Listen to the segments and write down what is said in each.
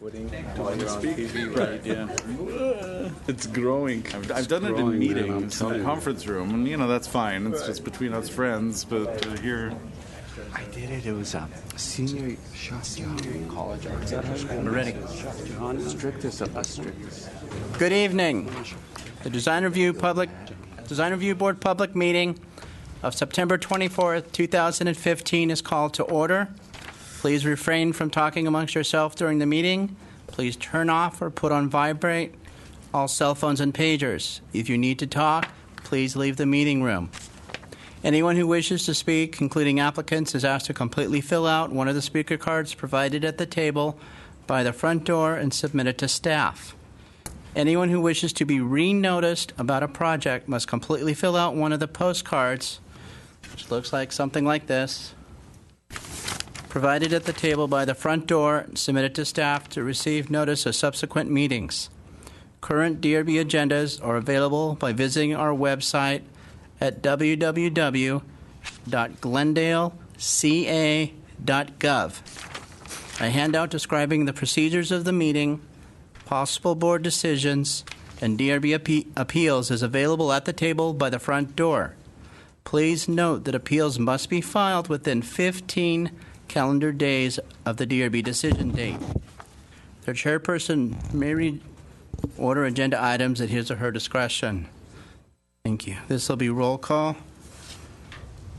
While you're on TV, right? Yeah, it's growing. I've done it in meetings, in a conference room, and that's fine. It's just between us friends. But here, I did it. It was a senior college arts. We're ready. Strictest of the strictest. Good evening. The Design Review Board public meeting of September 24th, 2015 is called to order. Please refrain from talking amongst yourself during the meeting. Please turn off or put on vibrate all cell phones and pagers. If you need to talk, please leave the meeting room. Anyone who wishes to speak, including applicants, is asked to completely fill out one of the speaker cards provided at the table by the front door and submit it to staff. Anyone who wishes to be re-noticed about a project must completely fill out one of the postcards, which looks like something like this, provided at the table by the front door and submitted to staff to receive notice of subsequent meetings. Current DRB agendas are available by visiting our website at www.glendaleca.gov. A handout describing the procedures of the meeting, possible board decisions, and DRB appeals is available at the table by the front door. Please note that appeals must be filed within 15 calendar days of the DRB decision date. The chairperson may order agenda items at his or her discretion. Thank you. This will be roll call.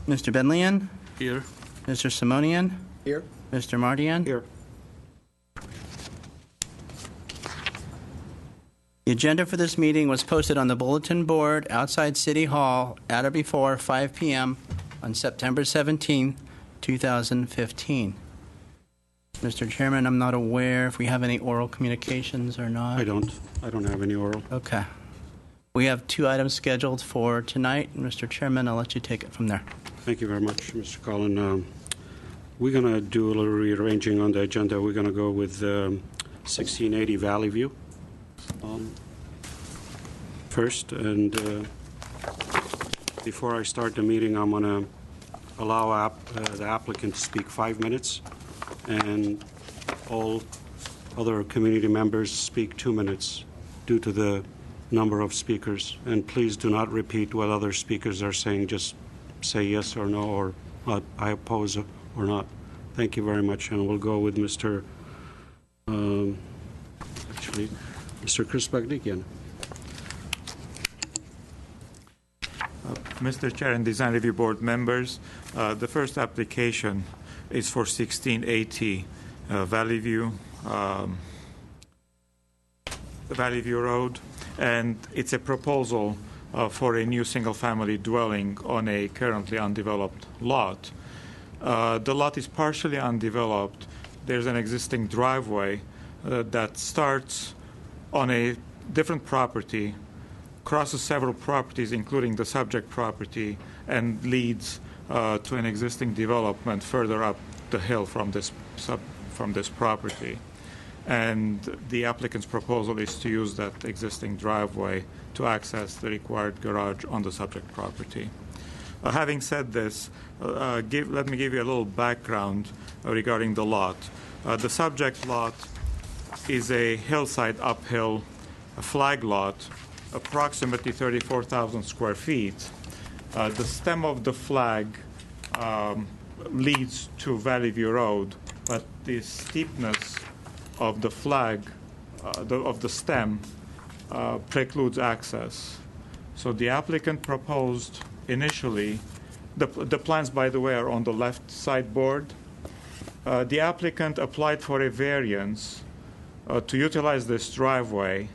Mr. Benlian? here, Mr. Simonian? Here. Mr. Mardian? Here. The agenda for this meeting was posted on the bulletin board outside City Hall at or before 5 p.m. on September 17, 2015. Mr. Chairman, I'm not aware if we have any oral communications or not. I don't have any oral. Okay. We have 2 items scheduled for tonight. Mr. Chairman, I'll let you take it from there. Thank you very much, Mr. Collin. We're going to do a little rearranging on the agenda. We're going to go with 1680 Valley View first. And before I start the meeting, I'm going to allow the applicant to speak 5 minutes, and all other community members speak 2 minutes due to the number of speakers. And please do not repeat what other speakers are saying. Just say yes or no, or I oppose or not. Thank you very much. And we'll go with Mr. Chris Bagdikian. Mr. Chair and Design Review Board members, the first application is for 1680 Valley View Road, and it's a proposal for a new single-family dwelling on a currently undeveloped lot. The lot is partially undeveloped. There's an existing driveway that starts on a different property, crosses several properties, including the subject property, and leads to an existing development further up the hill from this property. And the applicant's proposal is to use that existing driveway to access the required garage on the subject property. Having said this, let me give you a little background regarding the lot. The subject lot is a hillside uphill flag lot, approximately 34,000 square feet. The stem of the flag leads to Valley View Road, but the steepness of the flag, of the stem, precludes access. So the applicant proposed initially, the plans, by the way, are on the left side board. The applicant applied for a variance to utilize this driveway,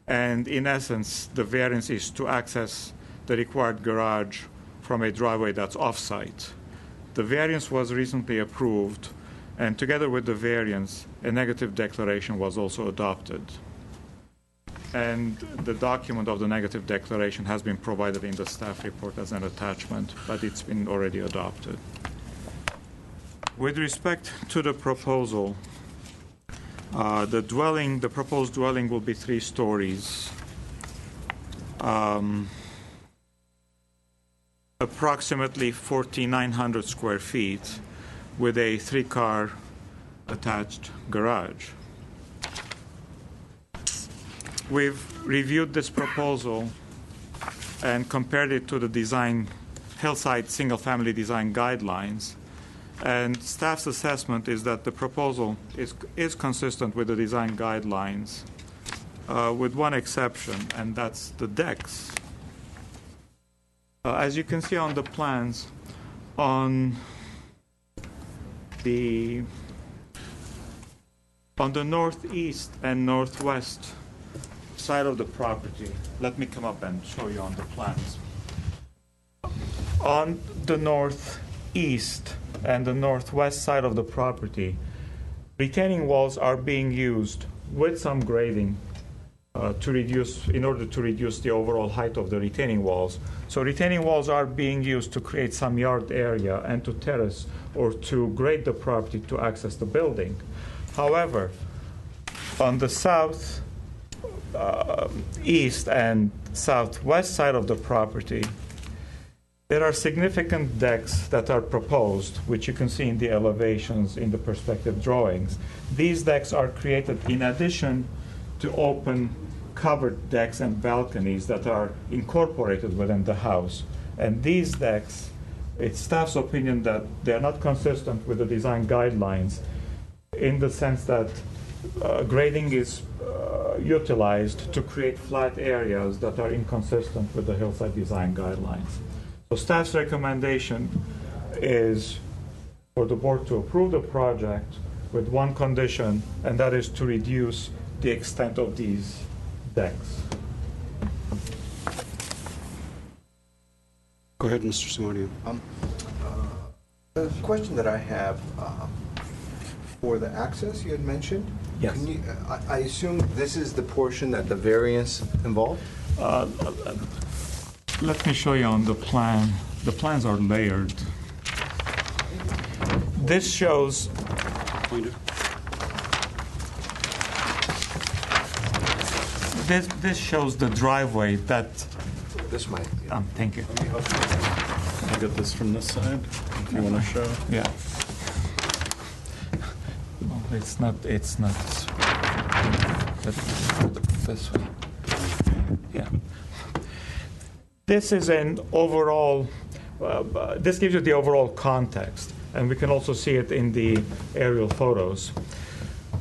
and in essence, the variance is to access the required garage from a driveway that's off-site. The variance was recently approved, and together with the variance, a negative declaration was also adopted. And the document of the negative declaration has been provided in the staff report as an attachment, but it's been already adopted. With respect to the proposal, the proposed dwelling will be 3 stories. Approximately 4,900 square feet with a 3-car attached garage. we've reviewed this proposal and compared it to the design, hillside single-family design guidelines. And staff's assessment is that the proposal is consistent with the design guidelines, with one exception, and that's the decks. As you can see on the plans, on the northeast and northwest side of the property, let me come up and show you on the plans. On the northeast and the northwest side of the property, retaining walls are being used with some grading in order to reduce the overall height of the retaining walls. So retaining walls are being used to create some yard area and to terrace or to grade the property to access the building. However, on the south, east and southwest side of the property, there are significant decks that are proposed, which you can see in the elevations in the perspective drawings. These decks are created in addition to open covered decks and balconies that are incorporated within the house. And these decks, it's staff's opinion that they are not consistent with the design guidelines in the sense that grading is utilized to create flat areas that are inconsistent with the hillside design guidelines. So staff's recommendation is for the board to approve the project with one condition, and that is to reduce the extent of these decks. Go ahead, Mr. Simonian. The question that I have for the access you had mentioned. Yes. Can you, I assume this is the portion that the variance involved? Let me show you on the plan. The plans are layered. This shows Pointer. this shows the driveway that. This might. Thank you. I get this from this side, if you want to show. Yeah. Oh, it's not. This way. Yeah. This is an overall. This gives you the overall context, and we can also see it in the aerial photos.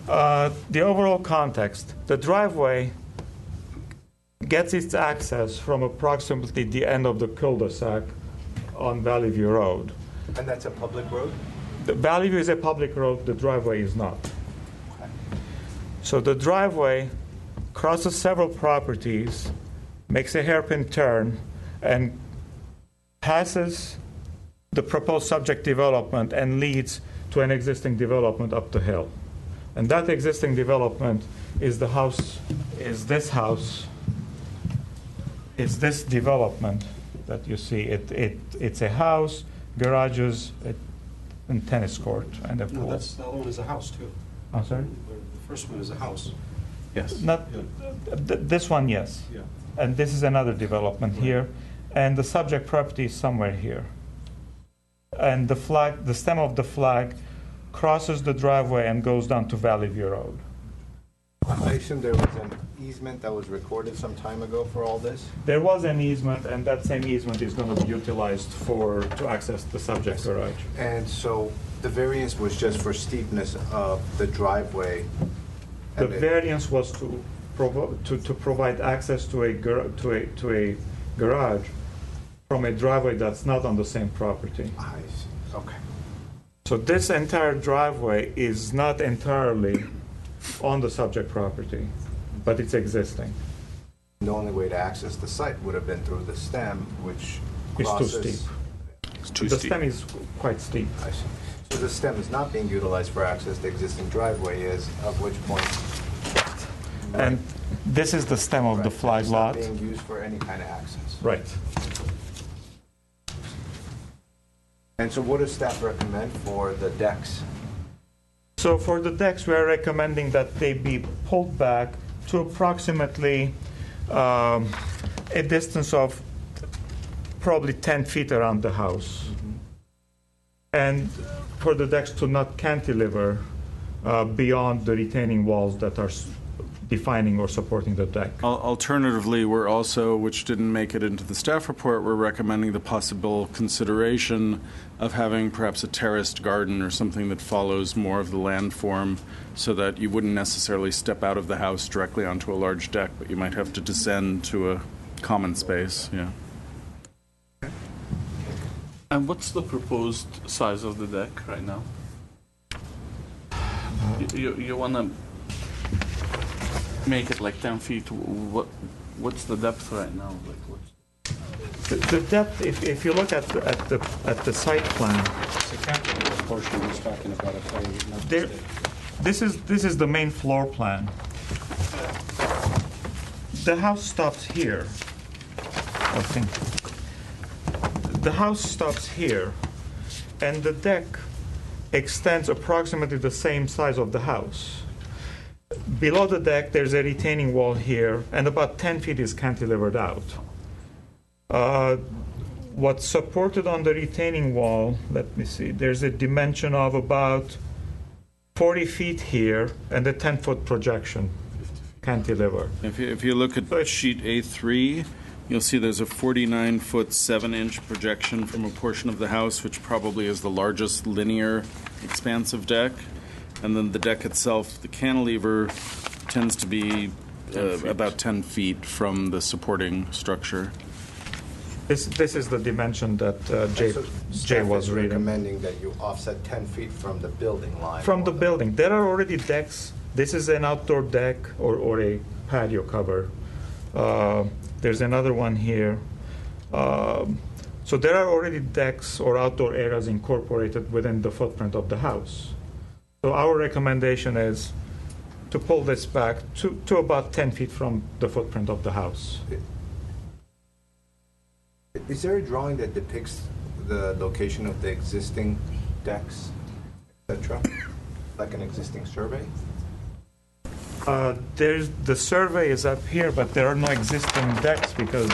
The overall context: the driveway gets its access from approximately the end of the cul-de-sac on Valley View Road. And that's a public road? The Valley View is a public road, the driveway is not. So the driveway crosses several properties, makes a hairpin turn, and passes the proposed subject development and leads to an existing development up the hill. And that existing development is the house, is this house. It's this development that you see. It's a house, garages, and tennis court, and a pool. No, the other one is a house, too. I'm sorry? The first one is a house. Yes. Not this one, yes. Yeah. And this is another development here, and the subject property is somewhere here. And the flag, the stem of the flag, crosses the driveway and goes down to Valley View Road. I assume there was an easement that was recorded some time ago for all this? There was an easement, and that same easement is going to be utilized to access the subject garage. And so the variance was just for steepness of the driveway? The and variance was to provide access to a garage from a driveway that's not on the same property. I see. Okay. So this entire driveway is not entirely on the subject property, but it's existing. The only way to access the site would have been through the stem, which It's too crosses... steep. It's too The steep. stem is quite steep. I see. So the stem is not being utilized for access, the existing driveway is, of which point... And this is the stem of the Right. flag It's lot. not being used for any kind of access. Right. And so what does staff recommend for the decks? So for the decks, we are recommending that they be pulled back to approximately a distance of probably 10 feet around the house. And for the decks to not cantilever beyond the retaining walls that are defining or supporting the deck. Alternatively, we're also, which didn't make it into the staff report, we're recommending the possible consideration of having perhaps a terraced garden or something that follows more of the landform so that you wouldn't necessarily step out of the house directly onto a large deck, but you might have to descend to a common space. Yeah. And what's the proposed size of the deck right now? You want to make it like 10 feet. What's the depth right now? Like what's The depth, if you look at the site plan, The cantilever portion he's talking about, there, this is the main floor plan. The house stops here. I think the house stops here, and the deck extends approximately the same size of the house. Below the deck, there's a retaining wall here, and about 10 feet is cantilevered out. What's supported on the retaining wall, let me see, there's a dimension of about 40 feet here and a 10-foot projection cantilever. If you look at sheet A3, you'll see there's a 49-foot, 7-inch projection from a portion of the house, which probably is the largest linear expansive deck. And then the deck itself, the cantilever tends to be about 10 feet from the supporting structure. This is the dimension that Jay was reading. Recommending that you offset 10 feet from the building line. From the building. There are already decks. This is an outdoor deck or a patio cover. There's another one here. So there are already decks or outdoor areas incorporated within the footprint of the house. So our recommendation is to pull this back to about 10 feet from the footprint of the house. Is there a drawing that depicts the location of the existing decks, etc.? Like an existing survey? The survey is up here, but there are no existing decks because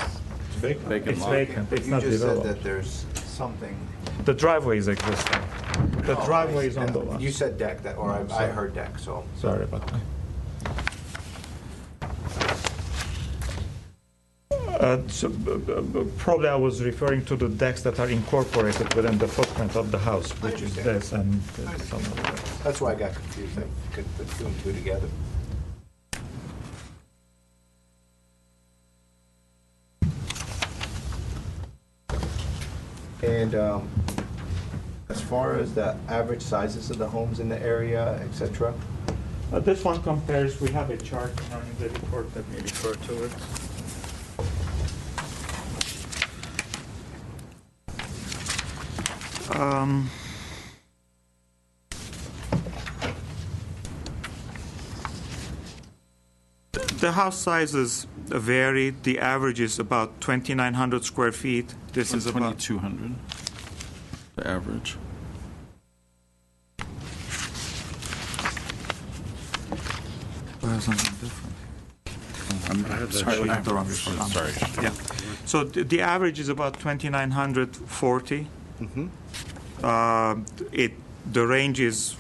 it's vacant. It's not You just developed. said that there's something. The driveway is existing. The driveway is on the left. You said deck, or I heard deck, so. Sorry about that. Probably I was referring to the decks that are incorporated within the footprint of the house, which is this and some of that. That's why I got confused. I could put two and two together. And as far as the average sizes of the homes in the area, etc., This one compares, we have a chart in the report that may refer to it. The house sizes vary. The average is about 2,900 square feet. This is about 2,200, the average. Why is something different? Sorry, I have the wrong report. Sorry. Yeah. So the average is about 2,940. The range is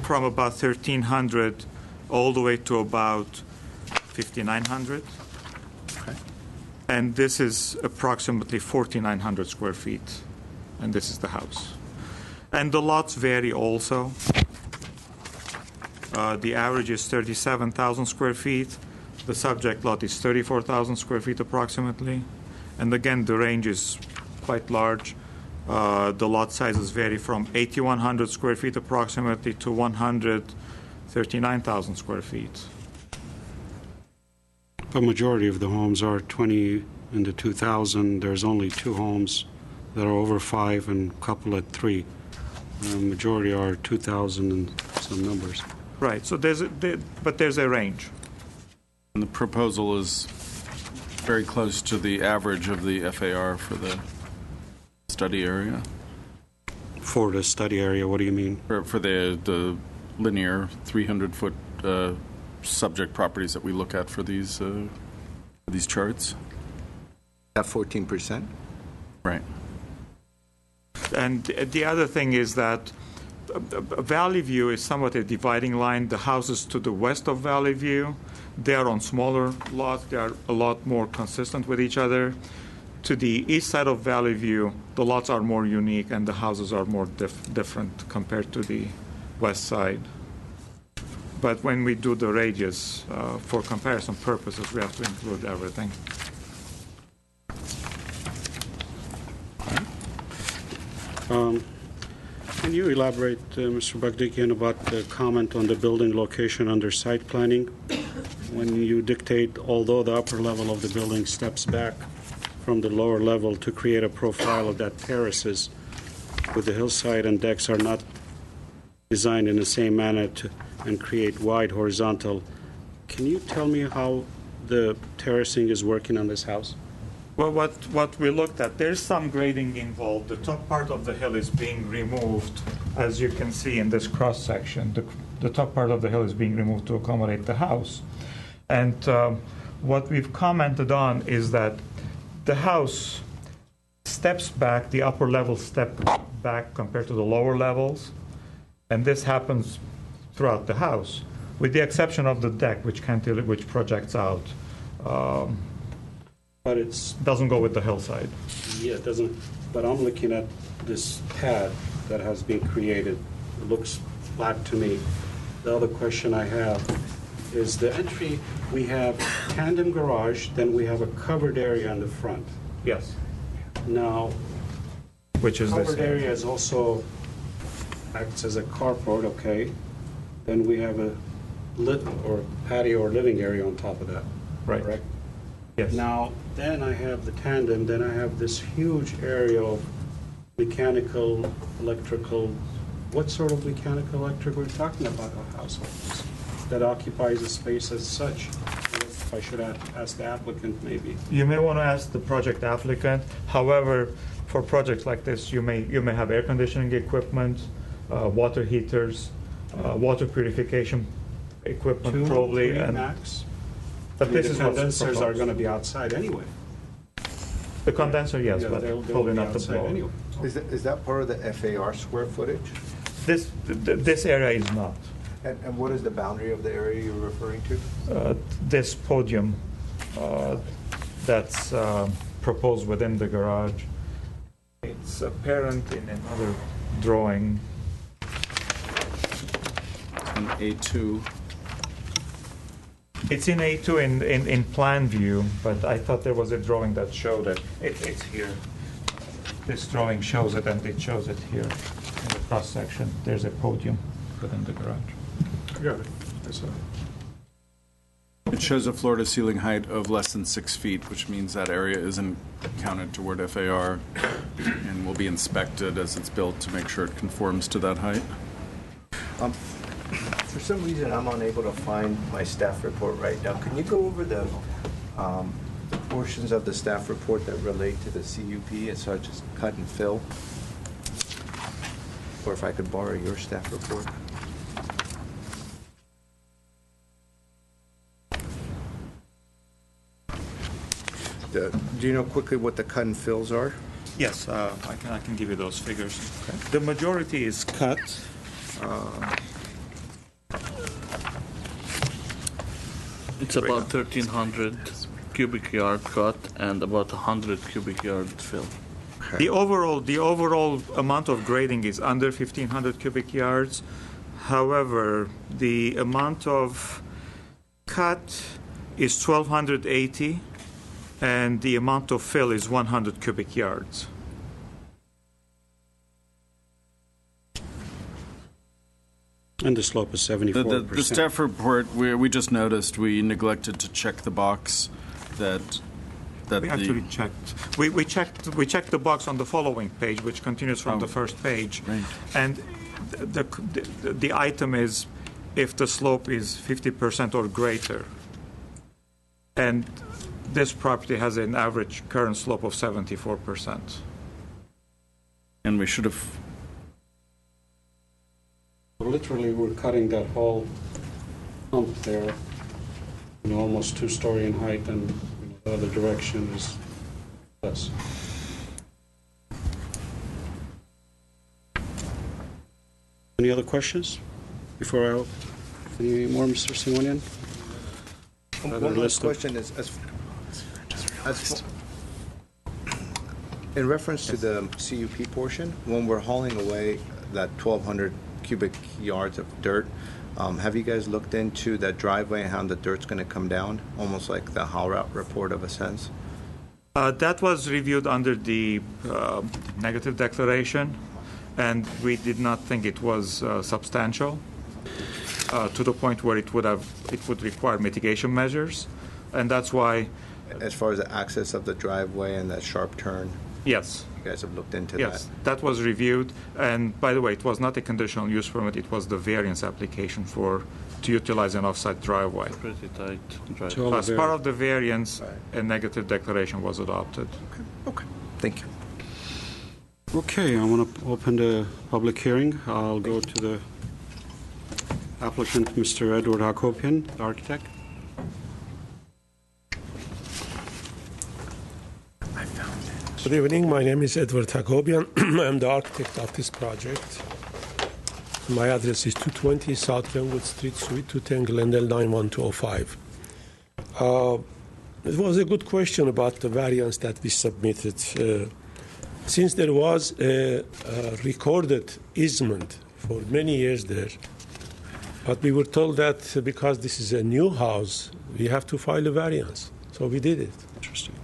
from about 1,300 all the way to about 5,900. Okay. And this is approximately 4,900 square feet. And this is the house. And the lots vary also. The average is 37,000 square feet. The subject lot is 34,000 square feet approximately. And again, the range is quite large. The lot sizes vary from 8,100 square feet approximately to 139,000 square feet. The majority of the homes are 20 into 2,000. There's only 2 homes that are over 5 and a couple at 3. The majority are 2,000 and some numbers. Right. So there's a range. And the proposal is very close to the average of the FAR for the study area. For the study area, what do you mean? For the linear 300-foot subject properties that we look at for these charts. at 14%? Right. And the other thing is that Valley View is somewhat a dividing line. The houses to the west of Valley View, they are on smaller lots. They are a lot more consistent with each other. To the east side of Valley View, the lots are more unique and the houses are more different compared to the west side. But when we do the radius, for comparison purposes, we have to include everything. Can you elaborate, Mr. Bagdikian, about the comment on the building location under site planning? When you dictate, although the upper level of the building steps back from the lower level to create a profile of that terraces with the hillside and decks are not designed in the same manner and create wide horizontal. Can you tell me how the terracing is working on this house? Well, what we looked at, there's some grading involved. The top part of the hill is being removed, as you can see in this cross section. The top part of the hill is being removed to accommodate the house. And what we've commented on is that the house steps back, the upper levels step back compared to the lower levels, and this happens throughout the house, with the exception of the deck, which projects out. But it doesn't go with the hillside. Yeah, it doesn't. But I'm looking at this pad that has been created. It looks flat to me. The other question I have is the entry. We have tandem garage, then we have a covered area in the front. Yes. Now, Which is this covered area is also acts as a carport, okay. Then we have a lit or patio or living area on top of that. Right. Correct? Yes. Now, then I have the tandem, then I have this huge area of mechanical, electrical. What sort of mechanical, electrical are we talking about a house like this that occupies a space as such? I should ask the applicant maybe. You may want to ask the project applicant. However, for projects like this, you may have air conditioning equipment, water heaters, water purification equipment, probably. Three And max? but this The is what's condensers are proposed. going to be outside anyway. The condenser, yes, Yeah, but they'll probably be not the outside blower. anyway. Is that part of the FAR square footage? This area is not. And what is the boundary of the area you're referring to? This podium that's proposed within the garage. It's apparent in another drawing. On A2. It's in A2 in plan view, but I thought there was a drawing that showed it. It's here. This drawing shows it, and it shows it here in the cross section. There's a podium within the garage. Got it. That's all. It shows a floor-to-ceiling height of less than 6 feet, which means that area isn't counted toward FAR and will be inspected as it's built to make sure it conforms to that height. For some reason, I'm unable to find my staff report right now. Can you go over the portions of the staff report that relate to the CUP as such as cut and fill? Or if I could borrow your staff report? Do you know quickly what the cut and fills are? Yes, I can give you those figures. The majority is cut. It's about 1,300 cubic yard cut and about 100 cubic yard fill. The overall amount of grading is under 1,500 cubic yards. However, the amount of cut is 1,280, and the amount of fill is 100 cubic yards. And the slope is 74%. The staff report, we just noticed we neglected to check the box that We actually checked. We checked the box on the following page, which continues from the first page. Right. And the item is if the slope is 50% or greater. And this property has an average current slope of 74%. and we should have. Literally, we're cutting that whole hump there, almost 2-story in height, and the other direction is less. Any other questions before I open? Any more, Mr. Simonian? One last question is, in reference to the CUP portion, when we're hauling away that 1,200 cubic yards of dirt, have you guys looked into that driveway and how the dirt's going to come down, almost like the haul route report of a sense? That was reviewed under the negative declaration, and we did not think it was substantial to the point where it would require mitigation measures, and that's why. As far as the access of the driveway and that sharp turn? Yes. You guys have looked into that? Yes, that was reviewed, and by the way, it was not a conditional use permit, it was the variance application to utilize an off-site driveway. Pretty tight drive. So- As part of the variance, a negative declaration was adopted. Okay, thank you. Okay, I want to open the public hearing. I'll go to the applicant, Mr. Edward Hakopian, the architect. Good evening. My name is Edward Hagobian. I'm the architect of this project. My address is 220 South Glenwood Street, Suite 210, Glendale 91205. It was a good question about the variance that we submitted. Since there was a recorded easement for many years there, but we were told that because this is a new house, we have to file a variance. So we did it. Interesting.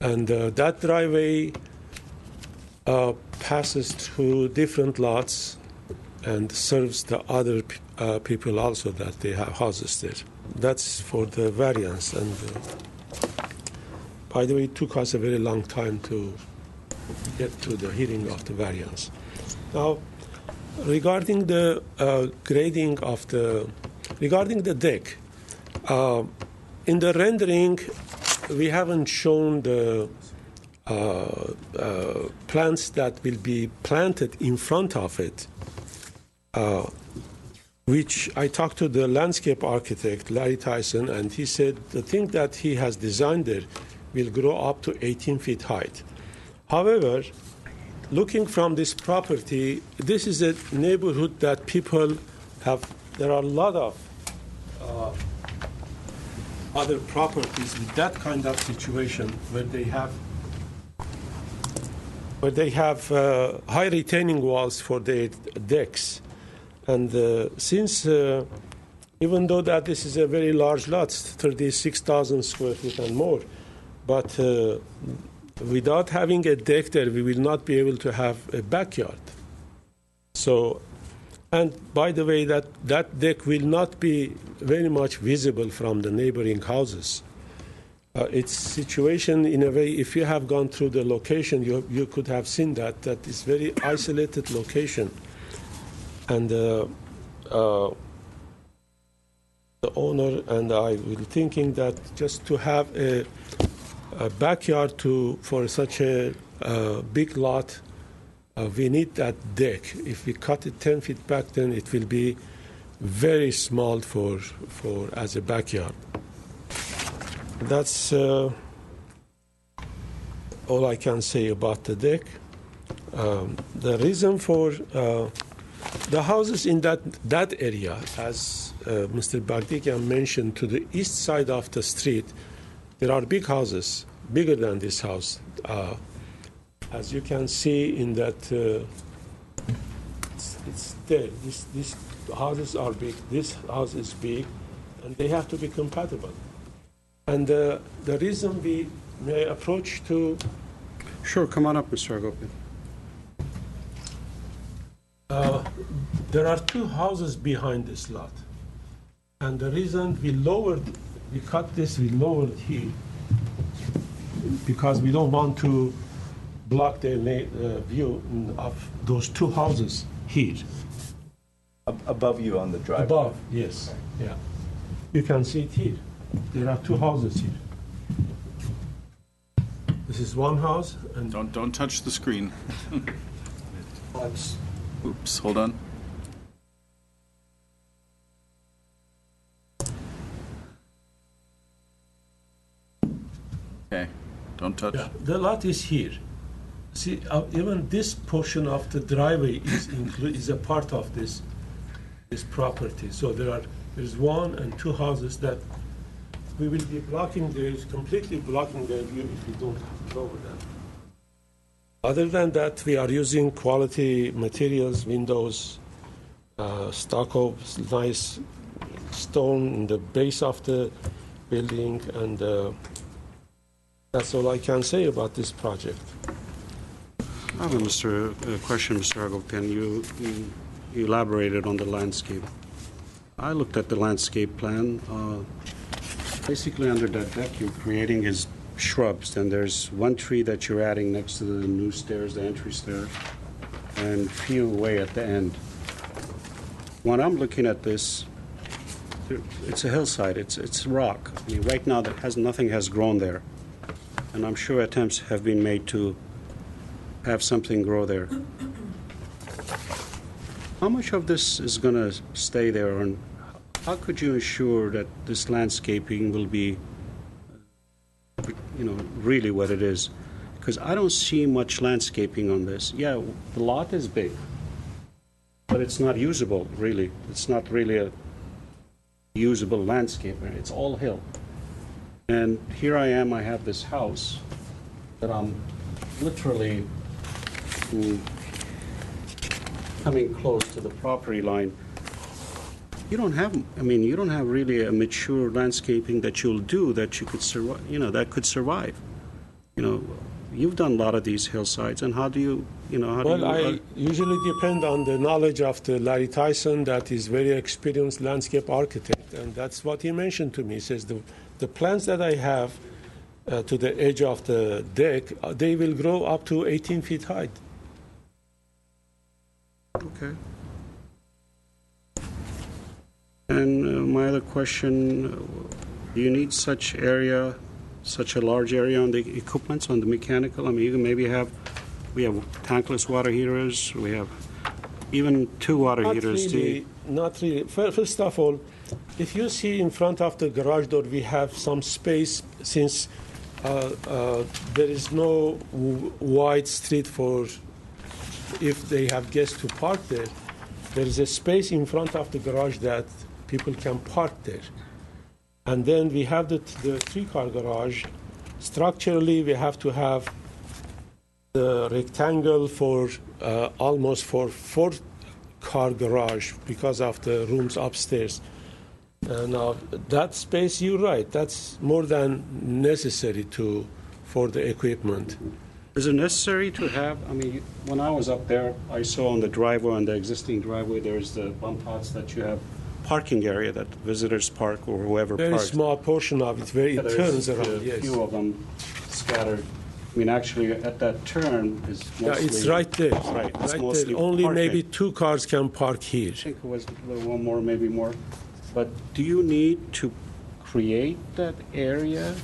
And that driveway passes through different lots and serves the other people also that they have houses there. That's for the variance. And by the way, it took us a very long time to get to the hearing of the variance. Now, regarding the grading of regarding the deck, in the rendering, we haven't shown the plants that will be planted in front of it, which I talked to the landscape architect, Larry Tyson, and he said the thing that he has designed there will grow up to 18 feet height. However, looking from this property, this is a neighborhood that people have, there are a lot of other properties with that kind of situation where they have high retaining walls for their decks. And since, even though that this is a very large lot, 36,000 square feet and more, but without having a deck there, we will not be able to have a backyard. So, and by the way, that deck will not be very much visible from the neighboring houses. Its situation, in a way, if you have gone through the location, you could have seen that is very isolated location. And the owner and I were thinking that just to have a backyard for such a big lot, we need that deck. If we cut it 10 feet back, then it will be very small for as a backyard. That's all I can say about the deck. The reason for the houses in that area, as Mr. Bagdikian mentioned, to the east side of the street, there are big houses, bigger than this house. As you can see in that, it's there. These houses are big. This house is big, and they have to be compatible. And the reason we may approach to... Sure, come on up, Mr. Hagopian. There are two houses behind this lot. And the reason we cut this, we lowered here, because we don't want to block the view of those two houses here. Above you on the driveway? Above, yes. Yeah. You can see it here. There are two houses here. This is one house, and Don't touch the screen. Oops, hold on. Okay, don't touch. yeah, the lot is here. See, even this portion of the driveway is a part of this property. So there's one and two houses that we will be completely blocking their view if we don't cover them. Other than that, we are using quality materials, windows, stucco, nice stone in the base of the building, and that's all I can say about this project. I have a question, Mr. Hagopian. You elaborated on the landscape. I looked at the landscape plan. Basically, under that deck, you're creating is shrubs, and there's one tree that you're adding next to the new stairs, the entry stair, and few away at the end. When I'm looking at this, it's a hillside. It's rock. I mean, right now, nothing has grown there, and I'm sure attempts have been made to have something grow there. How much of this is going to stay there, and how could you ensure that this landscaping will be, really what it is? Because I don't see much landscaping on this. Yeah, the lot is big, but it's not usable, really. It's not really a usable landscape. It's all hill. And here I am, I have this house that I'm literally coming close to the property line. You don't have really a mature landscaping that you'll do that you could survive, that could survive. You've done a lot of these hillsides, and how do you, I usually depend on the knowledge of the Larry Tyson, that is very experienced landscape architect, and that's what he mentioned to me. He says the plants that I have to the edge of the deck, they will grow up to 18 feet high. Okay. And my other question, do you need such a large area on the equipment, on the mechanical? I mean, you can maybe we have tankless water heaters, we have even 2 water heaters. Not really. First of all, if you see in front of the garage door, we have some space since there is no wide street for if they have guests to park there. There is a space in front of the garage that people can park there. And then we have the 3-car garage. Structurally, we have to have the rectangle for almost for 4-car garage because of the rooms upstairs. Now, that space, you're right, that's more than necessary for the equipment. Is it necessary to have, when I was up there, I saw on the driveway, on the existing driveway, there's the bump outs that you have parking area that visitors park or whoever Very parks. small portion of it, where it turns around, yes. A few of them scattered. Actually, at that turn is mostly... Yeah, it's right there. Right, it's right mostly there. Only parking. maybe 2 cars can park here. I think it was a little one more, maybe more. But do you need to create that area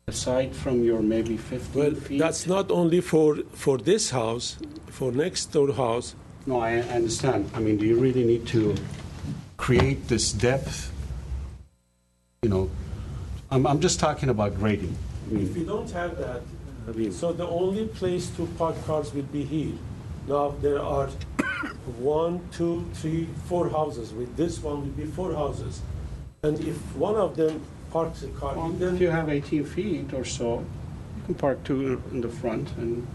aside from your maybe 15 feet? That's not only for this house, for next door house. No, I understand. Do you really need to create this depth? I'm just talking about grading. If we don't have that, so the only place to park cars will be here. Now there are 1, 2, 3, 4 houses. With this one will be 4 houses. And if one of them parks a car, then if you have 18 feet or so, you can park 2 in the front and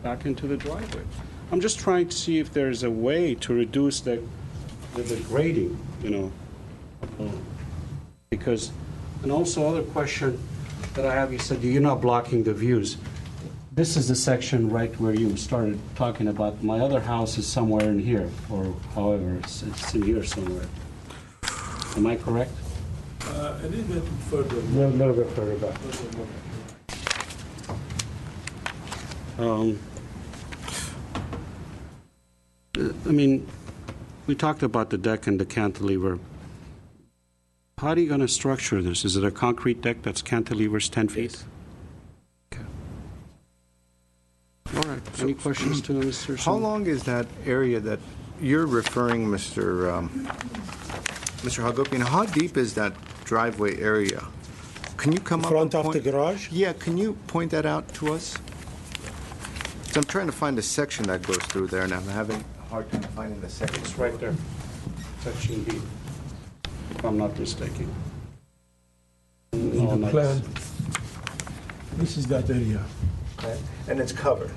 back into the driveway. I'm just trying to see if there's a way to reduce the grading, Because, and also other question that I have, you said you're not blocking the views. This is the section right where you started talking about. My other house is somewhere in here, or however, it's in here somewhere. Am I correct? a little bit further. A little bit further back. We talked about the deck and the cantilever. How are you going to structure this? Is it a concrete deck that's cantilevers 10 feet? Yes. Okay. All right. Any questions to Mr. How long is that area that you're referring, Mr. Hagopian? How deep is that driveway area? Can you come In up front and of the point? garage? Yeah, can you point that out to us? So I'm trying to find the section that goes through there, and I'm having a hard time finding the section. It's right there, section B, if I'm not mistaken. In the plan, this is that area. Okay. And it's covered.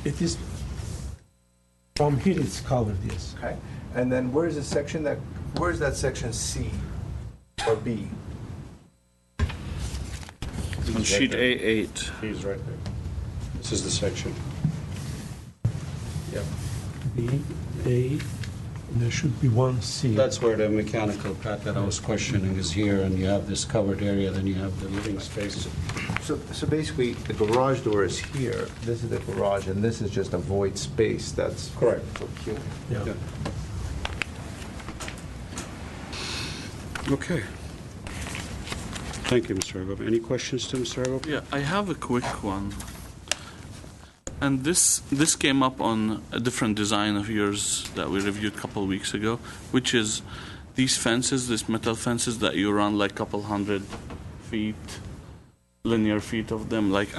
It is, from here it's covered, yes. Okay. And then where's that section C or B? On sheet A8. He's right there. This is the section. Yep. B, A, there should be one C. That's where the mechanical pad that I was questioning is here, and you have this covered area, then you have the living space. So basically, the garage door is here. This is the garage, and this is just a void space. That's Correct. cute. Yeah. Yeah. Okay. Thank you, Mr. Agov. Any questions to Mr. Agov? Yeah, I have a quick one. And this came up on a different design of yours that we reviewed a couple of weeks ago, which is these fences, these metal fences that you run like a couple hundred feet, linear feet of them. Like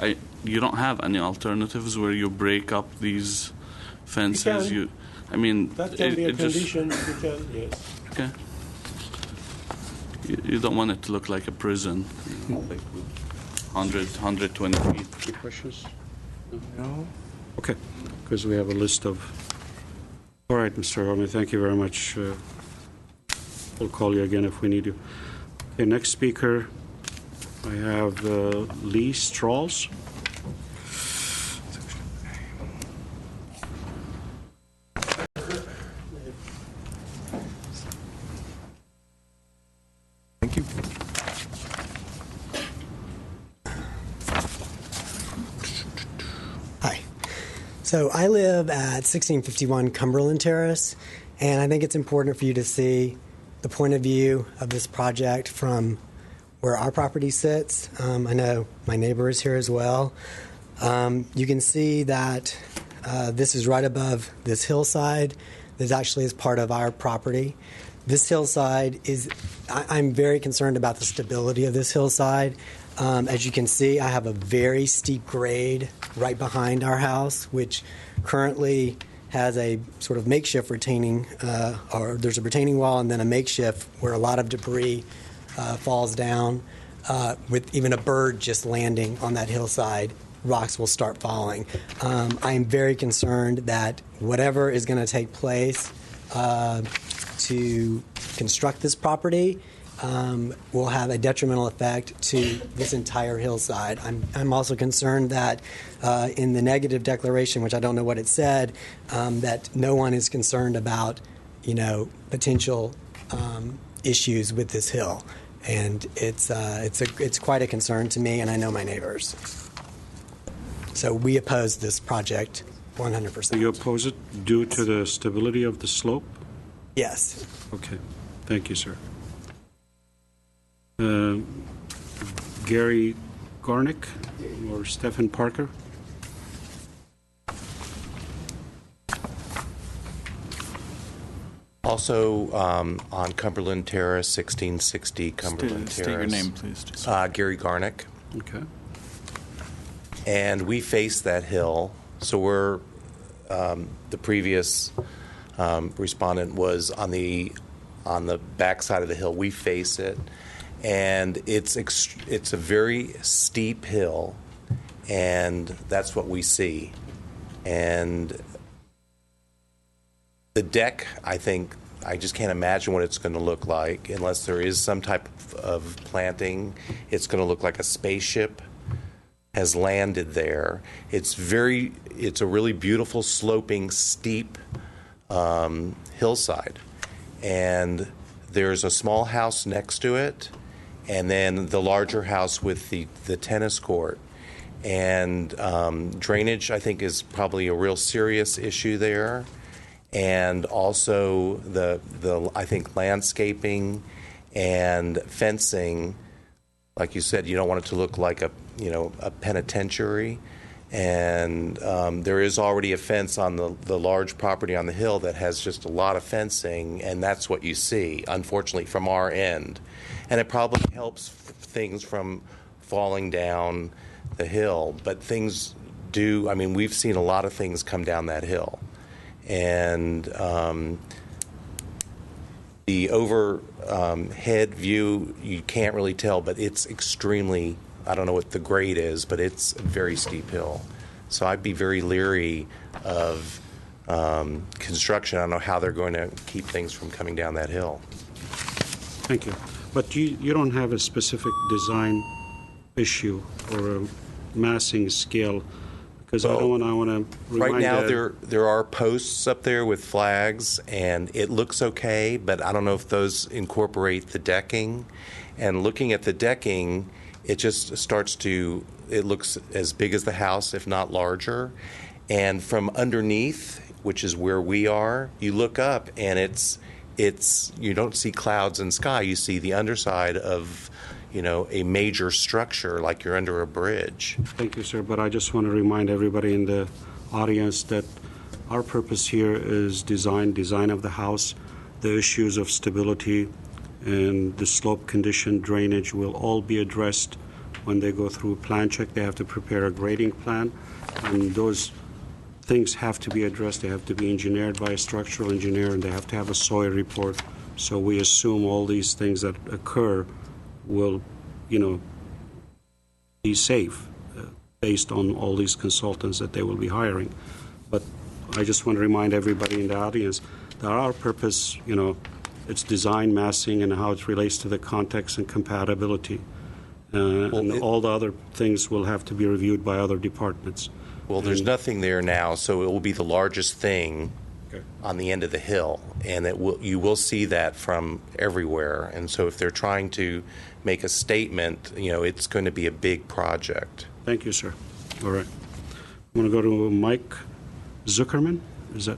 you don't have any alternatives where you break up these fences. can. I mean, That can be a it just condition, you can, yes. okay. You don't want it to look like a prison, you know, like 120 feet. Any questions? No. Okay, because we have a list of... All right, Mr. Agov, thank you very much. We'll call you again if we need you. Okay, next speaker, I have Lee Strauss. Thank you. Hi. So I live at 1651 Cumberland Terrace, and I think it's important for you to see the point of view of this project from where our property sits. I know my neighbor is here as well. You can see that this is right above this hillside that actually is part of our property. This hillside is, I'm very concerned about the stability of this hillside. As you can see, I have a very steep grade right behind our house, which currently has a sort of makeshift retaining, or there's a retaining wall and then a makeshift where a lot of debris falls down. With even a bird just landing on that hillside, rocks will start falling. I am very concerned that whatever is going to take place to construct this property will have a detrimental effect to this entire hillside. I'm also concerned that in the negative declaration, which I don't know what it said, that no one is concerned about, potential issues with this hill, and it's quite a concern to me, and I know my neighbors. So we oppose this project 100%. Do you oppose it due to the stability of the slope? Yes. Okay, thank you, sir. Gary Garnick or Stephen Parker? Also on Cumberland Terrace, 1660 Cumberland Terrace. State your name, please. Gary Garnick. Okay. And we face that hill. So we're, the previous respondent was on the back side of the hill. We face it. And it's a very steep hill, and that's what we see. And the deck, I think, I just can't imagine what it's going to look like unless there is some type of planting. It's going to look like a spaceship has landed there. It's a really beautiful, sloping, steep hillside. And there's a small house next to it, and then the larger house with the tennis court. And drainage, I think, is probably a real serious issue there. And also the I think landscaping and fencing, like you said, you don't want it to look like a penitentiary. And there is already a fence on the large property on the hill that has just a lot of fencing, and that's what you see, unfortunately, from our end. And it probably helps things from falling down the hill, but things do. I mean, we've seen a lot of things come down that hill, and the overhead view, you can't really tell, but it's extremely, I don't know what the grade is, but it's a very steep hill. So I'd be very leery of construction. I don't know how they're going to keep things from coming down that hill. Thank you. But you don't have a specific design issue or a massing scale, because I want to remind right now that there are posts up there with flags, and it looks okay, but I don't know if those incorporate the decking. And looking at the decking, it just starts to, it looks as big as the house, if not larger. And from underneath, which is where we are, you look up and it's you don't see clouds and sky. You see the underside of, a major structure like you're under a bridge. Thank you, sir. But I just want to remind everybody in the audience that our purpose here is design of the house. The issues of stability and the slope condition, drainage will all be addressed when they go through plan check. They have to prepare a grading plan, and those things have to be addressed. They have to be engineered by a structural engineer, and they have to have a soil report. So we assume all these things that occur will, be safe based on all these consultants that they will be hiring. But I just want to remind everybody in the audience that our purpose, it's design, massing, and how it relates to the context and compatibility. And all the other things will have to be reviewed by other departments. Well, there's nothing there now, so it will be the largest thing on the end of the hill, and you will see that from everywhere. And so if they're trying to make a statement, it's going to be a big project. Thank you, sir. All right. I'm going to go to Mike Zuckerman. Is that?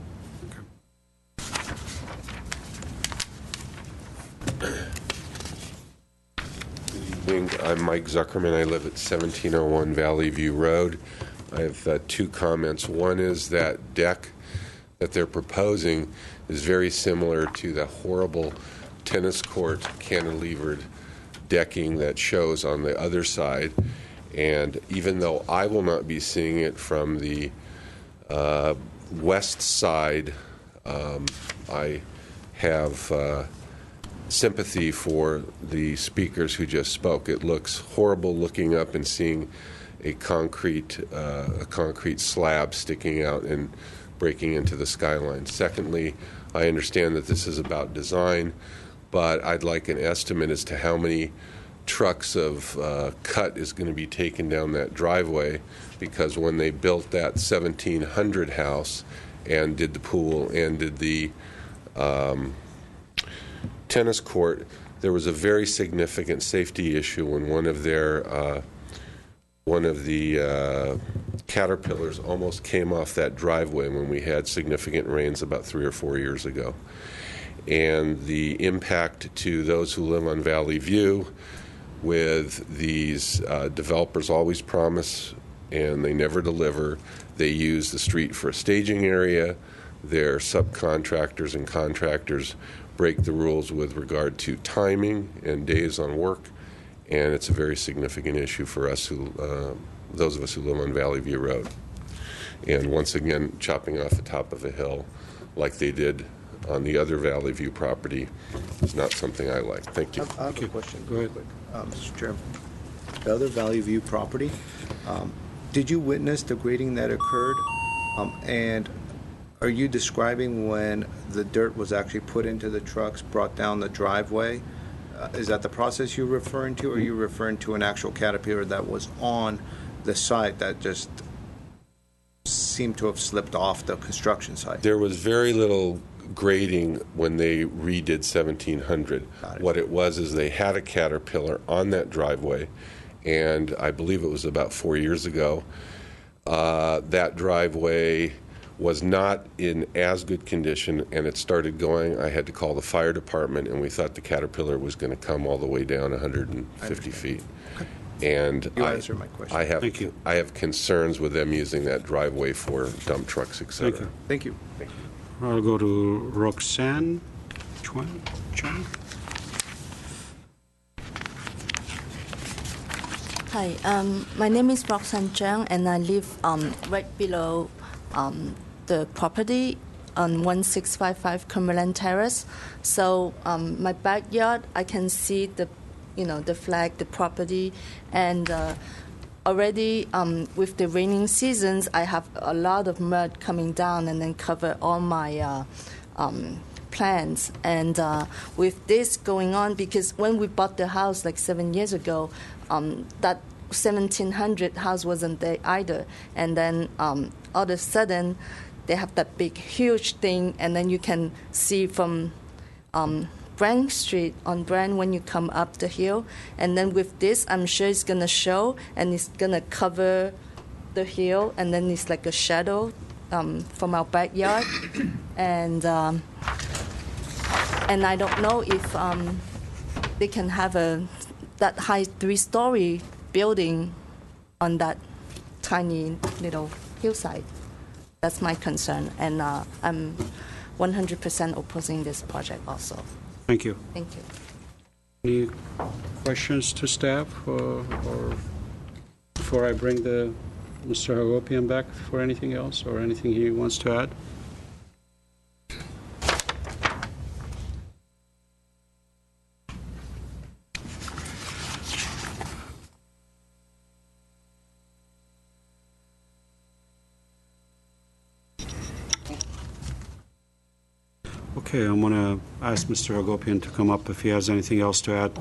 I'm Mike Zuckerman. I live at 1701 Valley View Road. I have two comments. One is that deck that they're proposing is very similar to the horrible tennis court cantilevered decking that shows on the other side. And even though I will not be seeing it from the west side, I have sympathy for the speakers who just spoke. It looks horrible looking up and seeing a concrete slab sticking out and breaking into the skyline. Secondly, I understand that this is about design, but I'd like an estimate as to how many trucks of cut is going to be taken down that driveway, because when they built that 1700 house and did the pool and did the tennis court, there was a very significant safety issue when one of the caterpillars almost came off that driveway when we had significant rains about 3 or 4 years ago. And the impact to those who live on Valley View, with these developers always promise and they never deliver. They use the street for a staging area. Their subcontractors and contractors break the rules with regard to timing and days on work, and it's a very significant issue for us those of us who live on Valley View Road. And once again, chopping off the top of a hill like they did on the other Valley View property is not something I like. Thank you. I have a question. Go ahead. Quick. Mr. Chairman, the other Valley View property, did you witness the grading that occurred? And are you describing when the dirt was actually put into the trucks, brought down the driveway? Is that the process you're referring to, or are you referring to an actual caterpillar that was on the site that just seemed to have slipped off the construction site? There was very little grading when they redid 1700. What it was is they had a caterpillar on that driveway, and I believe it was about 4 years ago. That driveway was not in as good condition, and it started going. I had to call the fire department, and we thought the caterpillar was going to come all the way down 150 feet. Okay. And You answered my question. Thank you. I have concerns with them using that driveway for dump trucks, et cetera. Thank you. Thank you. I'll go to Roxanne Chang. Hi, my name is Roxanne Zhang, and I live right below the property on 1655 Cumberland Terrace. So my backyard, I can see the flag, the property, and already with the raining seasons, I have a lot of mud coming down and then cover all my plants. And with this going on, because when we bought the house like 7 years ago, that 1700 house wasn't there either. And then all of a sudden, they have that big, huge thing, and then you can see from Brand Street on Brand when you come up the hill. And then with this, I'm sure it's going to show, and it's going to cover the hill, and then it's like a shadow from our backyard. And I don't know if they can have that high 3-story building on that tiny little hillside. That's my concern, and I'm 100% opposing this project also. Thank you. Thank you. Any questions to staff, or before I bring Mr. Hagopian back for anything else or anything he wants to add? Okay, I'm going to ask Mr. Hagopian to come up if he has anything else to add.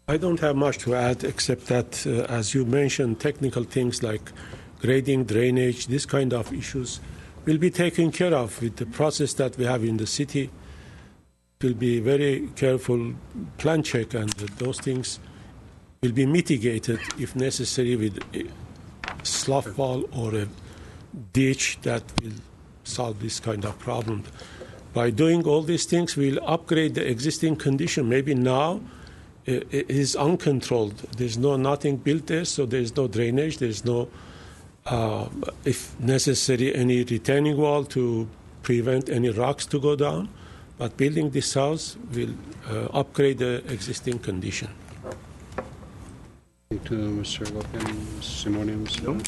I don't have much to add except that, as you mentioned, technical things like grading, drainage, this kind of issues will be taken care of with the process that we have in the city. It will be very careful plan check, and those things will be mitigated if necessary with slough wall or a ditch that will solve this kind of problem. By doing all these things, we'll upgrade the existing condition. Maybe now it is uncontrolled. There's nothing built there, so there's no drainage. There's no, if necessary, any retaining wall to prevent any rocks to go down. But building this house will upgrade the existing condition. Thank you, Mr. Hagopian. Mr. Simonian.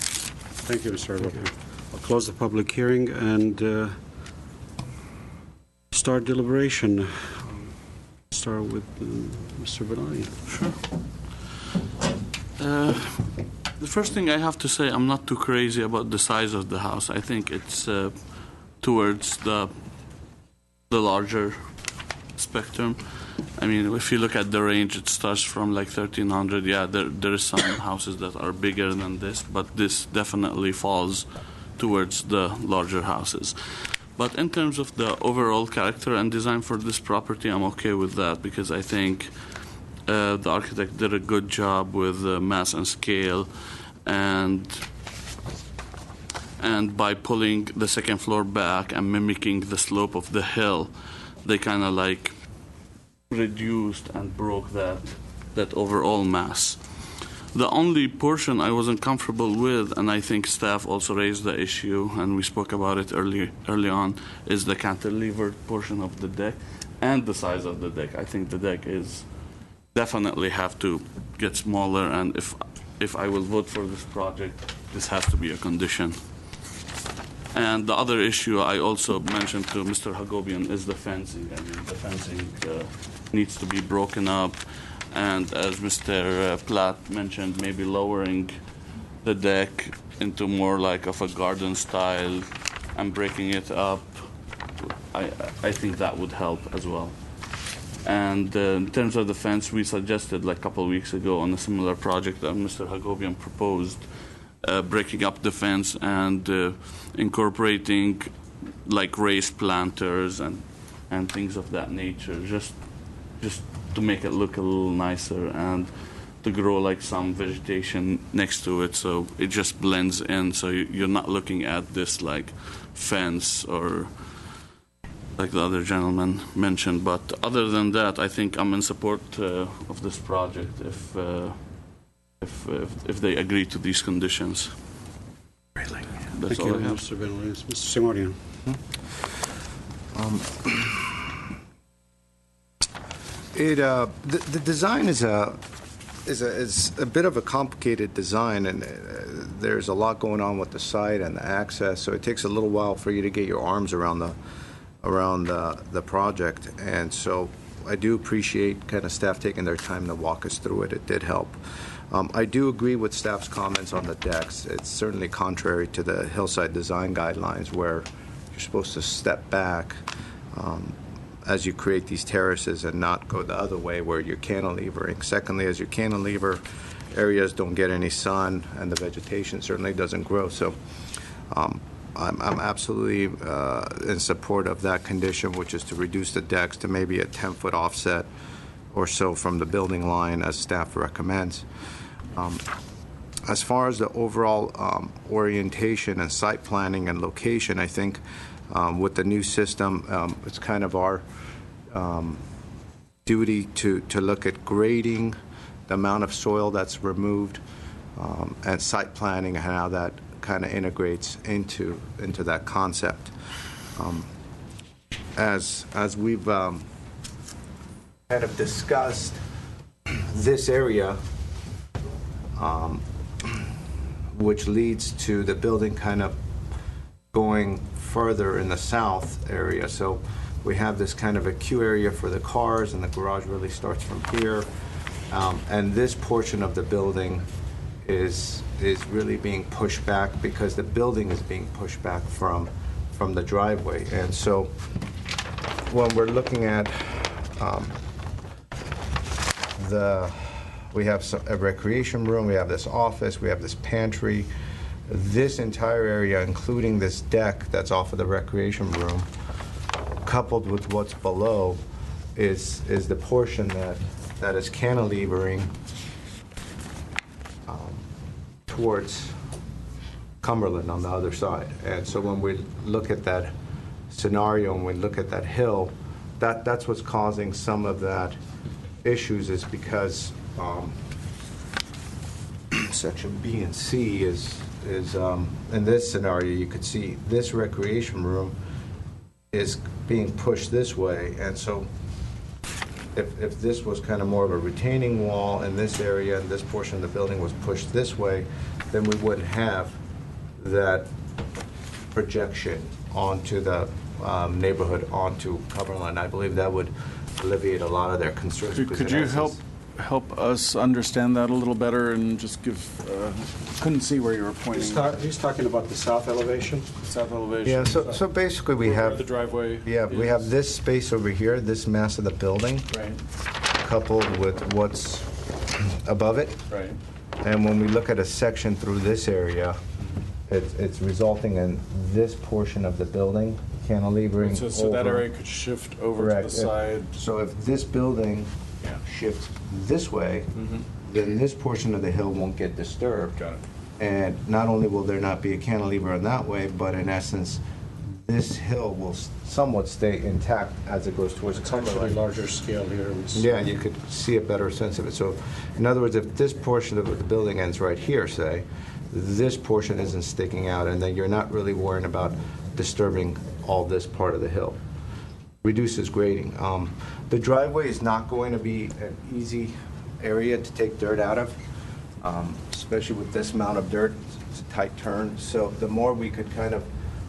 Thank you, Mr. Hagopian. I'll close the public hearing and start deliberation. Start with Mr. Benani. Sure. The first thing I have to say, I'm not too crazy about the size of the house. I think it's towards the larger spectrum. I mean, if you look at the range, it starts from like 1,300. Yeah, there is some houses that are bigger than this, but this definitely falls towards the larger houses. But in terms of the overall character and design for this property, I'm okay with that because I think the architect did a good job with mass and scale, and by pulling the second floor back and mimicking the slope of the hill, they kind of like reduced and broke that overall mass. The only portion I wasn't comfortable with, and I think staff also raised the issue, and we spoke about it early on, is the cantilevered portion of the deck and the size of the deck. I think the deck is definitely have to get smaller, and if I will vote for this project, this has to be a condition. And the other issue I also mentioned to Mr. Hagopian is the fencing. I mean, the fencing needs to be broken up. And as Mr. Platt mentioned, maybe lowering the deck into more like of a garden style and breaking it up, I think that would help as well. And in terms of the fence, we suggested like a couple of weeks ago on a similar project that Mr. Hagopian proposed, breaking up the fence and incorporating like raised planters and things of that nature, just to make it look a little nicer and to grow like some vegetation next to it so it just blends in, so you're not looking at this like fence or like the other gentleman mentioned. But other than that, I think I'm in support of this project if they agree to these conditions. Really? That's Thank all you, I have. Mr. Benani. Mr. Simonian. The design is a bit of a complicated design, and there's a lot going on with the site and the access. So it takes a little while for you to get your arms around the project. And so I do appreciate kind of staff taking their time to walk us through it. It did help. I do agree with staff's comments on the decks. It's certainly contrary to the hillside design guidelines, where you're supposed to step back as you create these terraces and not go the other way where you're cantilevering. Secondly, as your cantilever areas don't get any sun and the vegetation certainly doesn't grow. So I'm absolutely in support of that condition, which is to reduce the decks to maybe a 10-foot offset or so from the building line, as staff recommends. As far as the overall orientation and site planning and location, I think with the new system, it's kind of our duty to look at grading, the amount of soil that's removed, and site planning and how that kind of integrates into that concept. As we've kind of discussed this area, which leads to the building kind of going further in the south area. So we have this kind of a queue area for the cars, and the garage really starts from here. And this portion of the building is really being pushed back because the building is being pushed back from the driveway. And so when we're looking at we have a recreation room, we have this office, we have this pantry. This entire area, including this deck that's off of the recreation room, coupled with what's below, is the portion that is cantilevering towards Cumberland on the other side. And so when we look at that scenario and we look at that hill, that's what's causing some of that issues, is because section B and C is in this scenario, you could see this recreation room is being pushed this way. And so if this was kind of more of a retaining wall in this area and this portion of the building was pushed this way, then we wouldn't have that projection onto the neighborhood, onto Cumberland. I believe that would alleviate a lot of their concerns. Could you help us understand that a little better and just give, couldn't see where you were pointing. He's talking about the south elevation? South elevation. Yeah, so basically we have the driveway. Yeah, we have this space over here, this mass of the building, Right. coupled with what's above it. Right. And when we look at a section through this area, it's resulting in this portion of the building cantilevering So that area could shift over Correct. to the side. So if this building shifts this way, then this portion of the hill won't get disturbed. Got it. And not only will there not be a cantilever in that way, but in essence, this hill will somewhat stay intact as it goes towards It's actually Cumberland. larger scale here. Yeah, you could see a better sense of it. So, in other words, if this portion of the building ends right here, say, this portion isn't sticking out, and then you're not really worrying about disturbing all this part of the hill. Reduces grading. The driveway is not going to be an easy area to take dirt out of, especially with this amount of dirt. It's a tight turn. So the more we could kind of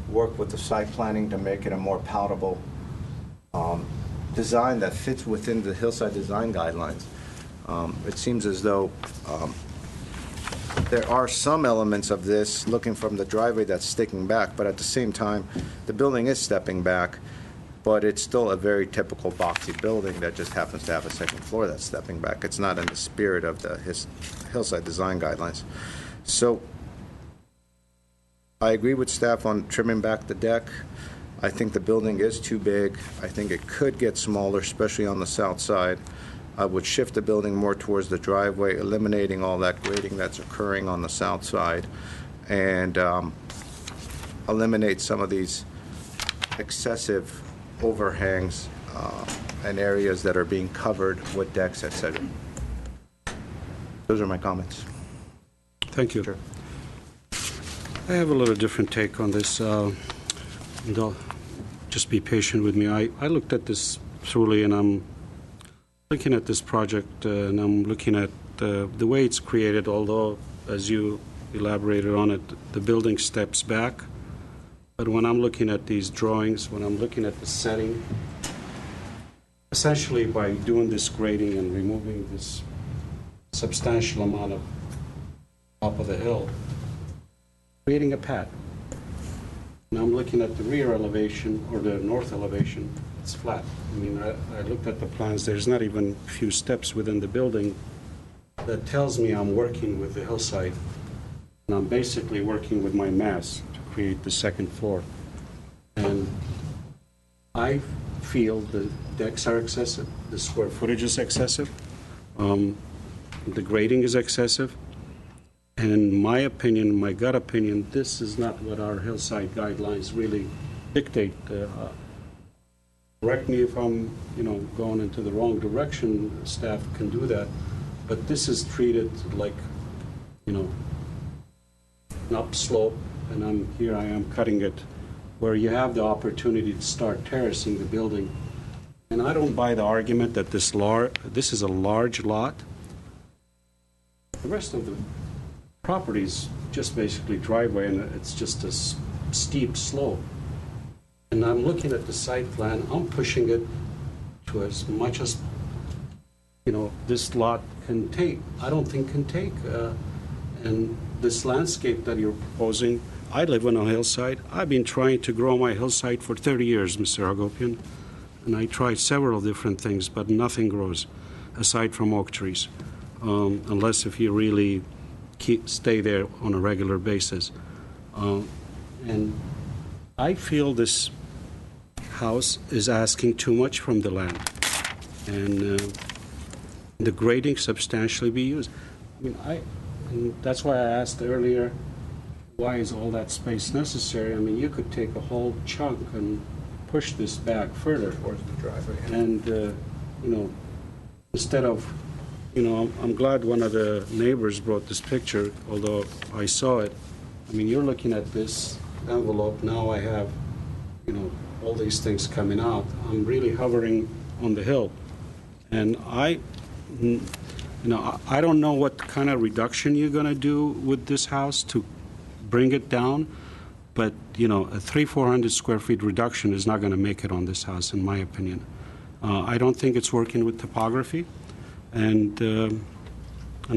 work with the site planning to make it a more palatable design that fits within the hillside design guidelines. It seems as though there are some elements of this looking from the driveway that's sticking back, but at the same time, the building is stepping back, but it's still a very typical boxy building that just happens to have a second floor that's stepping back. It's not in the spirit of the hillside design guidelines. So I agree with staff on trimming back the deck. I think the building is too big. I think it could get smaller, especially on the south side. I would shift the building more towards the driveway, eliminating all that grading that's occurring on the south side, and eliminate some of these excessive overhangs and areas that are being covered with decks, etc. Those are my comments. Thank you. Sure. I have a little different take on this. Just be patient with me. I looked at this thoroughly, and I'm looking at this project, and I'm looking at the way it's created, although, as you elaborated on it, the building steps back. But when I'm looking at these drawings, when I'm looking at the setting, essentially by doing this grading and removing this substantial amount of top of the hill, creating a pad. Now I'm looking at the rear elevation, or the north elevation, it's flat. I mean, I looked at the plans, there's not even a few steps within the building that tells me I'm working with the hillside, and I'm basically working with my mass to create the second floor. And I feel the decks are excessive, the square footage is excessive, the grading is excessive, and in my opinion, my gut opinion, this is not what our hillside guidelines really dictate. Correct me if I'm, going into the wrong direction. Staff can do that, but this is treated like, an upslope, and I am cutting it, where you have the opportunity to start terracing the building. And I don't buy the argument that this is a large lot. The rest of the property is just basically driveway, and it's just a steep slope. And I'm looking at the site plan, I'm pushing it to as much as, this lot can take. I don't think can take. And this landscape that you're proposing, I live on a hillside. I've been trying to grow my hillside for 30 years, Mr. Hagopian. And I tried several different things, but nothing grows aside from oak trees, unless if you really stay there on a regular basis. And I feel this house is asking too much from the land, and the grading substantially be used. I mean, and that's why I asked earlier, why is all that space necessary? I mean, you could take a whole chunk and push this back further. Towards the driveway. And, instead of, I'm glad one of the neighbors brought this picture, although I saw it. I mean, you're looking at this envelope. Now I have, all these things coming out. I'm really hovering on the hill. And I don't know what kind of reduction you're going to do with this house to bring it down, but, a 400 square feet reduction is not going to make it on this house, in my opinion. I don't think it's working with topography, and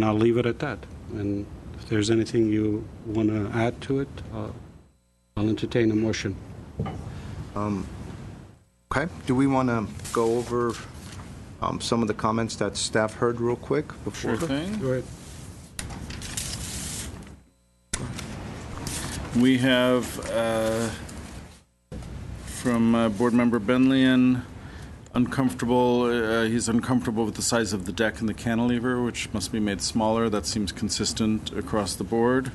I'll leave it at that. And if there's anything you want to add to it, I'll entertain a motion. Okay. Do we want to go over some of the comments that staff heard real quick before? Sure thing. Go ahead. We have from Board Member Benlian, he's uncomfortable with the size of the deck and the cantilever, which must be made smaller. That seems consistent across the board.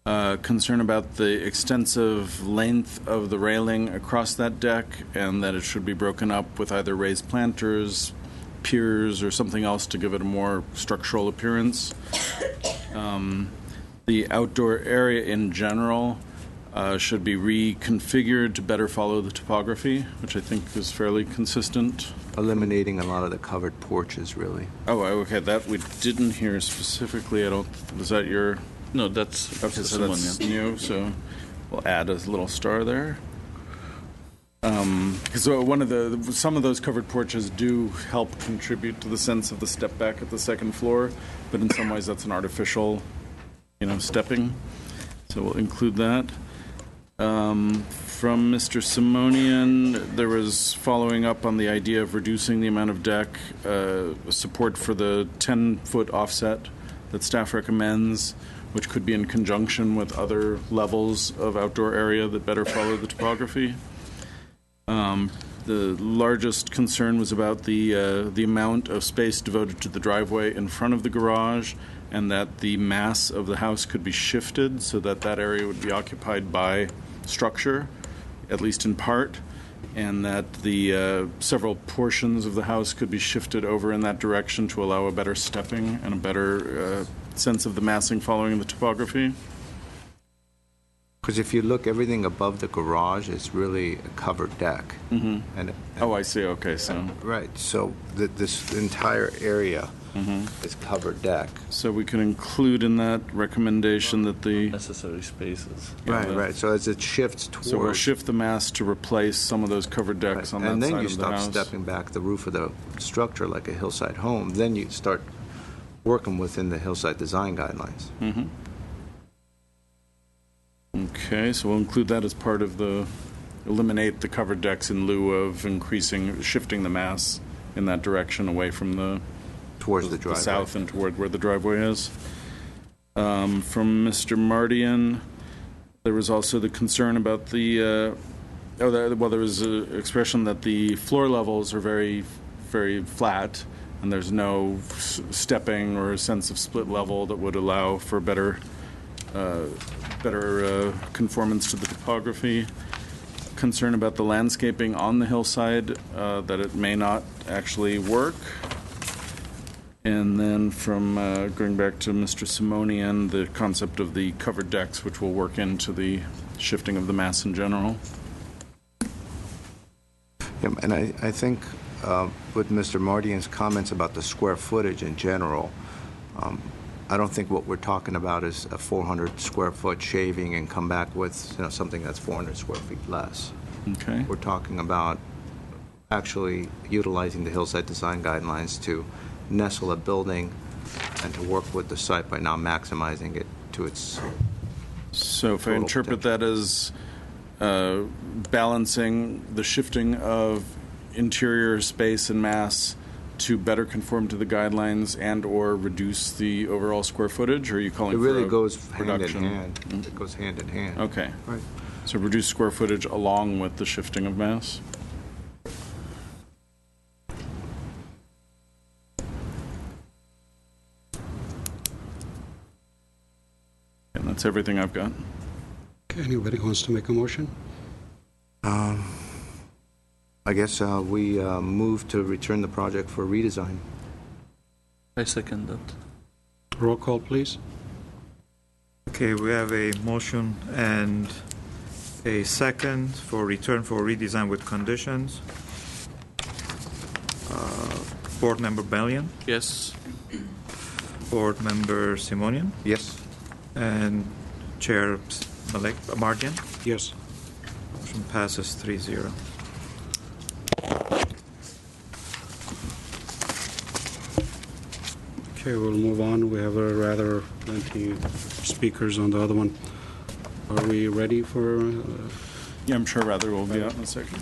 Concern about the extensive length of the railing across that deck, and that it should be broken up with either raised planters, piers, or something else to give it a more structural appearance. The outdoor area in general should be reconfigured to better follow the topography, which I think is fairly consistent. Eliminating a lot of the covered porches, really. Oh, okay, that we didn't hear specifically. Was that your... No, that's Okay, so that's new, so we'll add a little star there. Because some of those covered porches do help contribute to the sense of the step back at the second floor, but in some ways that's an artificial, stepping. So we'll include that. From Mr. Simonian, there was following up on the idea of reducing the amount of deck, support for the 10-foot offset that staff recommends, which could be in conjunction with other levels of outdoor area that better follow the topography. The largest concern was about the amount of space devoted to the driveway in front of the garage, and that the mass of the house could be shifted so that that area would be occupied by structure, at least in part, and that the several portions of the house could be shifted over in that direction to allow a better stepping and a better sense of the massing following the topography. Because if you look, everything above the garage is really a covered deck. Mhm. And Oh, I see. Okay, so right, so this entire area is covered deck. so we can include in that recommendation that the Necessary spaces. Right. So as it shifts towards, so we'll shift the mass to replace some of those covered decks on that and then side you of the stop house. stepping back the roof of the structure like a hillside home. Then you start working within the hillside design guidelines. Mm-hmm. Okay, so we'll include that as part of the, eliminate the covered decks in lieu of shifting the mass in that direction away from towards the driveway. south and toward where the driveway is. From Mr. Mardian, there was also the concern about there was an expression that the floor levels are very, very flat, and there's no stepping or a sense of split level that would allow for better conformance to the topography. Concern about the landscaping on the hillside, that it may not actually work. And then from going back to Mr. Simonian, the concept of the covered decks, which will work into the shifting of the mass in general. Yeah, and I think with Mr. Mardian's comments about the square footage in general, I don't think what we're talking about is a 400 square foot shaving and come back with something that's 400 square feet less. Okay. We're talking about actually utilizing the hillside design guidelines to nestle a building and to work with the site by now maximizing it to its So if I total interpret potential. that as balancing the shifting of interior space and mass to better conform to the guidelines and or reduce the overall square footage, or are you calling It for really a goes hand in reduction? hand. It goes hand in hand. Okay. Right. So reduce square footage along with the shifting of mass? And that's everything I've got. Okay, anybody wants to make a motion? I guess we move to return the project for redesign. I second that. Roll call, please. Okay, we have a motion and a second for return for redesign with conditions. Board Member Bellion, Yes. Board Member Simonian, Yes. and Chair Mardian. Yes. Motion passes 3-0. Okay, we'll move on. We have a rather plenty speakers on the other one. Are we ready for? Yeah, I'm sure Rather will be out in a second.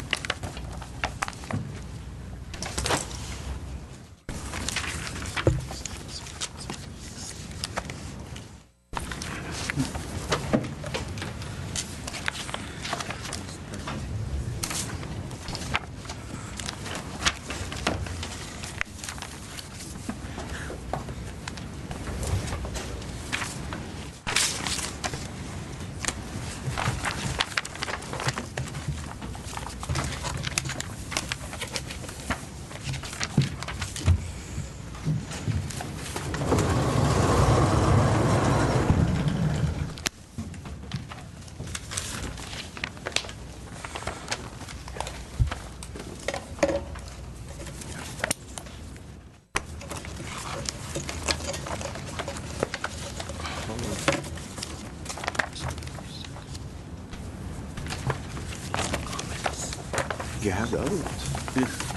You have the other ones.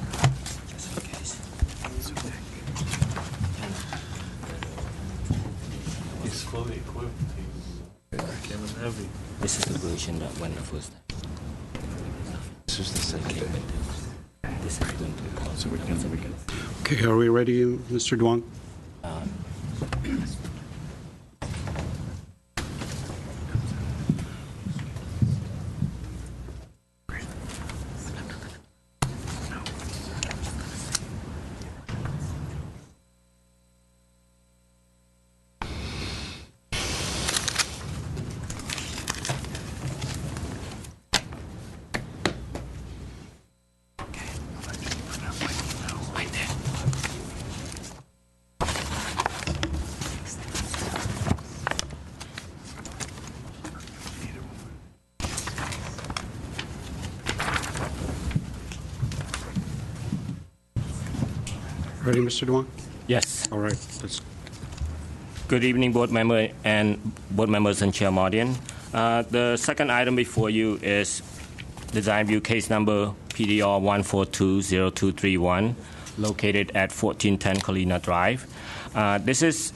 He's fully equipped. He's came in heavy. This is the version that went the first time. This is the second day. This is going to cause. So we can. Okay, are we ready, Mr. Duong? Ready, Mr. Duong? Yes. All right. Let's. Good evening, board members and Chair Mardian. The second item before you is design review case number PDR 1420231, located at 1410 Colina Drive. This is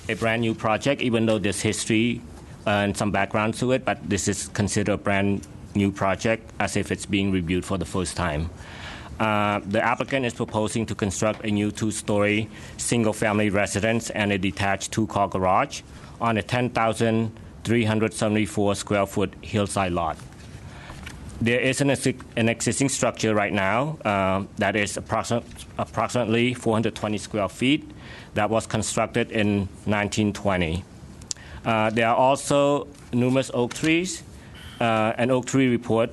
a brand new project, even though there's history and some background to it, but this is considered a brand new project as if it's being reviewed for the first time. The applicant is proposing to construct a new two-story single-family residence and a detached two-car garage on a 10,374 square foot hillside lot. There is an existing structure right now that is approximately 420 square feet that was constructed in 1920. There are also numerous oak trees. An oak tree report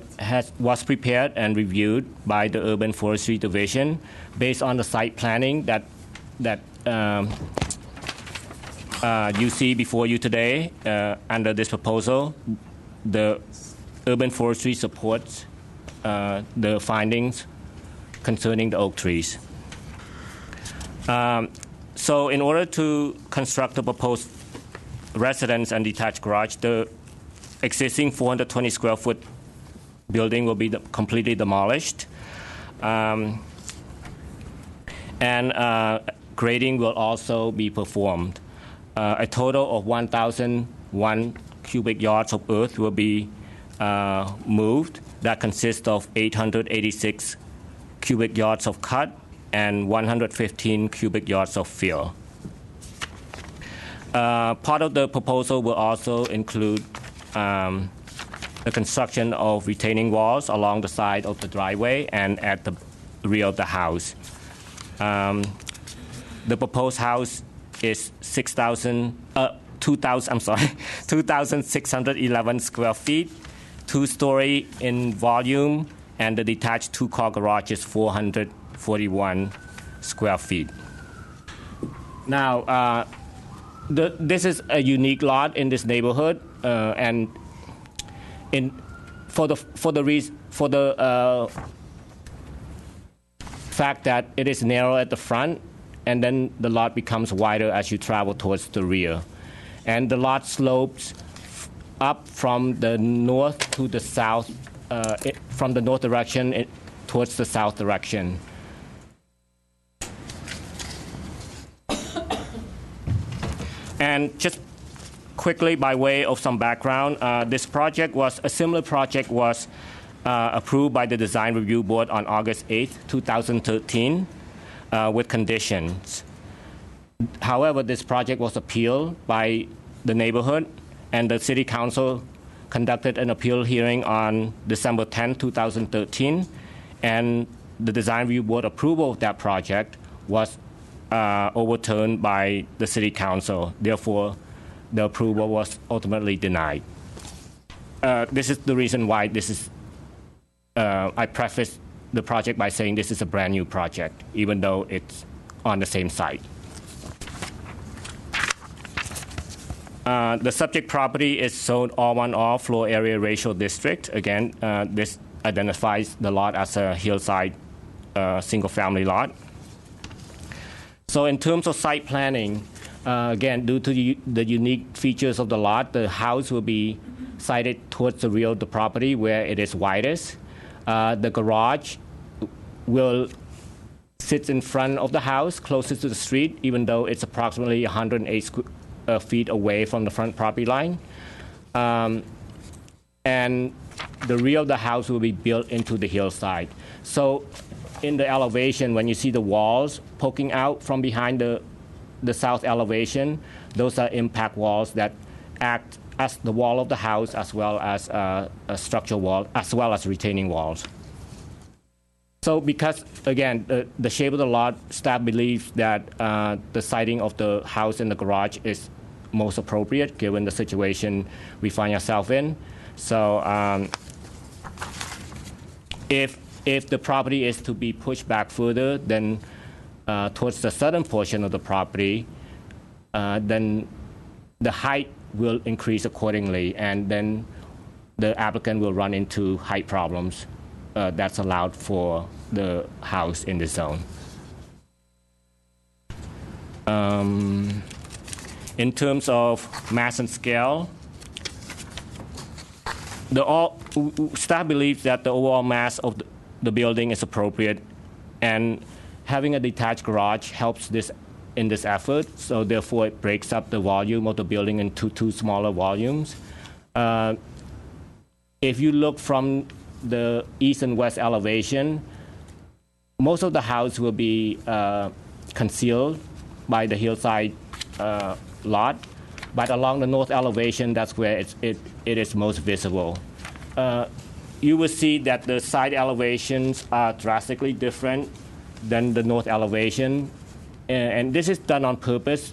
was prepared and reviewed by the Urban Forestry Division based on the site planning that you see before you today under this proposal. The Urban Forestry supports the findings concerning the oak trees. So in order to construct the proposed residence and detached garage, the existing 420 square foot building will be completely demolished. And grading will also be performed. A total of 1,001 cubic yards of earth will be moved. That consists of 886 cubic yards of cut and 115 cubic yards of fill. Part of the proposal will also include the construction of retaining walls along the side of the driveway and at the rear of the house. The proposed house is 2,611 square feet, two-story in volume, and the detached two-car garage is 441 square feet. Now, this is a unique lot in this neighborhood. And for the fact that it is narrow at the front, and then the lot becomes wider as you travel towards the rear, and the lot slopes up from the north to the south, from the north direction towards the south direction. And just quickly, by way of some background, a similar project was approved by the Design Review Board on August 8, 2013, with conditions. However, this project was appealed by the neighborhood, and the City Council conducted an appeal hearing on December 10, 2013, and the Design Review Board approval of that project was overturned by the City Council. Therefore, the approval was ultimately denied. This is the reason why this is. I preface the project by saying this is a brand new project, even though it's on the same site. The subject property is zoned R1R floor area ratio district. Again, this identifies the lot as a hillside single-family lot. So in terms of site planning, again, due to the unique features of the lot, the house will be sited towards the rear of the property where it is widest. The garage will sit in front of the house, closest to the street, even though it's approximately 108 feet away from the front property line. And the rear of the house will be built into the hillside. So in the elevation, when you see the walls poking out from behind the south elevation, those are impact walls that act as the wall of the house, as well as a structural wall, as well as retaining walls. So because, again, the shape of the lot, staff believes that the siting of the house and the garage is most appropriate given the situation we find ourselves in. So if the property is to be pushed back further, then towards the southern portion of the property, then the height will increase accordingly, and then the applicant will run into height problems that's allowed for the house in the zone. In terms of mass and scale, staff believes that the overall mass of the building is appropriate, and having a detached garage helps in this effort. So therefore, it breaks up the volume of the building into two smaller volumes. If you look from the east and west elevation, most of the house will be concealed by the hillside lot, but along the north elevation, that's where it is most visible. You will see that the side elevations are drastically different than the north elevation, and this is done on purpose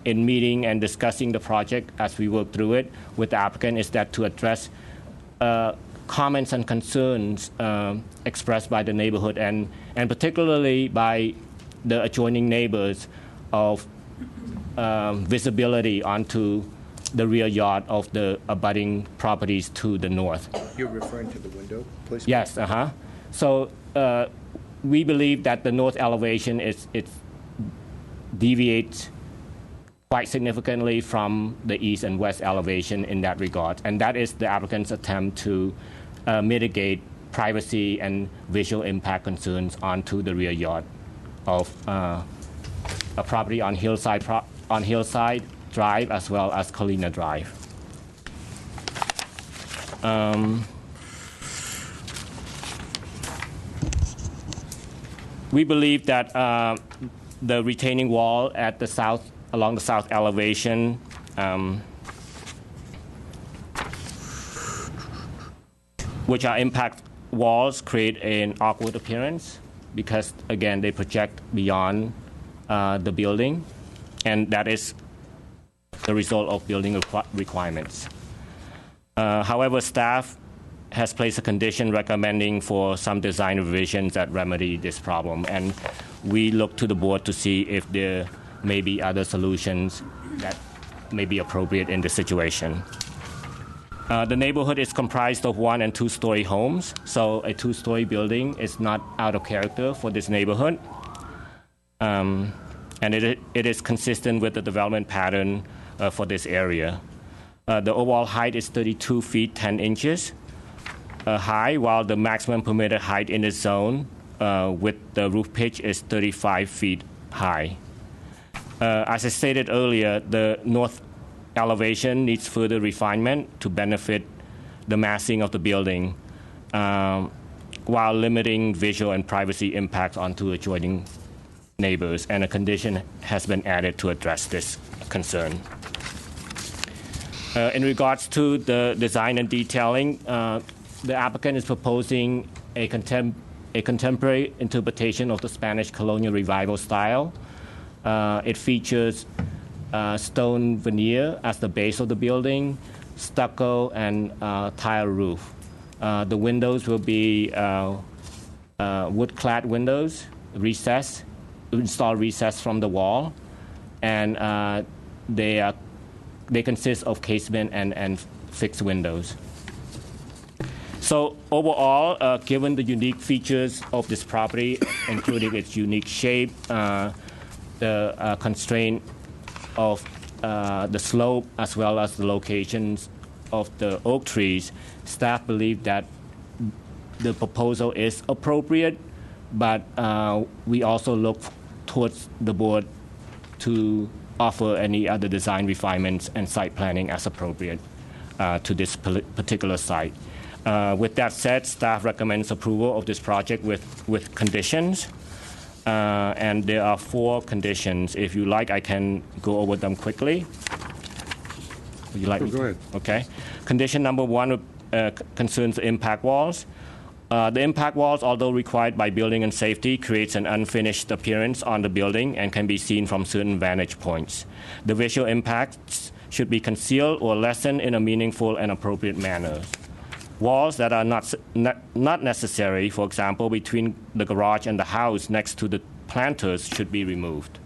in meeting and discussing the project as we work through it with the applicant, is that to address comments and concerns expressed by the neighborhood and particularly by the adjoining neighbors of visibility onto the rear yard of the abutting properties to the north. You're referring to the window placement? Yes, So we believe that the north elevation it deviates quite significantly from the east and west elevation in that regard, and that is the applicant's attempt to mitigate privacy and visual impact concerns onto the rear yard of a property on Hillside Drive as well as Colina Drive. We believe that the retaining wall at the south, along the south elevation, which are impact walls, create an awkward appearance because, again, they project beyond the building, and that is the result of building requirements. However, staff has placed a condition recommending for some design revisions that remedy this problem, and we look to the board to see if there may be other solutions that may be appropriate in this situation. The neighborhood is comprised of 1- and 2-story homes, so a 2-story building is not out of character for this neighborhood. And it is consistent with the development pattern for this area. The overall height is 32 feet 10 inches high, while the maximum permitted height in the zone with the roof pitch is 35 feet high. As I stated earlier, the north elevation needs further refinement to benefit the massing of the building while limiting visual and privacy impacts onto adjoining neighbors, and a condition has been added to address this concern. In regards to the design and detailing, the applicant is proposing a contemporary interpretation of the Spanish colonial revival style. It features stone veneer as the base of the building, stucco, and tile roof. The windows will be wood-clad windows, installed recessed from the wall, and they consist of casement and fixed windows. So overall, given the unique features of this property, including its unique shape, the constraint of the slope, as well as the locations of the oak trees, staff believe that the proposal is appropriate, but we also look towards the board to offer any other design refinements and site planning as appropriate to this particular site. With that said, staff recommends approval of this project with conditions. And there are 4 conditions. If you like, I can go over them quickly. Would you like me to? Go ahead. Okay. Condition number 1 concerns the impact walls. The impact walls, although required by building and safety, creates an unfinished appearance on the building and can be seen from certain vantage points. The visual impacts should be concealed or lessened in a meaningful and appropriate manner. Walls that are not necessary, for example, between the garage and the house next to the planters, should be removed.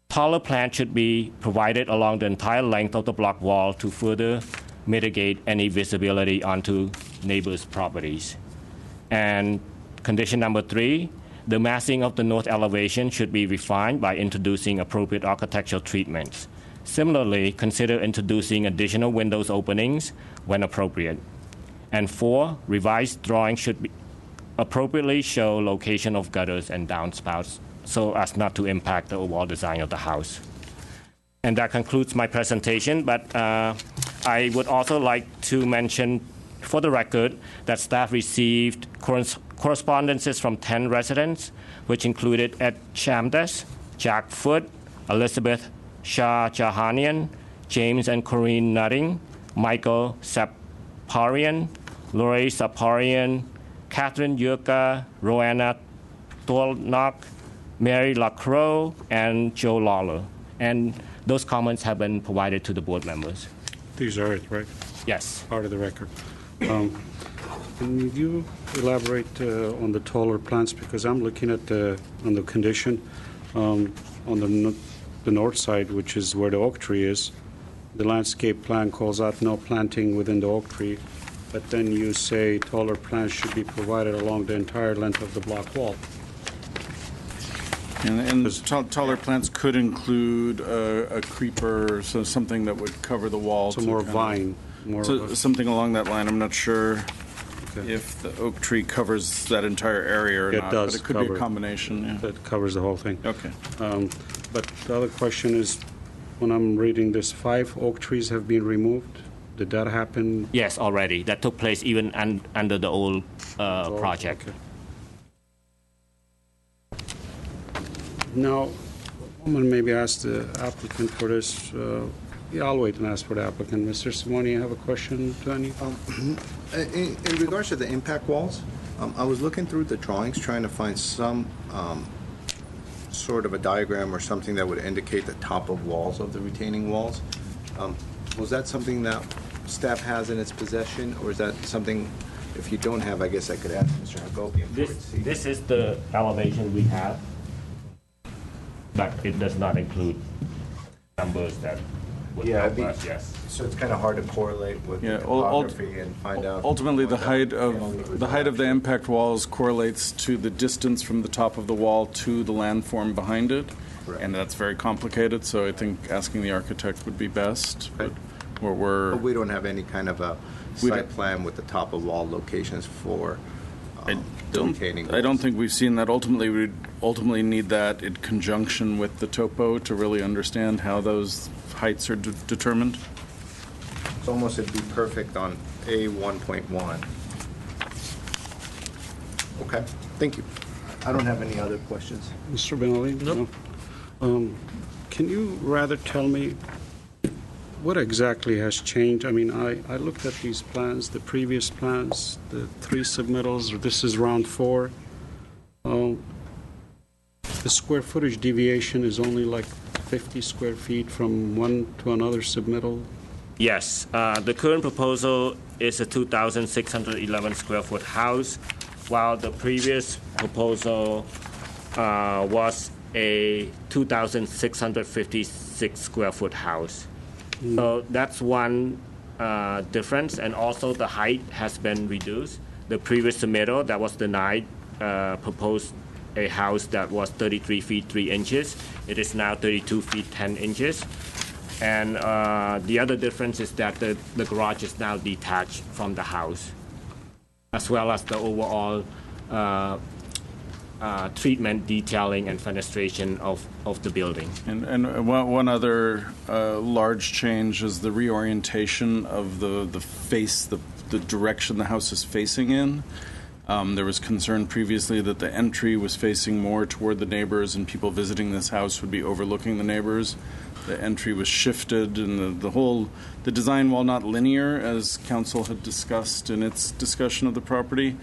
Taller plants should be provided along the entire length of the block wall to further mitigate any visibility onto neighbors' properties. And condition number 3, The massing of the north elevation should be refined by introducing appropriate architectural treatments. Similarly, consider introducing additional windows openings when appropriate. And 4, revised drawings should appropriately show location of gutters and downspouts so as not to impact the overall design of the house. And that concludes my presentation, but I would also like to mention for the record that staff received correspondences from 10 residents, which included Ed Chamdes, Jack Foote, Elizabeth Shah Jahanian, James and Corinne Nutting, Michael Saparian, Lori Saparian, Catherine Yurka, Roanna Tolnak, Mary Lacroix, and Joe Lawler. And those comments have been provided to the board members. These are it, right? Yes. Part of the record. Can you elaborate on the taller plants? Because I'm looking at on the condition on the north side, which is where the oak tree is. The landscape plan calls out no planting within the oak tree, but then you say taller plants should be provided along the entire length of the block wall. And taller plants could include a creeper, so something that would cover the wall. So more vine. Something along that line. I'm not sure if the oak tree covers that entire area or not. It does, but it could be a combination. Yeah. That covers the whole thing. Okay. But the other question is, when I'm reading this, 5 oak trees have been removed. Did that happen? Yes, already. That took place even under the old project. Okay. Now, I'm going to maybe ask the applicant for this. Yeah, I'll wait and ask for the applicant. Mr. Simone, you have a question to any? In regards to the impact walls, I was looking through the drawings trying to find some sort of a diagram or something that would indicate the top of walls of the retaining walls. Was that something that staff has in its possession, or is that something, if you don't have, I guess I could ask Mr. Hagopian. This is the elevation we have, but it does not include numbers that would help us, yes. So it's kind of hard to correlate with the topography and find out. Ultimately, the height of the impact walls correlates to the distance from the top of the wall to the landform behind it, and that's very complicated. So I think asking the architect would be best. Okay. But we don't have any kind of a site plan with the top of wall locations for retaining walls. I don't think we've seen that. Ultimately, we'd need that in conjunction with the topo to really understand how those heights are determined. It's almost, it'd be perfect on A1.1. Okay, thank you. I don't have any other questions. Mr. Benali? No. Can you rather tell me what exactly has changed? I mean, I looked at these plans, the previous plans, the 3 submittals. This is round 4. The square footage deviation is only like 50 square feet from one to another submittal. Yes, the current proposal is a 2,611 square foot house, while the previous proposal was a 2,656 square foot house. So that's one difference, and also the height has been reduced. The previous submittal that was denied proposed a house that was 33 feet 3 inches. It is now 32 feet 10 inches. And the other difference is that the garage is now detached from the house, as well as the overall treatment, detailing, and fenestration of the building. And one other large change is the reorientation of the face, the direction the house is facing in. There was concern previously that the entry was facing more toward the neighbors, and people visiting this house would be overlooking the neighbors. The entry was shifted, and the design, while not linear, as council had discussed in its discussion of the property,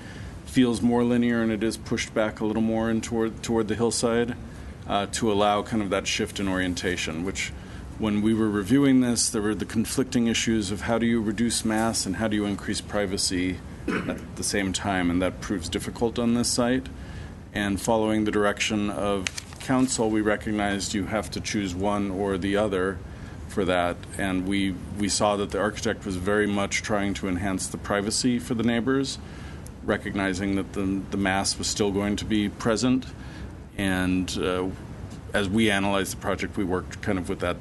feels more linear, and it is pushed back a little more in toward the hillside to allow kind of that shift in orientation, which when we were reviewing this, there were the conflicting issues of how do you reduce mass and how do you increase privacy at the same time, and that proves difficult on this site. And following the direction of council, we recognized you have to choose one or the other for that, and we saw that the architect was very much trying to enhance the privacy for the neighbors, recognizing that the mass was still going to be present. And as we analyzed the project, we worked kind of with that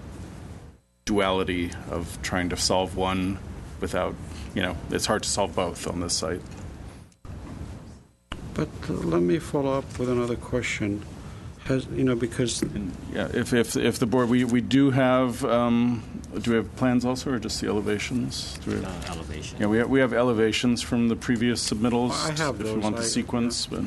duality of trying to solve one without, it's hard to solve both on this site. But let me follow up with another question. Because if the board, we do have do we have plans also, or just the elevations? Elevation. Yeah, we have elevations from the previous submittals. I have if those. you want the sequence, but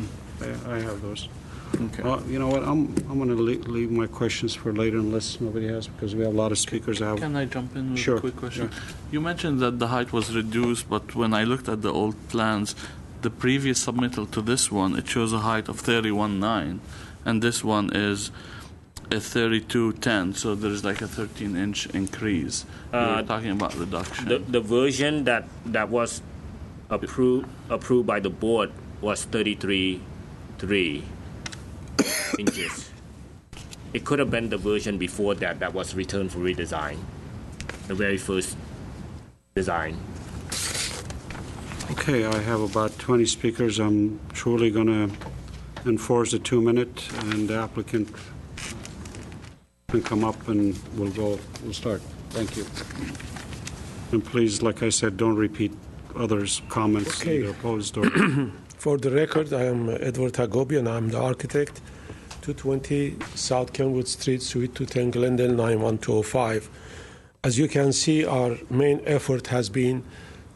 I have those. okay. You know what? I'm going to leave my questions for later, unless nobody has, because we have a lot of speakers. Can I jump in with Sure. a quick question? Yeah. You mentioned that the height was reduced, but when I looked at the old plans, the previous submittal to this one, it shows a height of 31.9, and this one is a 32.10, so there's like a 13-inch increase. We're talking about reduction. The version that was approved by the board was 33.3 inches. It could have been the version before that was returned for redesign, the very first design. Okay, I have about 20 speakers. I'm truly going to enforce the 2-minute, and the applicant can come up and we'll start. Thank you. And please, like I said, don't repeat others' comments, Okay. either opposed or... For the record, I am Edward Hagobian. I'm the architect, 220 South Kenwood Street, Suite 210, Glendale 91205. As you can see, our main effort has been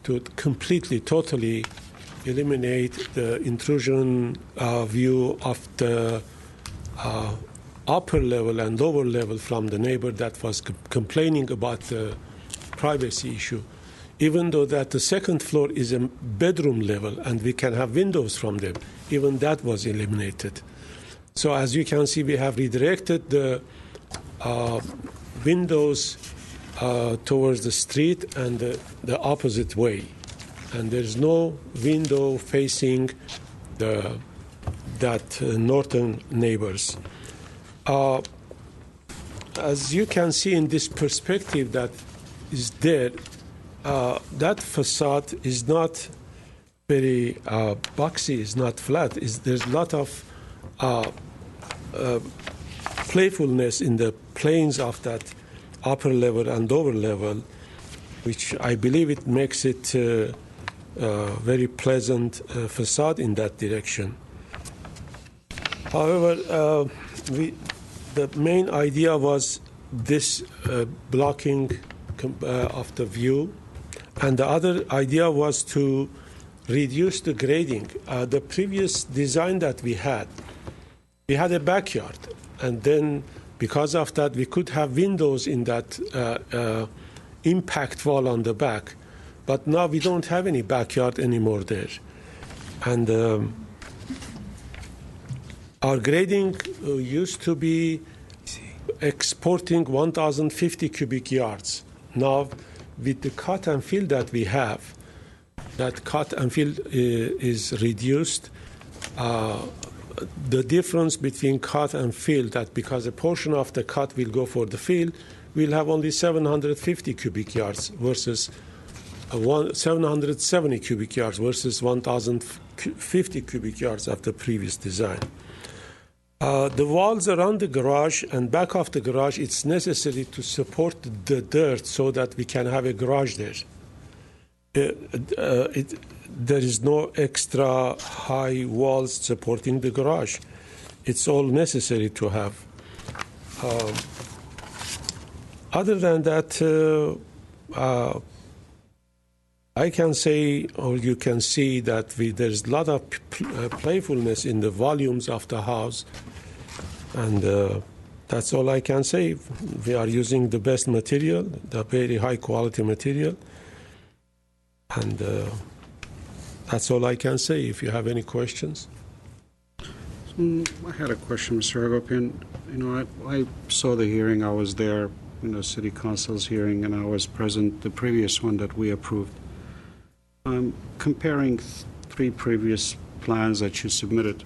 to completely, totally eliminate the intrusion view of the upper level and lower level from the neighbor that was complaining about the privacy issue. Even though that the second floor is a bedroom level and we can have windows from them, even that was eliminated. So as you can see, we have redirected the windows towards the street and the opposite way. And there's no window facing that northern neighbors. As you can see in this perspective that is there, that facade is not very boxy, is not flat. There's a lot of playfulness in the planes of that upper level and lower level, which I believe it makes it a very pleasant facade in that direction. However, the main idea was this blocking of the view, and the other idea was to reduce the grading. The previous design that we had a backyard, and then because of that, we could have windows in that impact wall on the back. But now we don't have any backyard anymore there. And our grading used to be exporting 1,050 cubic yards. Now, with the cut and fill that we have, that cut and fill is reduced. The difference between cut and fill, that because a portion of the cut will go for the fill, we'll have only 750 cubic yards versus 770 cubic yards versus 1,050 cubic yards of the previous design. The walls around the garage and back of the garage, it's necessary to support the dirt so that we can have a garage there. There is no extra high walls supporting the garage. It's all necessary to have. Other than that, I can say, or you can see that there's a lot of playfulness in the volumes of the house, and that's all I can say. We are using the best material, the very high quality material, and that's all I can say. If you have any questions. I had a question, Mr. Hagopian. I saw the hearing. I was there, City Council's hearing, and I was present the previous one that we approved. Comparing 3 previous plans that you submitted,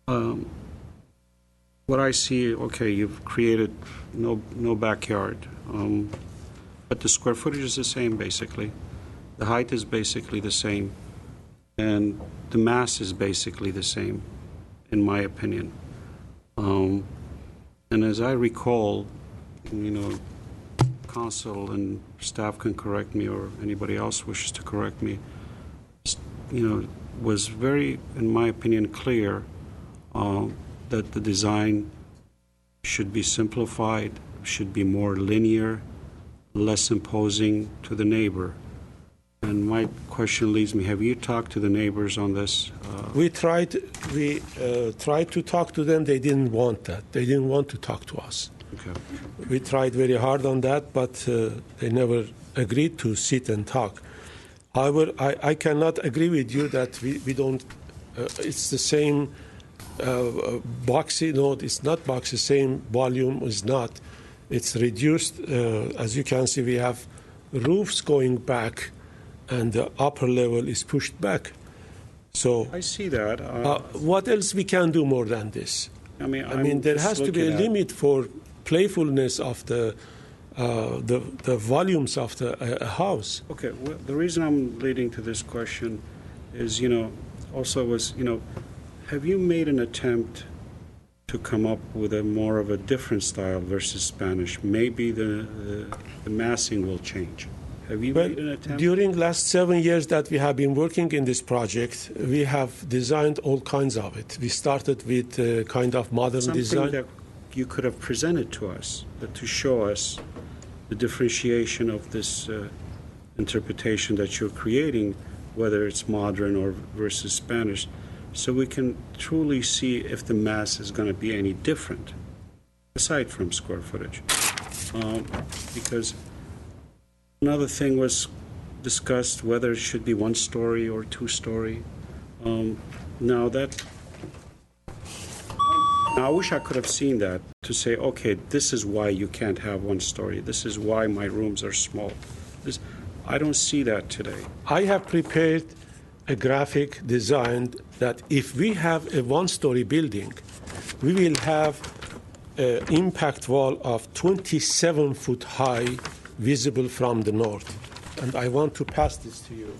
what I see, okay, you've created no backyard, but the square footage is the same, basically. The height is basically the same. and the mass is basically the same, in my opinion. And as I recall, council and staff can correct me, or anybody else wishes to correct me, was very, in my opinion, clear that the design should be simplified, should be more linear, less imposing to the neighbor. And my question leads me, have you talked to the neighbors on this? We tried to talk to them. They didn't want that. They didn't want to talk to us. Okay. We tried very hard on that, but they never agreed to sit and talk. However, I cannot agree with you that we don't, it's the same boxy. No, it's not boxy, same volume is not. It's reduced. As you can see, we have roofs going back, and the upper level is pushed back. So I see that. what else we can do more than this? I mean, there has to be a limit for playfulness of the volumes of the house. Okay, well, the reason I'm leading to this question is, also was, have you made an attempt to come up with a more of a different style versus Spanish? Maybe the massing will change. Have you made an attempt? During last 7 years that we have been working in this project, we have designed all kinds of it. We started with kind of modern design. That you could have presented to us, to show us the differentiation of this interpretation that you're creating, whether it's modern or versus Spanish, so we can truly see if the mass is going to be any different, aside from square footage. Because another thing was discussed, whether it should be 1-story or 2-story. Now I wish I could have seen that to say, okay, this is why you can't have 1-story. This is why my rooms are small. I don't see that today. I have prepared a graphic designed that if we have a 1-story building, we will have an impact wall of 27 foot high visible from the north. And I want to pass this to you.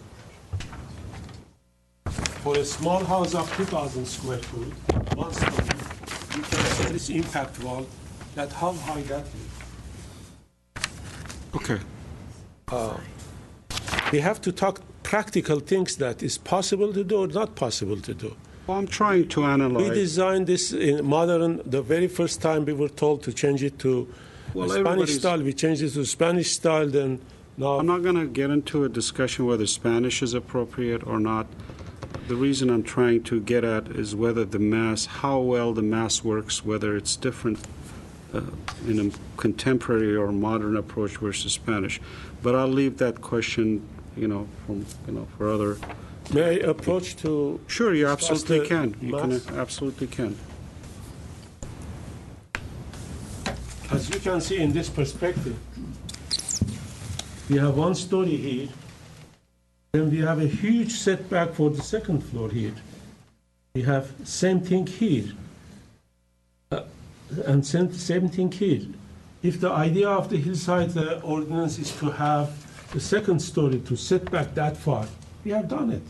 For a small house of 2,000 square foot, 1-story, you can see this impact wall, that how high that is. Okay. We have to talk practical things that is possible to do or not possible to do. Well, I'm trying to analyze. We designed this in modern, the very first time we were told to change it to Spanish style. We changed it to Spanish style, then now. I'm not going to get into a discussion whether Spanish is appropriate or not. The reason I'm trying to get at is whether the mass, how well the mass works, whether it's different in a contemporary or modern approach versus Spanish. But I'll leave that question, for other. May I approach to? Sure, you absolutely can. Absolutely can. As you can see in this perspective, we have 1-story here, and we have a huge setback for the second floor here. We have same thing here, and same thing here. If the idea of the hillside ordinance is to have the second story to set back that far, we have done it.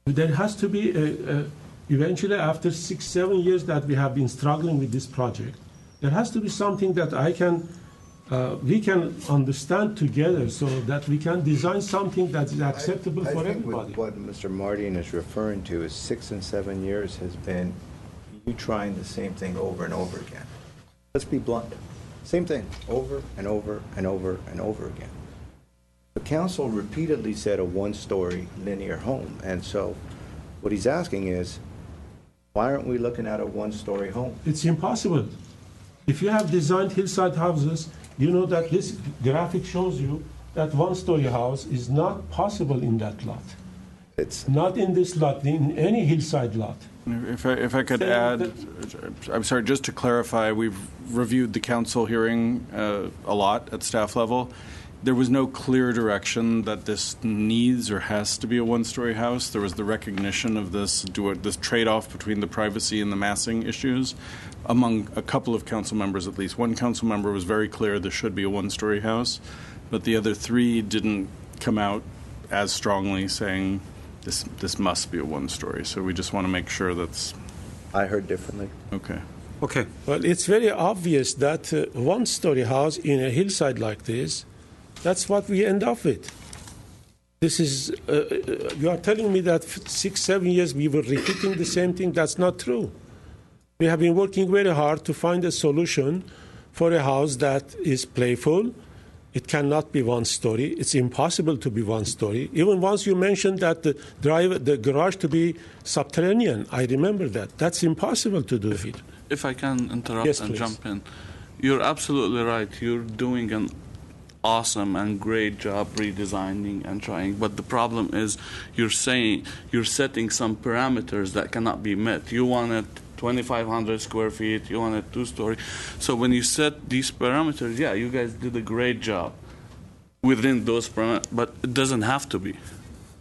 There has to be eventually, after 6-7 years that we have been struggling with this project, there has to be something that we can understand together, so that we can design something that is acceptable for everybody. What Mr. Martin is referring to is 6 and 7 years has been you trying the same thing over and over again. Let's be blunt. Same thing over and over and over and over again. The council repeatedly said a 1-story linear home, and so what he's asking is, why aren't we looking at a 1-story home? It's impossible. If you have designed hillside houses, you know that this graphic shows you that 1-story house is not possible in that lot. It's not in this lot, in any hillside lot. If I could add, I'm sorry, just to clarify, we've reviewed the council hearing a lot at staff level. There was no clear direction that this needs or has to be a 1-story house. There was the recognition of this trade-off between the privacy and the massing issues among a couple of council members at least. One council member was very clear this should be a 1-story house, but the other 3 didn't come out as strongly saying this must be a one-story. So we just want to make sure that's I heard differently. okay. Okay. Well, it's very obvious that one-story house in a hillside like this, that's what we end up with. This is, you are telling me that 6-7 years we were repeating the same thing. That's not true. We have been working very hard to find a solution for a house that is playful. It cannot be one story. It's impossible to be one story. Even once you mentioned that the garage to be subterranean, I remember that. That's impossible to do it. If I can interrupt Yes, and please. jump in, you're absolutely right. You're doing an awesome and great job redesigning and trying, but the problem is you're setting some parameters that cannot be met. You want it 2,500 square feet, you want it 2-story. So when you set these parameters, yeah, you guys did a great job within those parameters, but it doesn't have to be.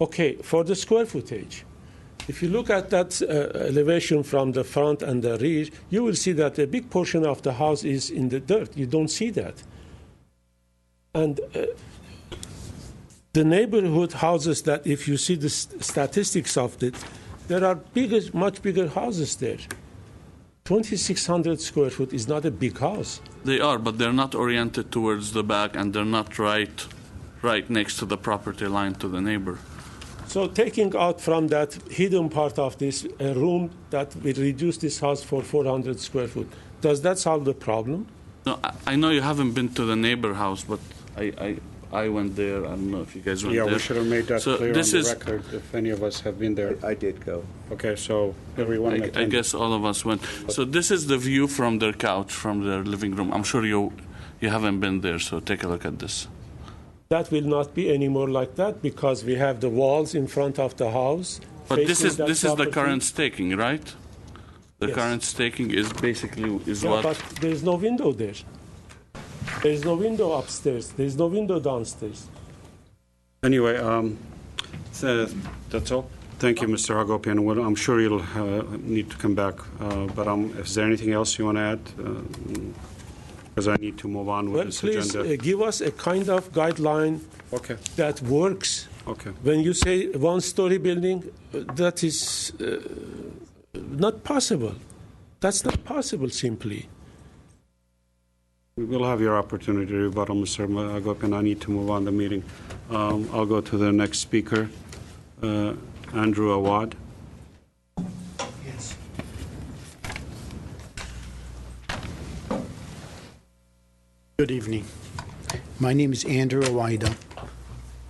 Okay, for the square footage, if you look at that elevation from the front and the rear, you will see that a big portion of the house is in the dirt. You don't see that. And the neighborhood houses that, if you see the statistics of it, there are much bigger houses there. 2,600 square foot is not a big house. They are, but they're not oriented towards the back, and they're not right next to the property line to the neighbor. So taking out from that hidden part of this a room that will reduce this house for 400 square foot, does that solve the problem? No, I know you haven't been to the neighbor house, but I went there. I don't know if you guys went there. Yeah, we should have made that So clear on this the is- record if any of us have been there. I did go. Okay, so everyone I attended. guess all of us went. So this is the view from their couch, from their living room. I'm sure you haven't been there, so take a look at this. That will not be anymore like that because we have the walls in front of the house. But this facing is that the property. current staking, right? The Yes. current staking is basically Yeah, what. but there is no window there. There is no window upstairs. There is no window downstairs. Anyway, that's all. Thank you, Mr. Hagopian. Well, I'm sure you'll need to come back. But is there anything else you want to add? Because I need to move on with Well, this please agenda. give us a kind of guideline Okay. that works. Okay. When you say one-story building, that is not possible. That's not possible simply. We will have your opportunity to rebuttal, Mr. Hagopian. I need to move on the meeting. I'll go to the next speaker, Andrew Awad. Yes. Good evening. My name is Andrew Awaida.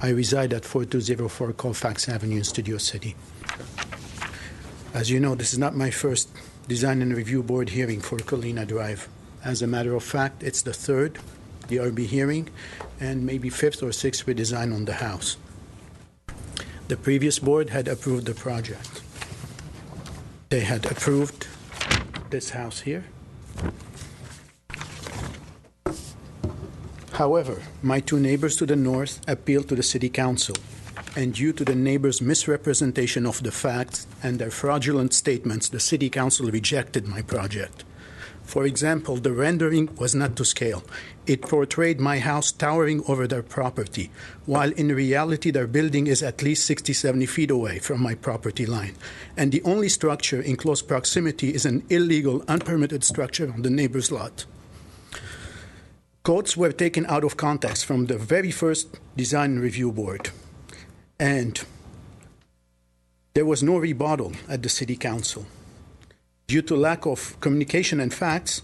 I reside at 4204 Colfax Avenue in Studio City. As you know, this is not my first Design and Review Board hearing for Colina Drive. As a matter of fact, it's the third DRB hearing and maybe fifth or sixth redesign on the house. The previous board had approved the project. They had approved this house here. However, my two neighbors to the north appealed to the city council, and due to the neighbors' misrepresentation of the facts and their fraudulent statements, the city council rejected my project. For example, the rendering was not to scale. It portrayed my house towering over their property, while in reality their building is at least 60, 70 feet away from my property line. And the only structure in close proximity is an illegal, unpermitted structure on the neighbor's lot. Quotes were taken out of context from the very first design review board, and there was no rebuttal at the city council. Due to lack of communication and facts,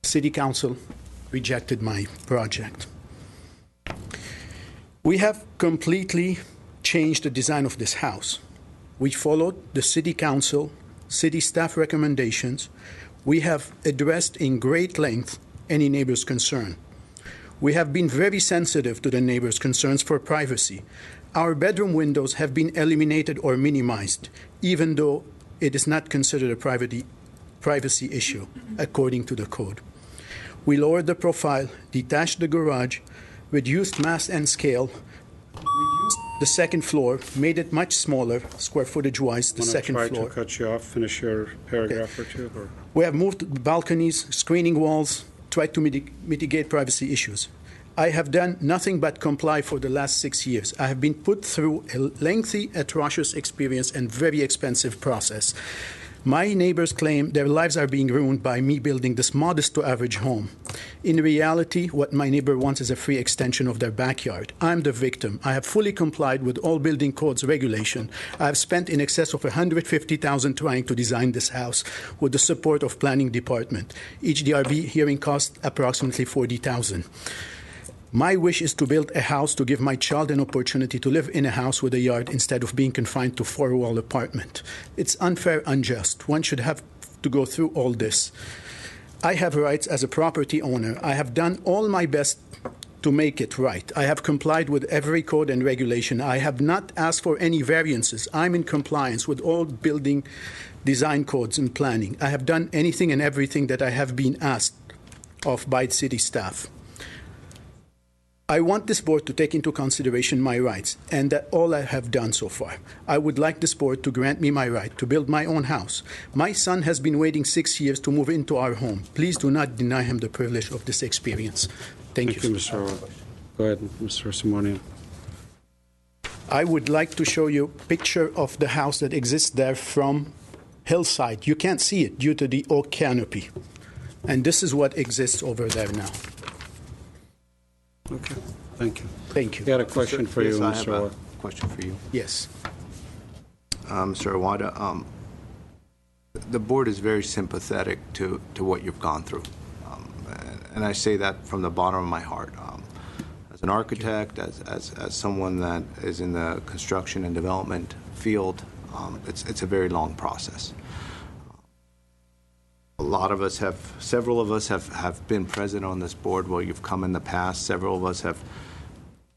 city council rejected my project. We have completely changed the design of this house. We followed the city council, city staff recommendations. We have addressed in great length any neighbor's concern. We have been very sensitive to the neighbor's concerns for privacy. Our bedroom windows have been eliminated or minimized, even though it is not considered a privacy issue, according to the code. We lowered the profile, detached the garage, reduced mass and scale, reduced the second floor, made it much smaller, square footage-wise, the second floor. I'm going to try to cut you off, finish your paragraph or two. Or? We have moved balconies, screening walls, tried to mitigate privacy issues. I have done nothing but comply for the last 6 years. I have been put through a lengthy, atrocious experience and very expensive process. My neighbors claim their lives are being ruined by me building this modest to average home. In reality, what my neighbor wants is a free extension of their backyard. I'm the victim. I have fully complied with all building codes regulation. I have spent in excess of $150,000 trying to design this house with the support of planning department. Each DRB hearing cost approximately $40,000. My wish is to build a house to give my child an opportunity to live in a house with a yard instead of being confined to a four-wall apartment. It's unfair, unjust. One should have to go through all this. I have rights as a property owner. I have done all my best to make it right. I have complied with every code and regulation. I have not asked for any variances. I'm in compliance with all building design codes and planning. I have done anything and everything that I have been asked of by city staff. I want this board to take into consideration my rights, and that all I have done so far. I would like this board to grant me my right to build my own house. My son has been waiting 6 years to move into our home. Please do not deny him the privilege of this experience. Thank you. Mr. Go ahead, Mr. Simonian. I would like to show you a picture of the house that exists there from hillside. You can't see it due to the oak canopy. And this is what exists over there now. Okay, thank you. Thank you. We had a question for you, Yes, I Mr. have a Ward. question for you. Yes. Mr. Awada, the board is very sympathetic to what you've gone through. And I say that from the bottom of my heart. As an architect, as someone that is in the construction and development field, it's a very long process. Several of us have been present on this board while you've come in the past. Several of us have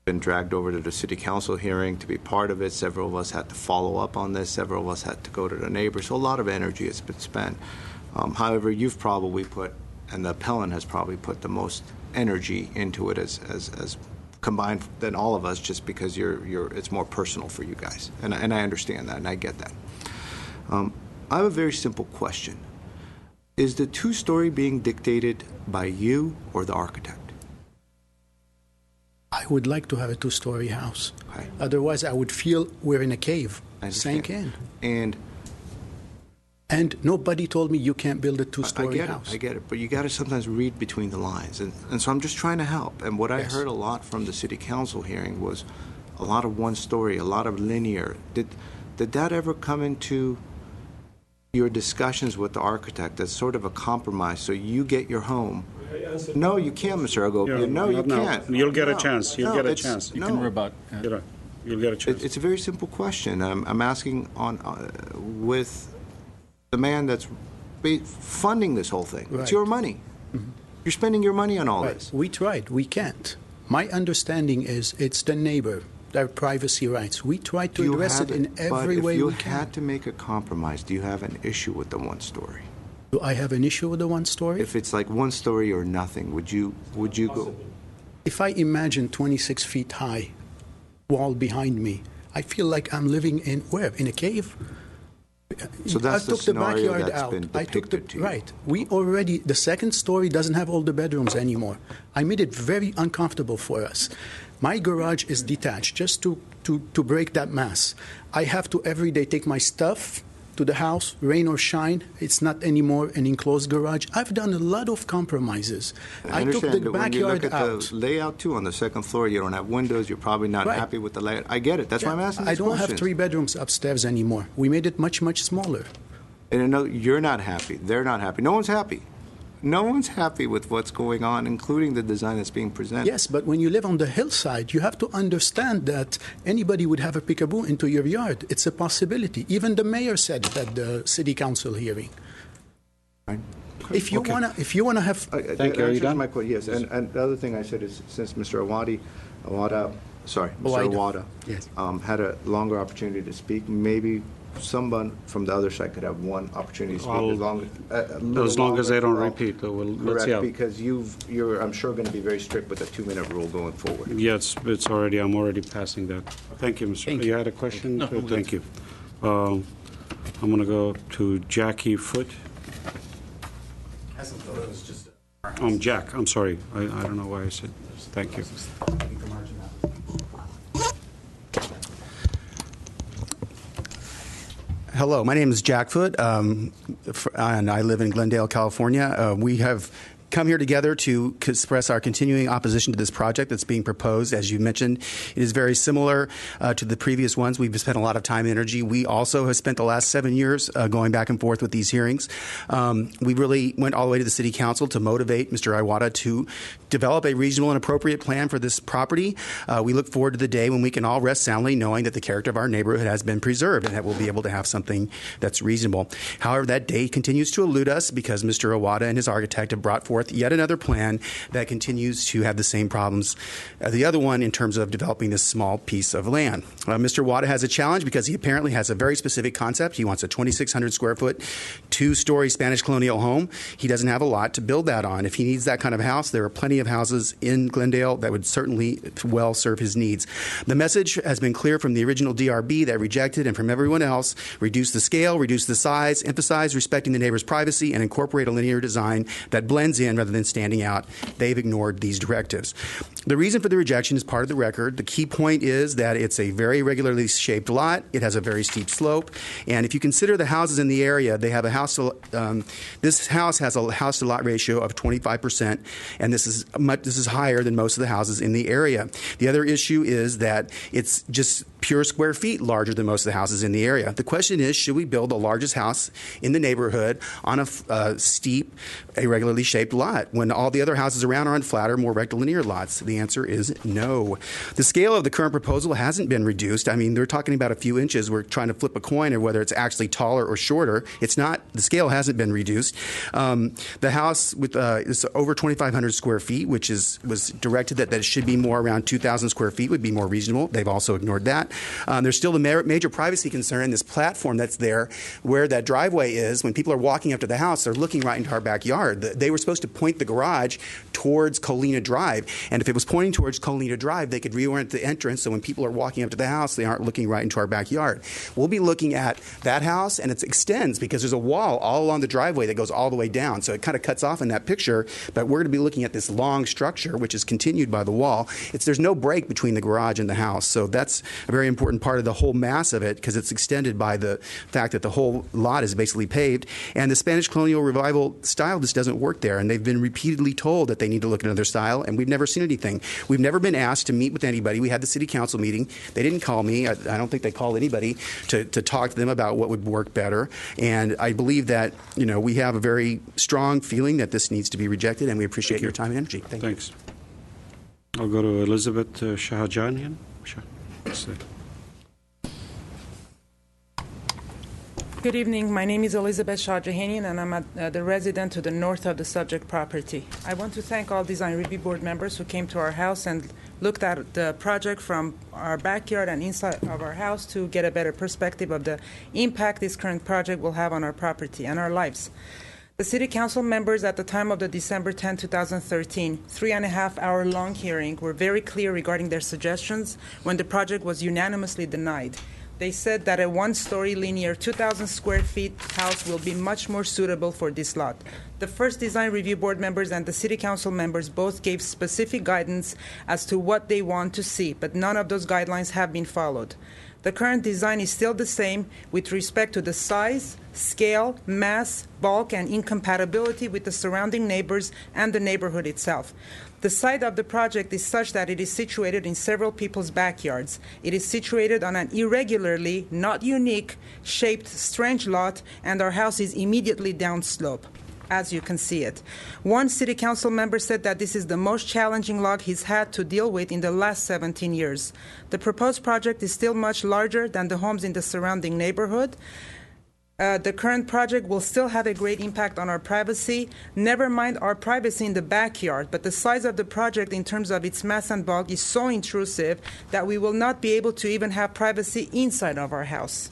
been dragged over to the city council hearing to be part of it. Several of us had to follow up on this. Several of us had to go to the neighbors. So a lot of energy has been spent. However, you've probably put, and the appellant has probably put the most energy into it as combined than all of us, just because it's more personal for you guys. And I understand that, and I get that. I have a very simple question. Is the two-story being dictated by you or the architect? I would like to have a two-story house. Okay. Otherwise, I would feel we're in a cave, sank in. And nobody told me you can't build a two-story house. I get it, but you got to sometimes read between the lines. And so I'm just trying to help. And what I heard a lot from the city council hearing was a lot of one-story, a lot of linear. Did that ever come into your discussions with the architect as sort of a compromise so you get your home? No, you can't, Mr. Agopia. No, you can't. You'll get a chance. You'll get a chance. You can rebut. You'll get a chance. It's a very simple question. I'm asking with the man that's funding this whole thing. Right. It's your money. Mm-hmm. You're spending your money on all Right. this. We tried. We can't. My understanding is it's the neighbor, their privacy rights. We try to address it in every way we But if you can. had to make a compromise, do you have an issue with the one story? Do I have an issue with the one story? If it's like one story or nothing, would you go? If I imagine 26 feet high wall behind me, I feel like I'm living in where? In a cave? So that's I the took the scenario backyard that's out. been I took depicted to you. right. We already the second story doesn't have all the bedrooms anymore. I made it very uncomfortable for us. My garage is detached just to break that mass. I have to every day take my stuff to the house, rain or shine. It's not anymore an enclosed garage. I've done a lot of compromises. I took understand, the but when you look backyard at out. the layout too, on the second floor, you don't have windows. You're probably not Right. happy with the layout. I get it. That's why I'm asking I these don't questions. have 3 bedrooms upstairs anymore. We made it much, much smaller. And I know you're not happy. They're not happy. No one's happy. No one's happy with what's going on, including the design that's being presented. Yes, but when you live on the hillside, you have to understand that anybody would have a peekaboo into your yard. It's a possibility. Even the mayor said it at the city council hearing. Right. If you wanna have, Thank you. Are you done? My question. Yes, and the other thing I said is, since Mr. Awada, Yes. had a longer opportunity to speak, maybe someone from the other side could have one opportunity to speak As long as they don't repeat. Let's Correct, see. because you're, I'm sure, going to be very strict with the 2-minute rule going forward. Yes, I'm already passing that. Thank you, Mr. Thank You you. had a question? No, Thank you. I'm going to go to Jackie Foote. Jack, I'm sorry. I don't know why I said. Thank you. Hello, my name is Jack Foote, and I live in Glendale, California. We have come here together to express our continuing opposition to this project that's being proposed. As you mentioned, it is very similar to the previous ones. We've spent a lot of time and energy. We also have spent the last 7 years going back and forth with these hearings. We really went all the way to the City Council to motivate Mr. Iwata to develop a reasonable and appropriate plan for this property. We look forward to the day when we can all rest soundly knowing that the character of our neighborhood has been preserved and that we'll be able to have something that's reasonable. However, that day continues to elude us because Mr. Iwata and his architect have brought forth yet another plan that continues to have the same problems as the other one in terms of developing this small piece of land. Mr. Iwata has a challenge because he apparently has a very specific concept. He wants a 2,600 square foot, 2-story Spanish colonial home. He doesn't have a lot to build that on. If he needs that kind of house, there are plenty of houses in Glendale that would certainly well serve his needs. The message has been clear from the original DRB that rejected and from everyone else: reduce the scale, reduce the size, emphasize respecting the neighbor's privacy, and incorporate a linear design that blends in rather than standing out. They've ignored these directives. The reason for the rejection is part of the record. The key point is that it's a very irregularly shaped lot. It has a very steep slope. And if you consider the houses in the area, they have a house to, this house has a house to lot ratio of 25%, and this is higher than most of the houses in the area. The other issue is that it's just pure square feet larger than most of the houses in the area. The question is, should we build the largest house in the neighborhood on a steep, irregularly shaped lot when all the other houses around are on flatter, more rectilinear lots? The answer is no. The scale of the current proposal hasn't been reduced. I mean, they're talking about a few inches. We're trying to flip a coin of whether it's actually taller or shorter. It's not. The scale hasn't been reduced. The house with is over 2,500 square feet, which was directed that it should be more around 2,000 square feet would be more reasonable. They've also ignored that. There's still the major privacy concern in this platform that's there where that driveway is. When people are walking up to the house, they're looking right into our backyard. They were supposed to point the garage towards Colina Drive, and if it was pointing towards Colina Drive, they could reorient the entrance so when people are walking up to the house, they aren't looking right into our backyard. We'll be looking at that house, and it extends because there's a wall all along the driveway that goes all the way down, so it kind of cuts off in that picture, but we're going to be looking at this long structure, which is continued by the wall. There's no break between the garage and the house, so that's a very important part of the whole mass of it because it's extended by the fact that the whole lot is basically paved, and the Spanish colonial revival style just doesn't work there, and they've been repeatedly told that they need to look at another style, and we've never seen anything. We've never been asked to meet with anybody. We had the city council meeting. They didn't call me. I don't think they called anybody to talk to them about what would work better, and I believe that we have a very strong feeling that this needs to be rejected, and we appreciate your time and energy. Thanks. I'll go to Elizabeth Shahajanian. Good evening. My name is Elizabeth Shahjahanian, and I'm the resident to the north of the subject property. I want to thank all Design Review Board members who came to our house and looked at the project from our backyard and inside of our house to get a better perspective of the impact this current project will have on our property and our lives. The City Council members at the time of the December 10, 2013, 3.5-hour long hearing were very clear regarding their suggestions when the project was unanimously denied. They said that a 1-story linear 2,000 square feet house will be much more suitable for this lot. The first Design Review Board members and the City Council members both gave specific guidance as to what they want to see, but none of those guidelines have been followed. The current design is still the same with respect to the size, scale, mass, bulk, and incompatibility with the surrounding neighbors and the neighborhood itself. The site of the project is such that it is situated in several people's backyards. It is situated on an irregularly, not unique, shaped strange lot, and our house is immediately downslope, as you can see it. One City Council member said that this is the most challenging lot he's had to deal with in the last 17 years. The proposed project is still much larger than the homes in the surrounding neighborhood. The current project will still have a great impact on our privacy. Never mind our privacy in the backyard, but the size of the project in terms of its mass and bulk is so intrusive that we will not be able to even have privacy inside of our house.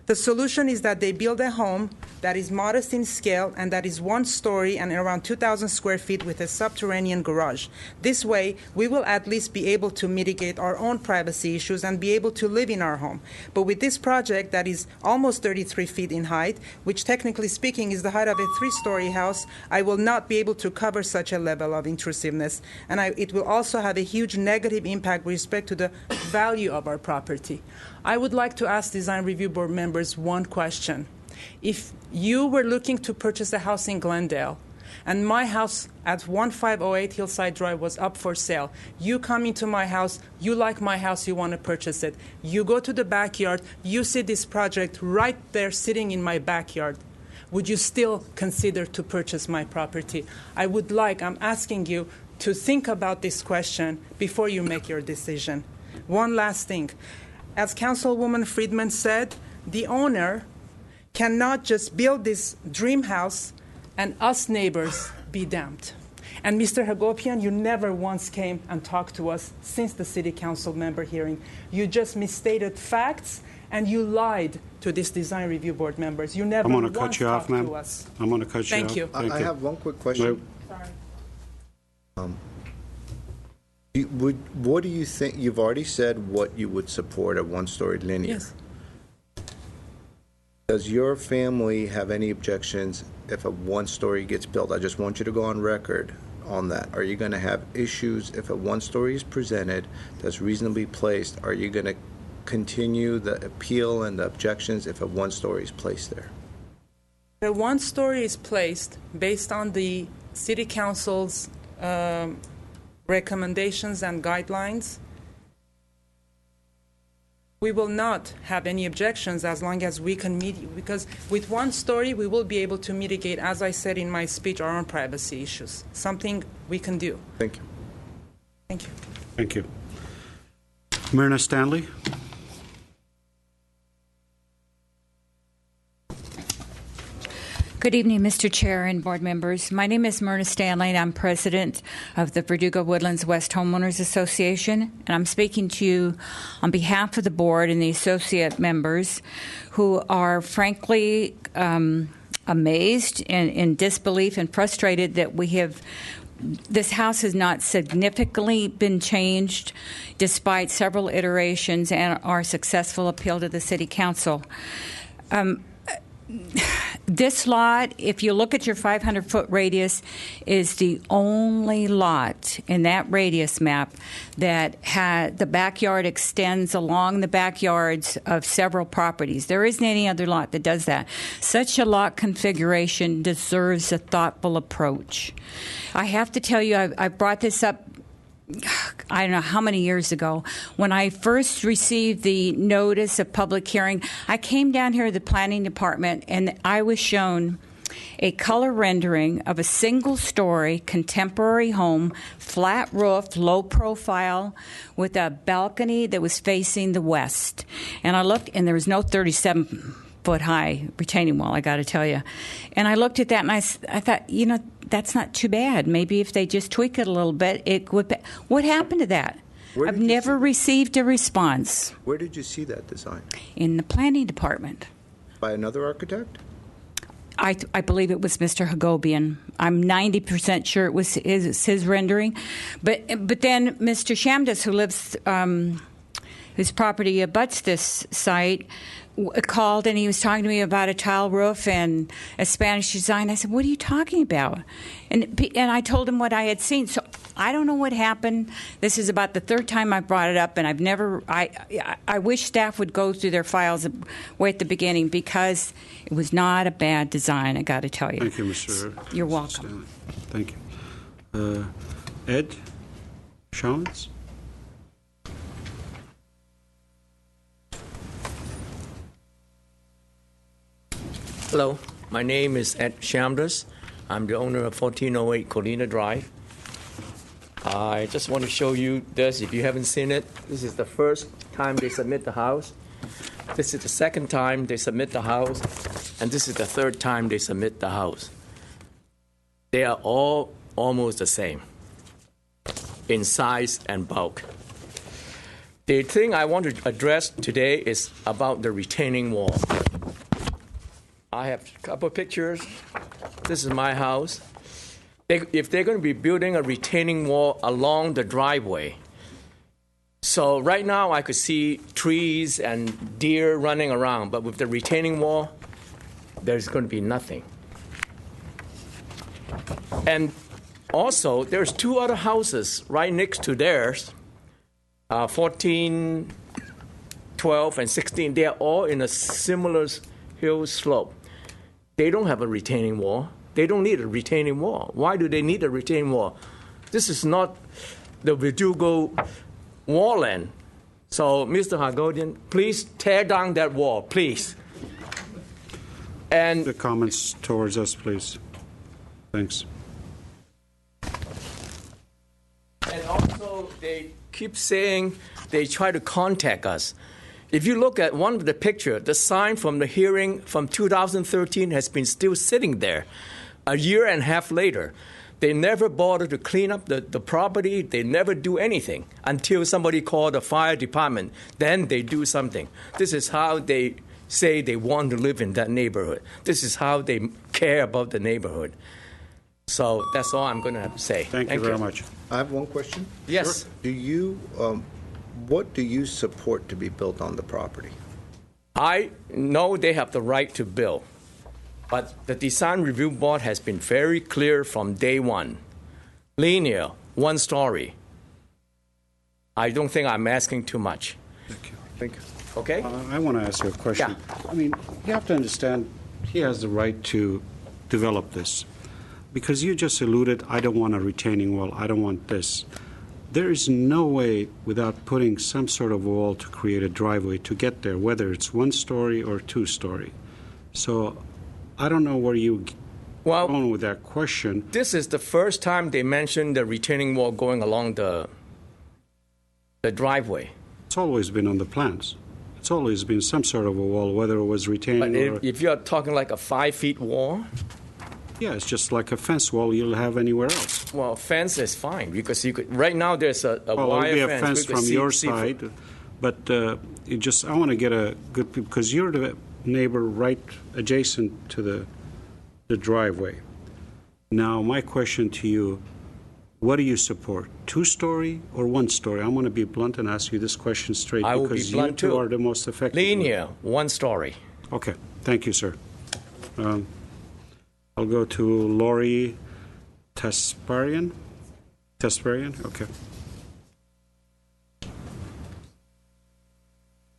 The solution is that they build a home that is modest in scale and that is 1 story and around 2,000 square feet with a subterranean garage. This way, we will at least be able to mitigate our own privacy issues and be able to live in our home. But with this project that is almost 33 feet in height, which technically speaking is the height of a 3-story house, I will not be able to cover such a level of intrusiveness. And it will also have a huge negative impact with respect to the value of our property. I would like to ask Design Review Board members one question. If you were looking to purchase a house in Glendale, and my house at 1508 Hillside Drive was up for sale, you come into my house, you like my house, you want to purchase it, you go to the backyard, you see this project right there sitting in my backyard, would you still consider to purchase my property? I'm asking you to think about this question before you make your decision. One last thing. As Councilwoman Friedman said, the owner cannot just build this dream house and us neighbors be damned. And Mr. Hagopian, you never once came and talked to us since the City Council member hearing. You just misstated facts and you lied to this Design Review Board members. You never once talked to us. I'm going to cut you off. Thank you. I have one quick question. Sorry. What do you think? You've already said what you would support a 1-story linear. Yes. Does your family have any objections if a 1-story gets built? I just want you to go on record on that. Are you going to have issues if a 1-story is presented that's reasonably placed? Are you going to continue the appeal and the objections if a 1-story is placed there? The 1-story is placed based on the City Council's recommendations and guidelines. We will not have any objections as long as we can meet, because with 1-story we will be able to mitigate, as I said in my speech, our own privacy issues. Something we can do. Thank you. Thank you. Thank you. Myrna Stanley. Good evening, Mr. Chair and board members. My name is Myrna Stanley, and I'm president of the Verdugo Woodlands West Homeowners Association, and I'm speaking to you on behalf of the board and the associate members who are frankly amazed and in disbelief and frustrated that this house has not significantly been changed despite several iterations and our successful appeal to the City Council. This lot, if you look at your 500-foot radius, is the only lot in that radius map that the backyard extends along the backyards of several properties. There isn't any other lot that does that. Such a lot configuration deserves a thoughtful approach. I have to tell you, I brought this up I don't know how many years ago, when I first received the notice of public hearing. I came down here to the planning department and I was shown a color rendering of a single-story contemporary home, flat roof, low profile, with a balcony that was facing the west. And I looked, and there was no 37-foot-high retaining wall, I got to tell you. And I looked at that, and I thought, that's not too bad. Maybe if they just tweak it a little bit, it would. What happened to that? I've never received a response. Where did you see that design? In the planning department. By another architect? I believe it was Mr. Hagopian. I'm 90% sure it was his rendering. But then Mr. Shamdas, who lives, whose property abuts this site, called and he was talking to me about a tile roof and a Spanish design. I said, "What are you talking about?" And I told him what I had seen. So I don't know what happened. This is about the third time I brought it up, and I've never. I wish staff would go through their files way at the beginning, because it was not a bad design. I got to tell you. Thank you, Mr. You're welcome. Thank you, Ed Shawns. Hello, my name is Ed Shamdas. I'm the owner of 1408 Colina Drive. I just want to show you this. If you haven't seen it, this is the first time they submit the house. This is the second time they submit the house. And this is the third time they submit the house. They are all almost the same in size and bulk. The thing I want to address today is about the retaining wall. I have a couple of pictures. This is my house. If they're going to be building a retaining wall along the driveway, so right now I could see trees and deer running around, but with the retaining wall, there's going to be nothing. And also, there's two other houses right next to theirs, 14, 12, and 16. They're all in a similar hill slope. They don't have a retaining wall. They don't need a retaining wall. Why do they need a retaining wall? This is not the Verdugo wall land. So, Mr. Hagodian, please tear down that wall, please. And the comments towards us, please. Thanks. And also, they keep saying they try to contact us. If you look at one of the pictures, the sign from the hearing from 2013 has been still sitting there. A year and a half later, they never bother to clean up the property. They never do anything until somebody called the fire department. Then they do something. This is how they say they want to live in that neighborhood. This is how they care about the neighborhood. So that's all I'm going to have to say. Thank you very much. I have one question. Yes. Sure. Do you, what do you support to be built on the property? I know they have the right to build, but the Design Review Board has been very clear from day one. Linear, one story. I don't think I'm asking too much. Thank you. Thank you. Okay? I want to ask you a question. Yeah. I mean, you have to understand he has the right to develop this. Because you just alluded, I don't want a retaining wall, I don't want this. There is no way without putting some sort of wall to create a driveway to get there, whether it's one story or two story. So I don't know where you going with that question. This is the first time they mentioned the retaining wall going along the driveway. It's always been on the plans. It's always been some sort of a wall, whether it was retaining But if you're talking like a 5-foot wall? Yeah, it's just like a fence wall you'll have anywhere else. Well, fence is fine because you could. Right now, there's a wire it'll be a fence. fence from your side, but I want to get a good because you're the neighbor right adjacent to the driveway. Now, my question to you: what do you support? 2-story or 1-story? I'm going to be blunt and ask you this question straight I will because be blunt you two too. are the most effective. Linear, 1-story. Okay, thank you, sir. I'll go to Lori Tesparian. Okay.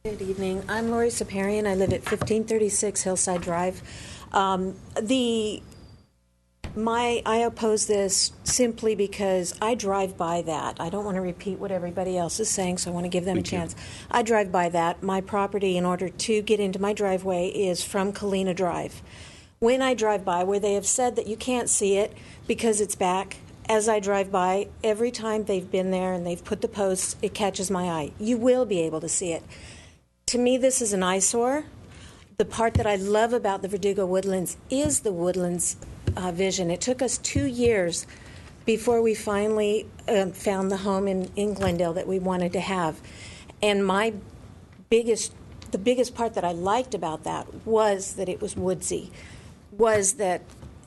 Good evening. I'm Lori Saparian. I live at 1536 Hillside Drive. I oppose this simply because I drive by that. I don't want to repeat what everybody else is saying, so I want to give them a chance. I drive by that. My property, in order to get into my driveway, is from Kalina Drive. When I drive by, where they have said that you can't see it because it's back, as I drive by, every time they've been there and they've put the posts, it catches my eye. You will be able to see it. To me, this is an eyesore. The part that I love about the Verdugo Woodlands is the woodlands vision. It took us 2 years before we finally found the home in Glendale that we wanted to have. And the biggest part that I liked about that was that it was woodsy, was that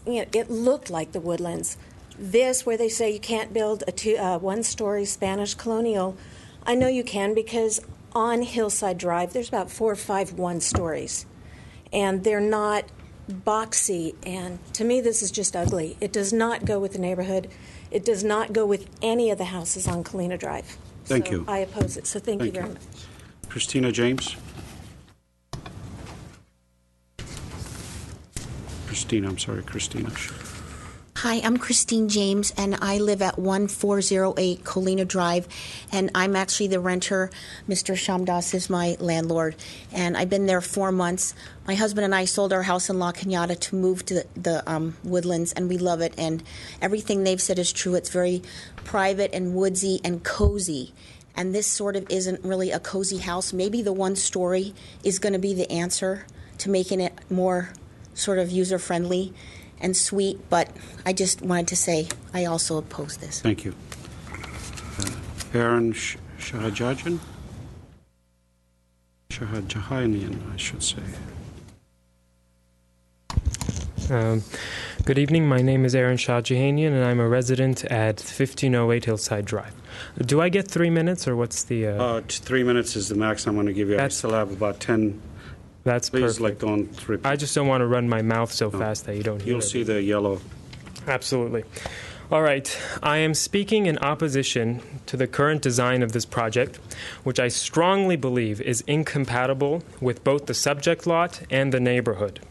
it looked like the woodlands. This, where they say you can't build a one-story Spanish colonial, I know you can because on Hillside Drive there's about 4 or 5 one-stories, and they're not boxy. And to me, this is just ugly. It does not go with the neighborhood. It does not go with any of the houses on Kalina Drive. Thank you. I oppose it. So thank you very much. Christina James. Christina. Hi, I'm Christine James, and I live at 1408 Colina Drive, and I'm actually the renter. Mr. Shamdas is my landlord, and I've been there 4 months. My husband and I sold our house in La Cañada to move to the Woodlands, and we love it, and everything they've said is true. It's very private and woodsy and cozy, and this sort of isn't really a cozy house. Maybe the one story is going to be the answer to making it more sort of user-friendly and sweet, but I just wanted to say I also oppose this. Thank you. Aaron Shahajanian, I should say. Good evening. My name is Aaron Shahjahanian, and I'm a resident at 1508 Hillside Drive. Do I get 3 minutes, or what's the... 3 minutes is the max I'm going to give you. I still have about 10. That's Please, perfect. don't repeat. I just don't want to run my mouth so fast that you don't hear You'll see the yellow. Absolutely. All right. I am speaking in opposition to the current design of this project, which I strongly believe is incompatible with both the subject lot and the neighborhood.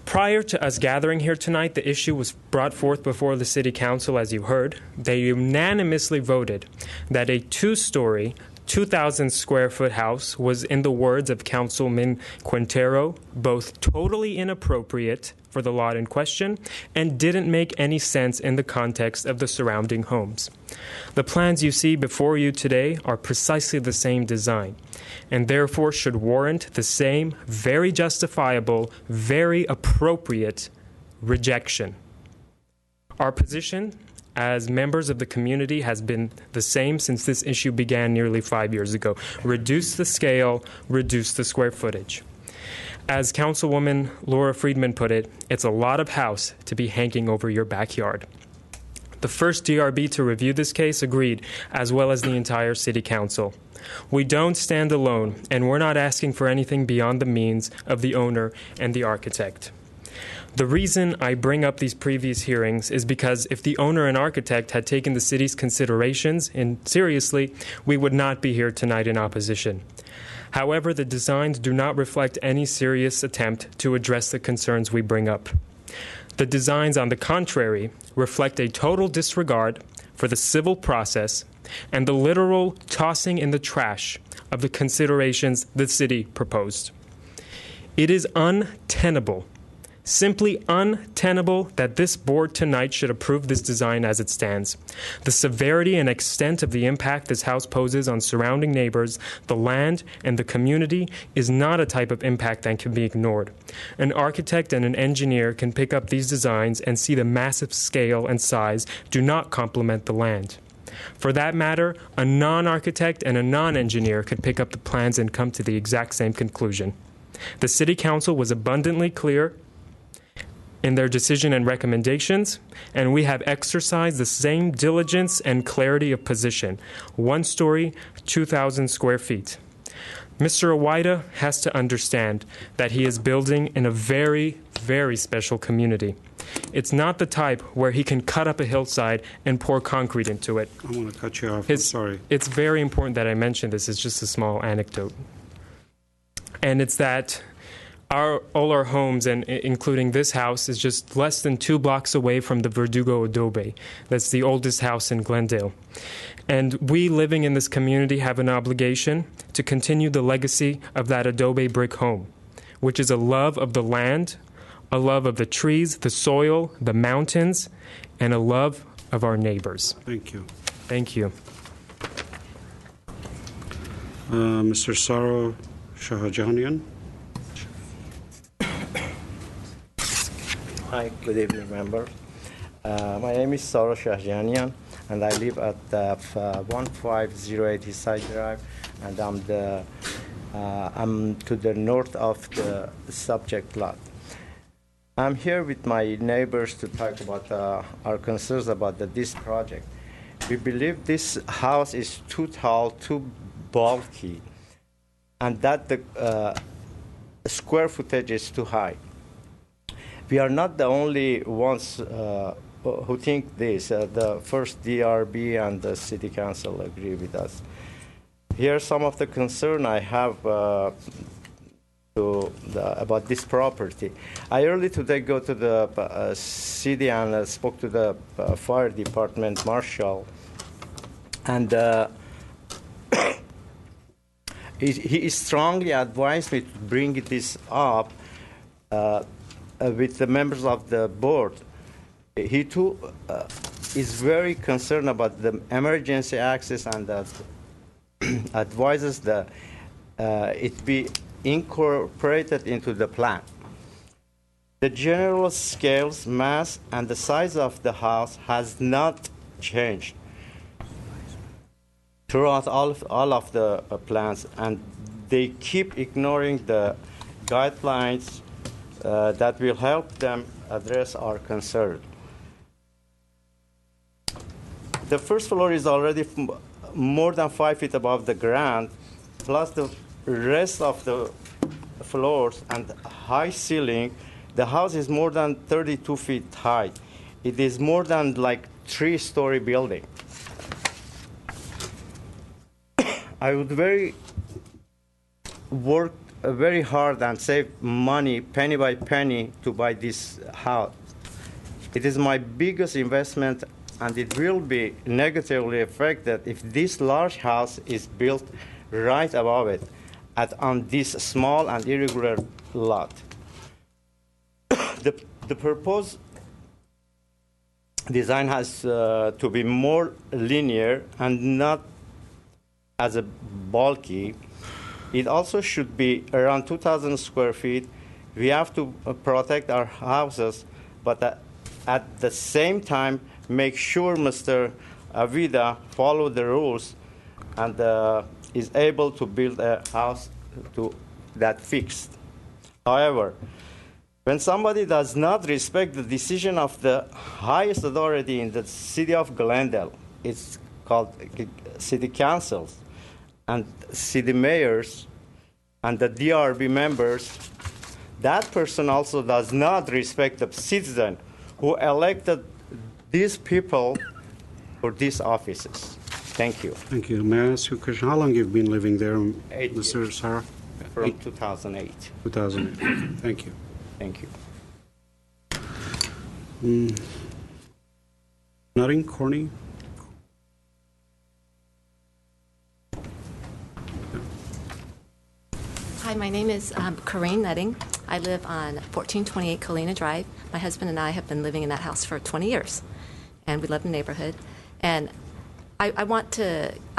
Prior to us gathering here tonight, the issue was brought forth before the City Council, as you heard. They unanimously voted that a two-story, 2,000-square-foot house was, in the words of Councilman Quintero, both totally inappropriate for the lot in question and didn't make any sense in the context of the surrounding homes. The plans you see before you today are precisely the same design, and therefore should warrant the same very justifiable, very appropriate rejection. Our position as members of the community has been the same since this issue began nearly 5 years ago. Reduce the scale, reduce the square footage. As Councilwoman Laura Friedman put it, it's a lot of house to be hanging over your backyard. The first DRB to review this case agreed, as well as the entire City Council. We don't stand alone, and we're not asking for anything beyond the means of the owner and the architect. The reason I bring up these previous hearings is because if the owner and architect had taken the city's considerations seriously, we would not be here tonight in opposition. However, the designs do not reflect any serious attempt to address the concerns we bring up. The designs, on the contrary, reflect a total disregard for the civil process and the literal tossing in the trash of the considerations the city proposed. It is untenable, simply untenable, that this board tonight should approve this design as it stands. The severity and extent of the impact this house poses on surrounding neighbors, the land, and the community is not a type of impact that can be ignored. An architect and an engineer can pick up these designs and see the massive scale and size do not complement the land. For that matter, a non-architect and a non-engineer could pick up the plans and come to the exact same conclusion. The City Council was abundantly clear in their decision and recommendations, and we have exercised the same diligence and clarity of position. 1 story, 2,000 square feet. Mr. Awida has to understand that he is building in a very, very special community. It's not the type where he can cut up a hillside and pour concrete into it. I'm going to cut you off. I'm sorry. It's very important that I mention this. It's just a small anecdote. And it's that all our homes, and including this house, is just less than 2 blocks away from the Verdugo Adobe. That's the oldest house in Glendale. And we living in this community have an obligation to continue the legacy of that adobe brick home, which is a love of the land, a love of the trees, the soil, the mountains, and a love of our neighbors. Thank you. Thank you. Mr. Saro Shahjahanian. Hi, good evening, members. My name is Saro Shahjahanian, and I live at 1508 Hillside Drive, and I'm to the north of the subject lot. I'm here with my neighbors to talk about our concerns about this project. We believe this house is too tall, too bulky, and that the square footage is too high. We are not the only ones who think this. The first DRB and the City Council agree with us. Here are some of the concern I have about this property. I early today go to the city and spoke to the fire department marshal, and he strongly advised me to bring this up with the members of the board. He too is very concerned about the emergency access and advises that it be incorporated into the plan. The general scales, mass, and the size of the house has not changed throughout all of the plans, and they keep ignoring the guidelines that will help them address our concern. The first floor is already more than 5 feet above the ground, plus the rest of the floors and high ceiling. The house is more than 32 feet high. It is more than like 3-story building. I would work very hard and save money penny by penny to buy this house. It is my biggest investment, and it will be negatively affected if this large house is built right above it on this small and irregular lot. The proposed design has to be more linear and not as a bulky. It also should be around 2,000 square feet. We have to protect our houses, but at the same time, make sure Mr. Avida follow the rules and is able to build a house that fixed. However, when somebody does not respect the decision of the highest authority in the city of Glendale, it's called city councils, and city mayors, and the DRB members, that person also does not respect the citizen who elected these people for these offices. Thank you. Thank you. May I ask you a question? How long you've been living there, 8 Mr. years. Sarah? From 2008. 2008. Thank you. Thank you. Nothing, Corny? Hi, my name is Corinne Nutting. I live on 1428 Colina Drive. My husband and I have been living in that house for 20 years, and we love the neighborhood. And I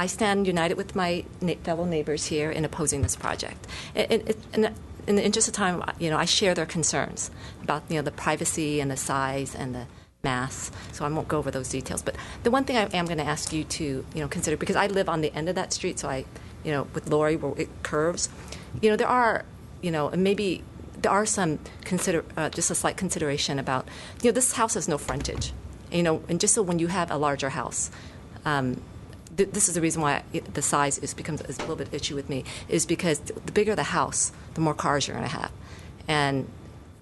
stand united with my fellow neighbors here in opposing this project. In the interest of time, I share their concerns about the privacy and the size and the mass, so I won't go over those details. But the one thing I am going to ask you to consider, because I live on the end of that street, so with Lori where it curves, there are maybe there are some just a slight consideration about this house has no frontage, and just so when you have a larger house. This is the reason why the size becomes a little bit issue with me, is because the bigger the house, the more cars you're going to have, and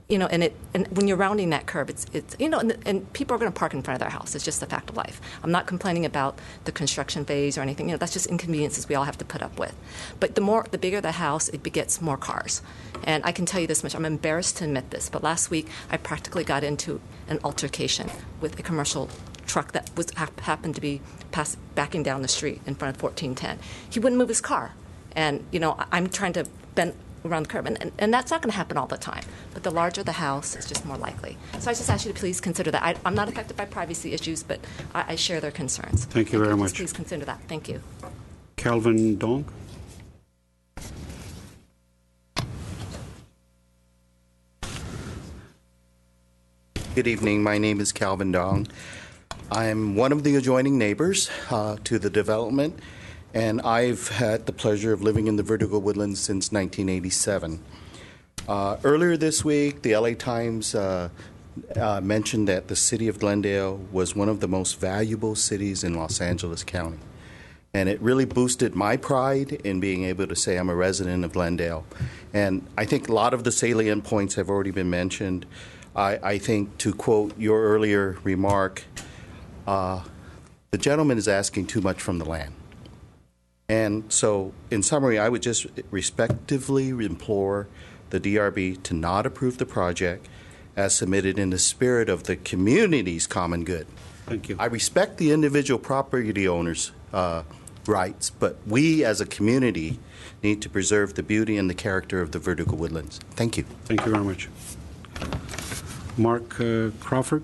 when you're rounding that curve, it's and people are going to park in front of their house. It's just a fact of life. I'm not complaining about the construction phase or anything. That's just inconveniences we all have to put up with. But the bigger the house, it begets more cars. And I can tell you this much: I'm embarrassed to admit this, but last week I practically got into an altercation with a commercial truck that happened to be backing down the street in front of 1410. He wouldn't move his car, and I'm trying to bend around the curb, and that's not going to happen all the time. But the larger the house, it's just more likely. So I just ask you to please consider that. I'm not affected by privacy issues, but I share their concerns. Thank you very much. Please consider that. Thank you. Calvin Dong. Good evening. My name is Calvin Dong. I'm one of the adjoining neighbors to the development, and I've had the pleasure of living in the Vertigo Woodlands since 1987. Earlier this week, the LA Times mentioned that the city of Glendale was one of the most valuable cities in Los Angeles County. And it really boosted my pride in being able to say I'm a resident of Glendale. And I think a lot of the salient points have already been mentioned. I think, to quote your earlier remark, the gentleman is asking too much from the land. And so, in summary, I would just respectively implore the DRB to not approve the project as submitted in the spirit of the community's common good. Thank you. I respect the individual property owners' rights, but we as a community need to preserve the beauty and the character of the Vertigo Woodlands. Thank you. Thank you very much. Mark Crawford.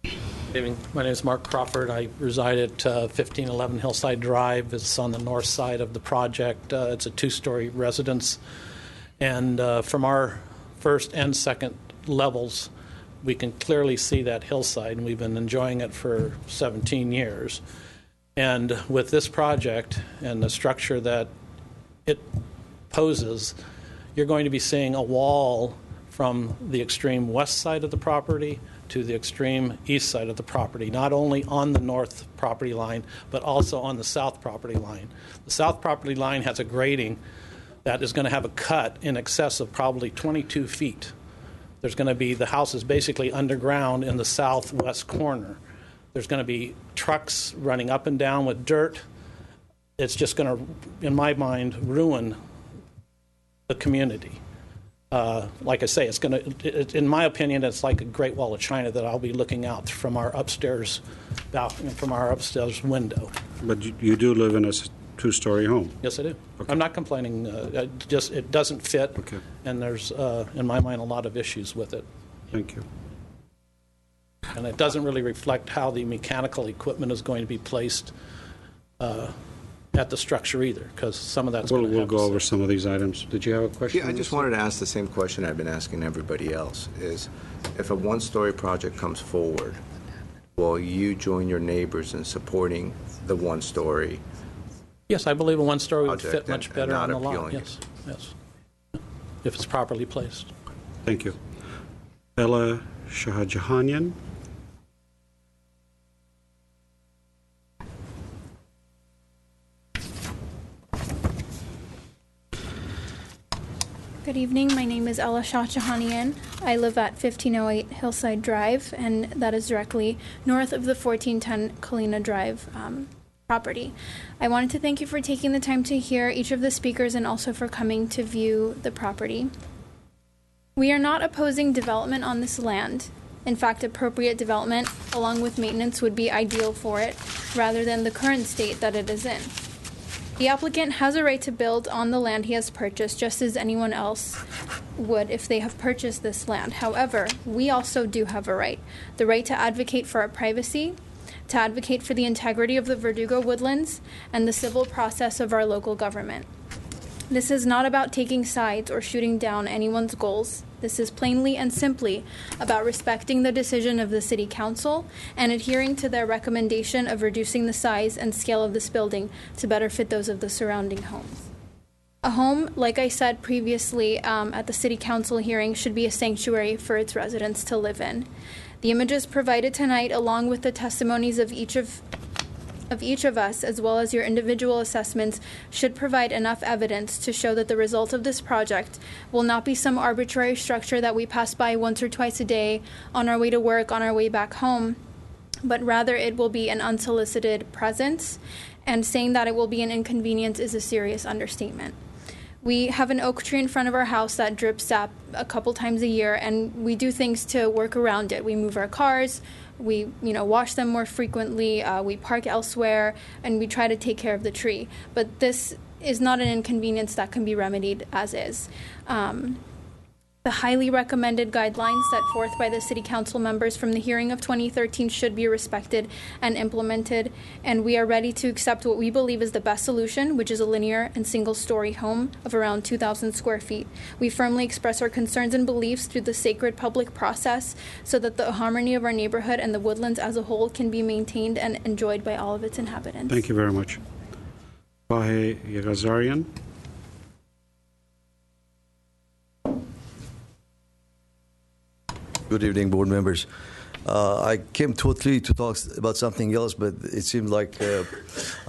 Good evening. My name is Mark Crawford. I reside at 1511 Hillside Drive. It's on the north side of the project. It's a two-story residence. And from our first and second levels, we can clearly see that hillside, and we've been enjoying it for 17 years. And with this project and the structure that it poses, you're going to be seeing a wall from the extreme west side of the property to the extreme east side of the property, not only on the north property line, but also on the south property line. The south property line has a grading that is going to have a cut in excess of probably 22 feet. There's going to be, the house is basically underground in the southwest corner. There's going to be trucks running up and down with dirt. It's just going to, in my mind, ruin the community. Like I say, it's going to, in my opinion, it's like a Great Wall of China that I'll be looking out from our upstairs balcony, from our upstairs window. But you do live in a two-story home? Yes, I do. Okay. I'm not complaining. It doesn't fit, okay. And there's, in my mind, a lot of issues with it. Thank you. And it doesn't really reflect how the mechanical equipment is going to be placed at the structure either, because some of that's going to We'll go over some of these items. Did you have a question? Yeah, I just wanted to ask the same question I've been asking everybody else, is if a one-story project comes forward, will you join your neighbors in supporting the one-story? Yes, I believe a one-story would fit much and better not on the lot. appealing Yes, yes, if it's properly placed. Thank you. Ella Shahjahanian. Good evening. My name is Ella Shahjahanian. I live at 1508 Hillside Drive, and that is directly north of the 1410 Kalina Drive property. I wanted to thank you for taking the time to hear each of the speakers and also for coming to view the property. We are not opposing development on this land. In fact, appropriate development along with maintenance would be ideal for it, rather than the current state that it is in. The applicant has a right to build on the land he has purchased, just as anyone else would if they have purchased this land. However, we also do have a right. The right to advocate for our privacy, to advocate for the integrity of the Verdugo woodlands, and the civil process of our local government. This is not about taking sides or shooting down anyone's goals. This is plainly and simply about respecting the decision of the City Council and adhering to their recommendation of reducing the size and scale of this building to better fit those of the surrounding homes. A home, like I said previously at the City Council hearing, should be a sanctuary for its residents to live in. The images provided tonight, along with the testimonies of each of us, as well as your individual assessments, should provide enough evidence to show that the result of this project will not be some arbitrary structure that we pass by once or twice a day on our way to work, on our way back home, but rather it will be an unsolicited presence, and saying that it will be an inconvenience is a serious understatement. We have an oak tree in front of our house that drips sap a couple times a year, and we do things to work around it. We move our cars, we wash them more frequently, we park elsewhere, and we try to take care of the tree. But this is not an inconvenience that can be remedied as is. The highly recommended guidelines set forth by the City Council members from the hearing of 2013 should be respected and implemented, and we are ready to accept what we believe is the best solution, which is a linear and single-story home of around 2,000 square feet. We firmly express our concerns and beliefs through the sacred public process so that the harmony of our neighborhood and the woodlands as a whole can be maintained and enjoyed by all of its inhabitants. Thank you very much. Vahe Yagazarian. Good evening, board members. I came totally to talk about something else, but it seemed like I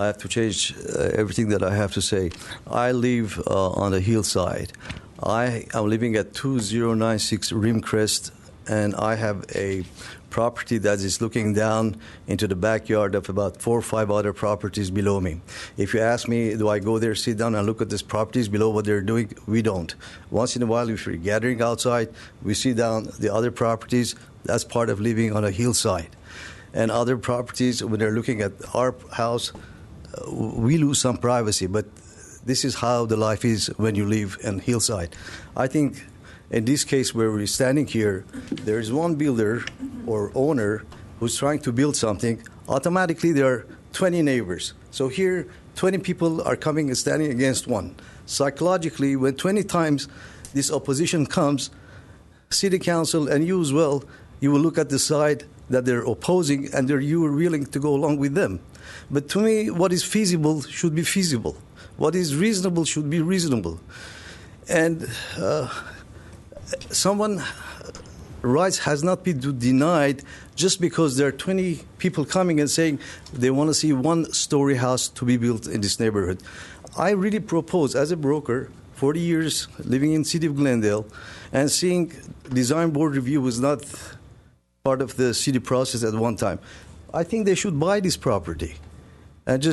have to change everything that I have to say. I live on the hillside. I am living at 2096 Rimcrest, and I have a property that is looking down into the backyard of about 4 or 5 other properties below me. If you ask me, do I go there, sit down, and look at these properties below what they're doing? We don't. Once in a while, if we're gathering outside, we see down the other properties. That's part of living on a hillside. And other properties, when they're looking at our house, we lose some privacy. But this is how the life is when you live on hillside. I think in this case where we're standing here, there is one builder or owner who's trying to build something. Automatically, there are 20 neighbors. So here, 20 people are coming and standing against one. Psychologically, when 20 times this opposition comes, City Council and you as well, you will look at the side that they're opposing, and you are willing to go along with them. But to me, what is feasible should be feasible. What is reasonable should be reasonable. And someone's rights has not been denied just because there are 20 people coming and saying they want to see one-story house to be built in this neighborhood. I really propose, as a broker, 40 years living in the city of Glendale, and seeing design board review was not part of the city process at one time. I think they should buy this property. And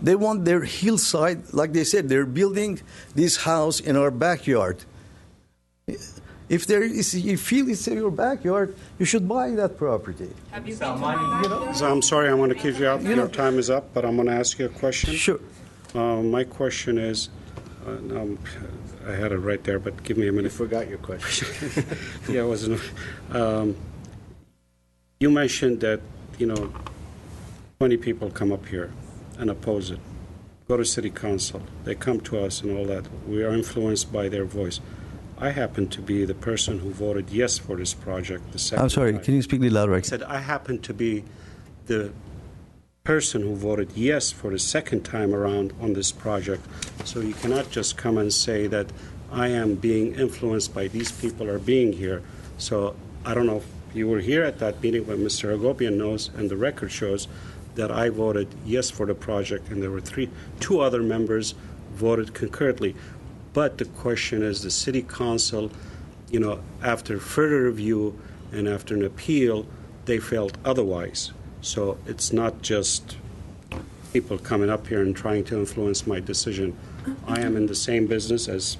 they want their hillside, like they said, they're building this house in our backyard. If you feel it's in your backyard, you should buy that property. Have you been to So I'm sorry, I want to keep you up. Your time is up, but I'm going to ask you a question. Sure. My question is, I had it right there, but give me a minute. You forgot your question. Yeah, it wasn't. You mentioned that, 20 people come up here and oppose it. Go to city council. They come to us and all that. We are influenced by their voice. I happen to be the person who voted yes for this project the second I'm sorry, time. can you speak a little louder? I said I happen to be the person who voted yes for the second time around on this project. So you cannot just come and say that I am being influenced by these people are being here. So I don't know if you were here at that meeting, but Mr. Agopian knows, and the record shows that I voted yes for the project, and there were two other members voted concurrently. But the question is, the city council, after further review and after an appeal, they felt otherwise. So it's not just people coming up here and trying to influence my decision. I am in the same business as,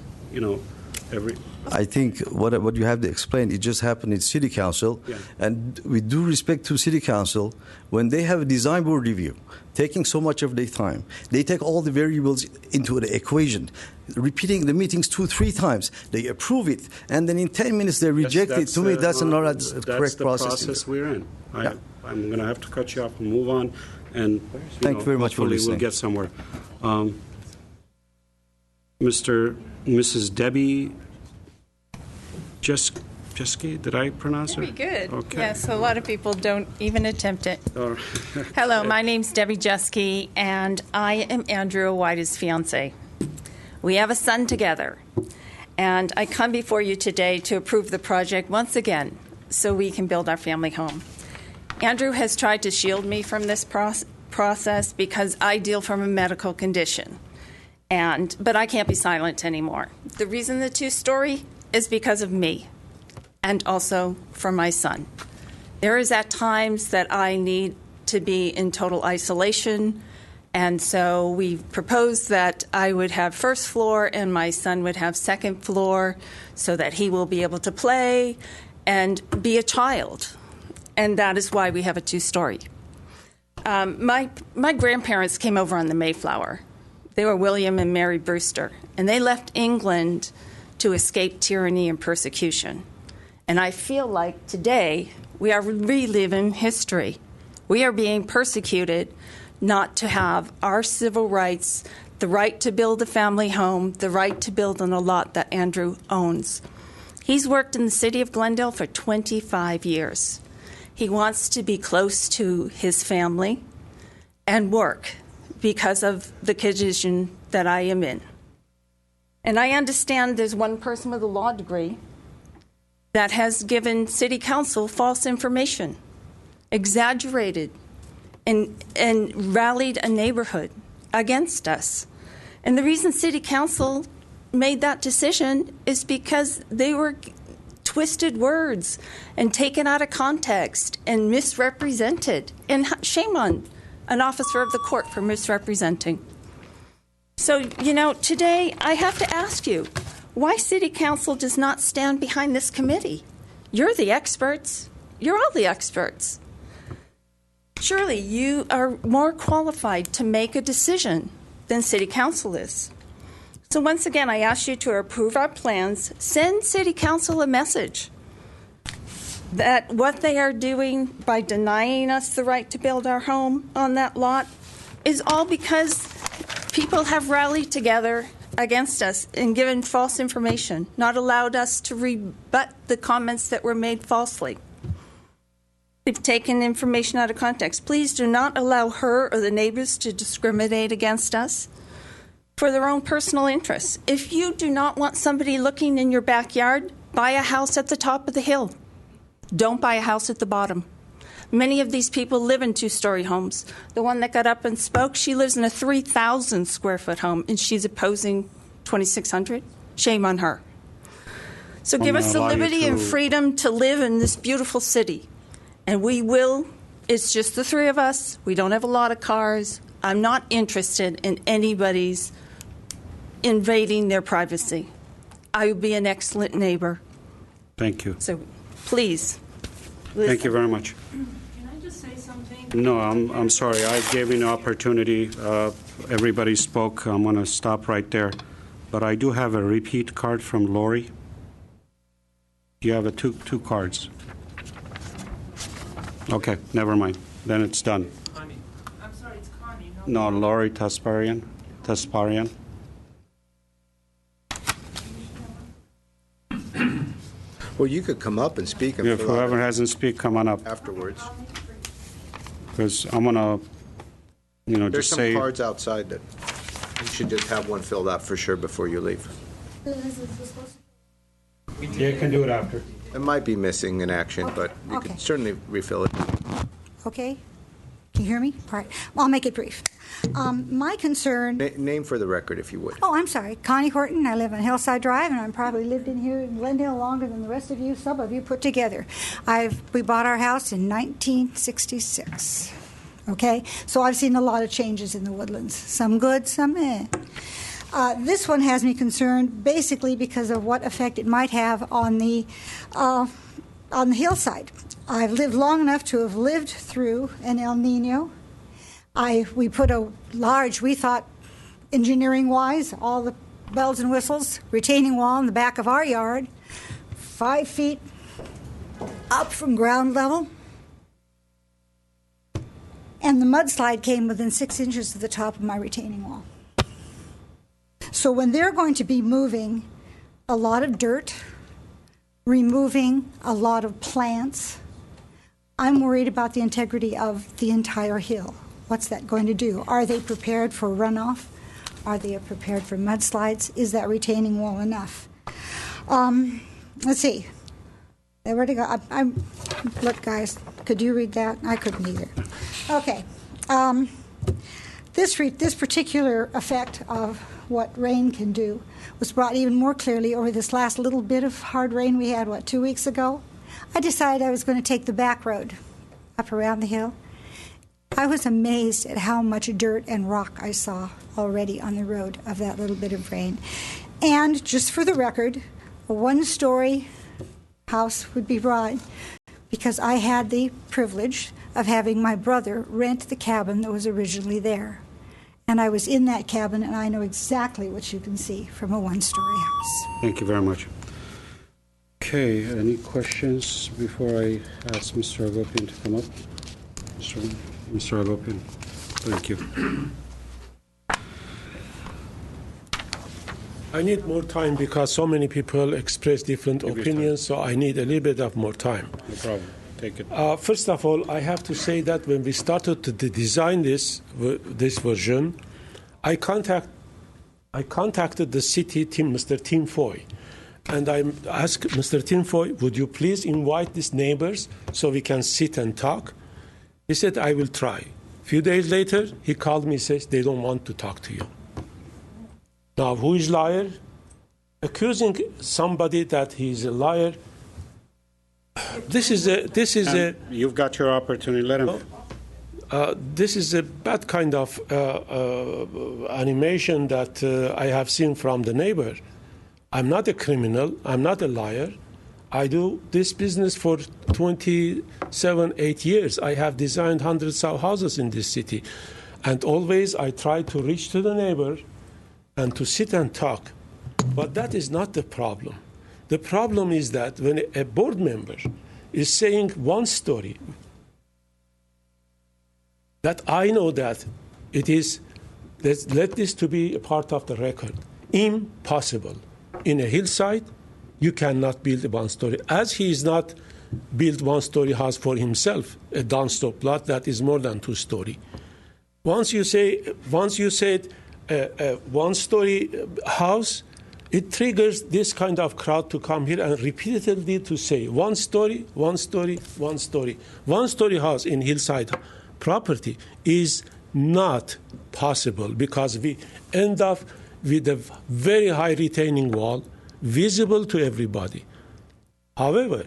every... I think what you have to explain, it just happened in city council, Yeah. and with due respect to city council, when they have a design board review, taking so much of their time, they take all the variables into the equation, repeating the meetings 2-3 times, they approve it, and then in 10 minutes they reject it. To me, that's not a correct process. That's the process we're in. I'm going to have to cut you off and move on, and Thank you very much for hopefully listening. we'll get somewhere. Mrs. Debbie Jeske, did I pronounce her? Very good. Okay. Yes, a lot of people don't even attempt it. All right. Hello, my name's Debbie Jeske, and I am Andrew White's fiance. We have a son together, and I come before you today to approve the project once again so we can build our family home. Andrew has tried to shield me from this process because I deal from a medical condition, but I can't be silent anymore. The reason the two-story is because of me and also for my son. There is at times that I need to be in total isolation, and so we proposed that I would have first floor and my son would have second floor so that he will be able to play and be a child. And that is why we have a two-story. My grandparents came over on the Mayflower. They were William and Mary Brewster, and they left England to escape tyranny and persecution. And I feel like today we are reliving history. We are being persecuted not to have our civil rights, the right to build a family home, the right to build on a lot that Andrew owns. He's worked in the city of Glendale for 25 years. He wants to be close to his family and work because of the condition that I am in. And I understand there's one person with a law degree that has given city council false information, exaggerated, and rallied a neighborhood against us. And the reason city council made that decision is because they were twisted words and taken out of context and misrepresented. And shame on an officer of the court for misrepresenting. So, today I have to ask you, why City Council does not stand behind this committee? You're the experts. You're all the experts. Surely you are more qualified to make a decision than City Council is. So once again, I ask you to approve our plans, send City Council a message that what they are doing by denying us the right to build our home on that lot is all because people have rallied together against us and given false information, not allowed us to rebut the comments that were made falsely. We've taken information out of context. Please do not allow her or the neighbors to discriminate against us for their own personal interests. If you do not want somebody looking in your backyard, buy a house at the top of the hill. Don't buy a house at the bottom. Many of these people live in two-story homes. The one that got up and spoke, she lives in a 3,000 square foot home, and she's opposing 2,600. Shame on her. So give us the liberty and freedom to live in this beautiful city. And we will. It's just the three of us. We don't have a lot of cars. I'm not interested in anybody's invading their privacy. I would be an excellent neighbor. Thank you. So please. Listen. Thank you very much. Can I just say something? No, I'm sorry. I gave you an opportunity. Everybody spoke. I'm going to stop right there. But I do have a repeat card from Lori. You have two cards. Okay, never mind. Then it's done. Connie. I'm sorry, it's Connie. No, Lori Tasparian. Well, you could come up and speak. And If whoever hasn't speak, come on up. Afterwards. Because I'm going to, There's just some say... cards outside that you should just have one filled out for sure before you leave. Yeah, you can do it after. It might be missing in action, but you Okay. can certainly refill it. Okay? Can you hear me? All right. Well, I'll make it brief. My concern... Name for the record, if you would. Oh, I'm sorry. Connie Horton. I live on Hillside Drive, and I've probably lived in here in Glendale longer than the rest of you, some of you put together. We bought our house in 1966. Okay? So I've seen a lot of changes in the Woodlands. Some good, some eh. This one has me concerned basically because of what effect it might have on the hillside. I've lived long enough to have lived through an El Nino. We put a large, we thought, engineering-wise, all the bells and whistles, retaining wall in the back of our yard, 5 feet up from ground level. And the mudslide came within 6 inches of the top of my retaining wall. So when they're going to be moving a lot of dirt, removing a lot of plants, I'm worried about the integrity of the entire hill. What's that going to do? Are they prepared for runoff? Are they prepared for mudslides? Is that retaining wall enough? Let's see. Where to go? Look, guys, could you read that? I couldn't either. Okay. This particular effect of what rain can do was brought even more clearly over this last little bit of hard rain we had, 2 weeks ago? I decided I was going to take the back road up around the hill. I was amazed at how much dirt and rock I saw already on the road of that little bit of rain. And just for the record, a one-story house would be brought because I had the privilege of having my brother rent the cabin that was originally there. And I was in that cabin, and I know exactly what you can see from a one-story house. Thank you very much. Okay, any questions before I ask Mr. Agopian to come up? Mr. Agopian, thank you. I need more time because so many people express different opinions, so I need a little bit of more time. No problem. Take it. First of all, I have to say that when we started to design this version, I contacted the city team, Mr. Tim Foy, and I asked Mr. Tim Foy, would you please invite these neighbors so we can sit and talk? He said, I will try. A few days later, he called me and says, they don't want to talk to you. Now, who is liar? Accusing somebody that he's a liar. This is a. You've got your opportunity. Let him. This is a bad kind of animation that I have seen from the neighbor. I'm not a criminal. I'm not a liar. I do this business for 8 years. I have designed hundreds of houses in this city. And always I try to reach to the neighbor and to sit and talk. But that is not the problem. The problem is that when a board member is saying one story, that I know that it is, let this to be a part of the record, impossible in a hillside you cannot build a one-story. As he is not build one-story house for himself, a downslope lot that is more than two-story. Once you said a one-story house, it triggers this kind of crowd to come here and repeatedly to say one story, one story, one story. One-story house in hillside property is not possible because we end up with a very high retaining wall, visible to everybody. However,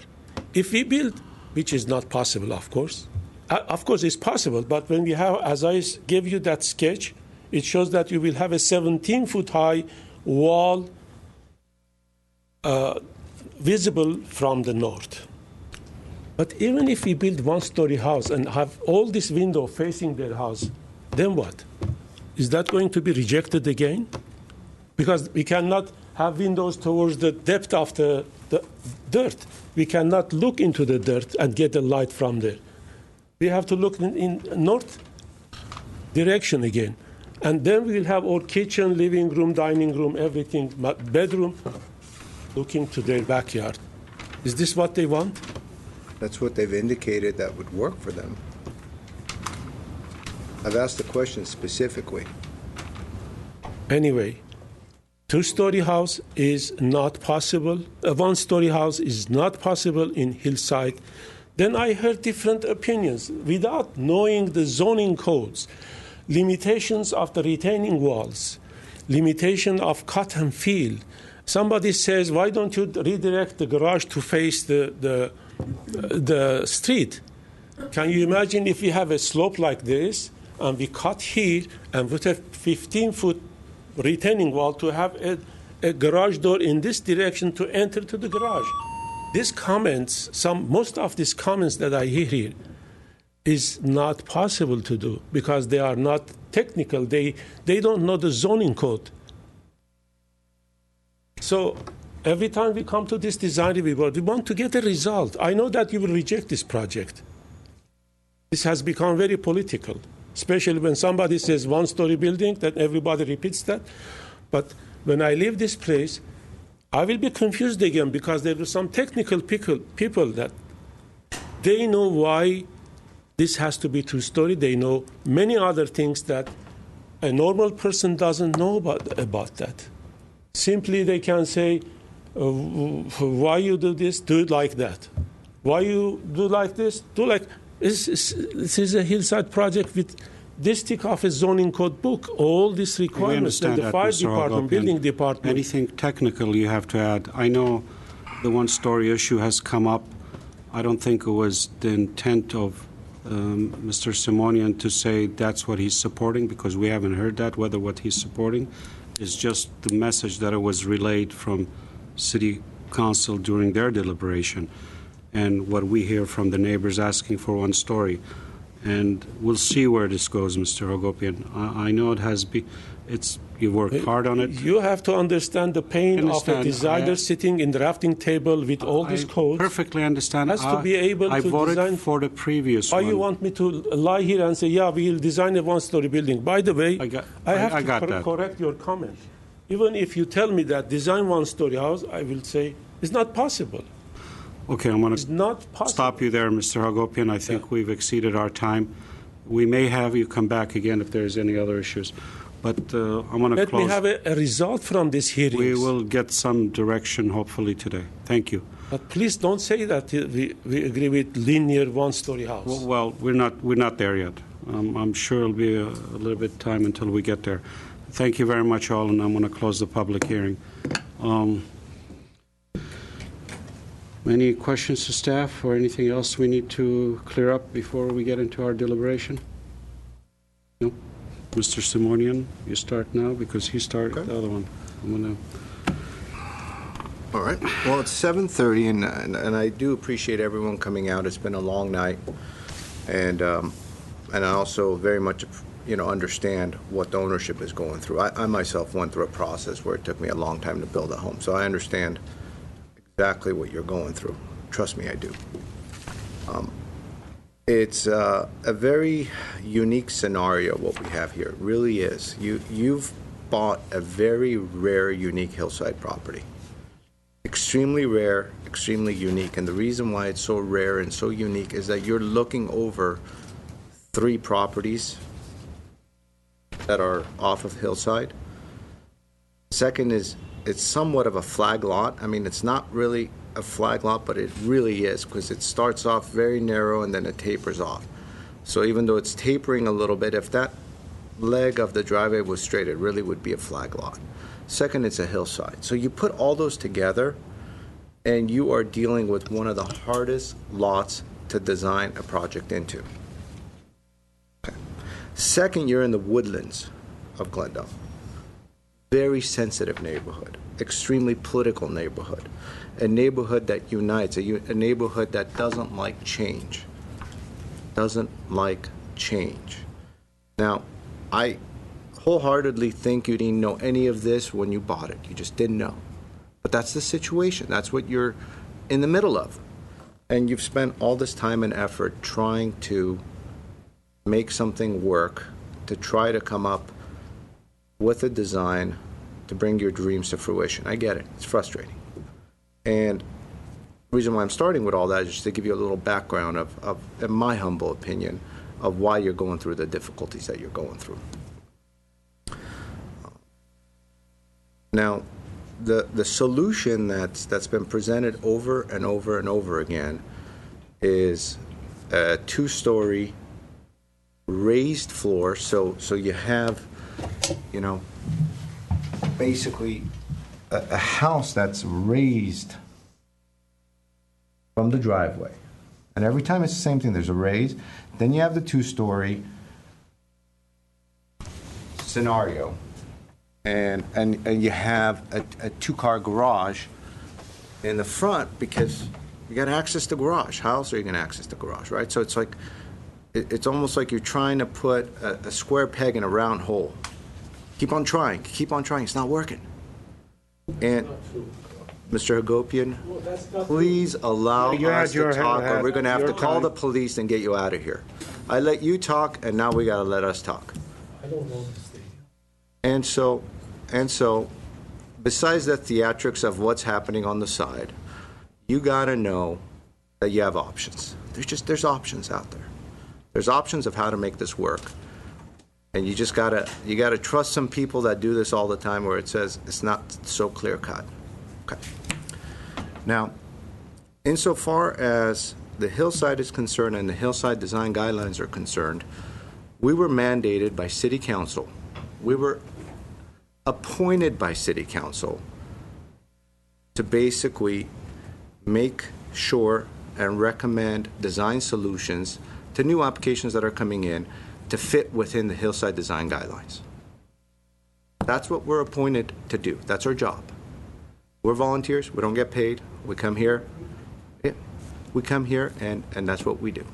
if we build, which is not possible, of course it's possible, but when we have, as I gave you that sketch, it shows that you will have a 17-foot high wall visible from the north. But even if we build one-story house and have all this window facing their house, then what? Is that going to be rejected again? Because we cannot have windows towards the depth of the dirt. We cannot look into the dirt and get the light from there. We have to look in north direction again. And then we'll have our kitchen, living room, dining room, everything, bedroom, looking to their backyard. Is this what they want? That's what they've indicated that would work for them. I've asked the question specifically. Anyway, two-story house is not possible. A one-story house is not possible in hillside. Then I heard different opinions without knowing the zoning codes, limitations of the retaining walls, limitation of cut and fill. Somebody says, why don't you redirect the garage to face the street? Can you imagine if we have a slope like this and we cut here and put a 15-foot retaining wall to have a garage door in this direction to enter to the garage? These comments, most of these comments that I hear here is not possible to do because they are not technical. They don't know the zoning code. So every time we come to this design review board, we want to get a result. I know that you will reject this project. This has become very political, especially when somebody says one-story building, that everybody repeats that. But when I leave this place, I will be confused again because there are some technical people that they know why this has to be two-story. They know many other things that a normal person doesn't know about that. Simply they can say, why you do this, do it like that. Why you do like this, do like... This is a hillside project with this tick of a zoning code book, all these requirements that the fire department, building department. Anything technical you have to add? I know the one-story issue has come up. I don't think it was the intent of Mr. Simonian to say that's what he's supporting, because we haven't heard that, whether what he's supporting is just the message that it was relayed from City Council during their deliberation, and what we hear from the neighbors asking for one story. And we'll see where this goes, Mr. Hagopian. I know it has been, you worked hard on it. You have to understand the pain of a designer sitting in the drafting table with all these codes. Perfectly understand. Has to be able to voted design for the previous one. You want me to lie here and say, yeah, we'll design a one-story building? By the way, I have to correct your comment. Even if you tell me that design one-story house, I will say it's not possible. Okay, I'm going to stop you there, Mr. Hagopian. I think we've exceeded our time. We may have you come back again if there's any other issues. But I'm going to close. Let me have a result from this hearing. We will get some direction, hopefully, today. Thank you. But please don't say that we agree with linear one-story house. Well, we're not there yet. I'm sure it'll be a little bit of time until we get there. Thank you very much, all, and I'm going to close the public hearing. Any questions to staff or anything else we need to clear up before we get into our deliberation? No? Mr. Simonian, you start now because he started the other one. All right. Well, it's 7:30, and I do appreciate everyone coming out. It's been a long night, and I also very much understand what the ownership is going through. I myself went through a process where it took me a long time to build a home, so I understand exactly what you're going through. Trust me, I do. It's a very unique scenario what we have here. It really is. You've bought a very rare, unique hillside property. extremely rare, extremely unique. And the reason why it's so rare and so unique is that you're looking over 3 properties that are off of Hillside. Second is it's somewhat of a flag lot. I mean, it's not really a flag lot, but it really is, because it starts off very narrow and then it tapers off. So even though it's tapering a little bit, if that leg of the driveway was straight, it really would be a flag lot. Second, it's a hillside. So you put all those together, and you are dealing with one of the hardest lots to design a project into. Okay. Second, you're in the woodlands of Glendale. Very sensitive neighborhood, extremely political neighborhood, a neighborhood that unites, a neighborhood that doesn't like change. Doesn't like change. Now, I wholeheartedly think you didn't know any of this when you bought it. You just didn't know. But that's the situation. That's what you're in the middle of. And you've spent all this time and effort trying to make something work, to try to come up with a design to bring your dreams to fruition. I get it. It's frustrating. And the reason why I'm starting with all that is just to give you a little background of, in my humble opinion, of why you're going through the difficulties that you're going through. Now, the solution that's been presented over and over and over again is a 2-story raised floor. So you have, basically a house that's raised from the driveway. And every time it's the same thing. There's a raise. Then you have the 2-story scenario. And you have a 2-car garage in the front, because you got to access the garage. How else are you going to access the garage, right? So it's like, it's almost like you're trying to put a square peg in a round hole. Keep on trying. It's not working. And Mr. Hagopian, please allow us to talk, or we're going to have to call the police and get you out of here. I let you talk, and now we got to let us talk. I don't know this thing. And so, besides the theatrics of what's happening on the side, you got to know that you have options. There's options out there. There's options of how to make this work. And you just gotta trust some people that do this all the time, where it says it's not so clear cut. Okay. Now, insofar as the hillside is concerned and the hillside design guidelines are concerned, we were mandated by City Council. We were appointed by City Council to basically make sure and recommend design solutions to new applications that are coming in to fit within the hillside design guidelines. That's what we're appointed to do. That's our job. We're volunteers. We don't get paid. We come here. Yeah, we come here, and that's what we do.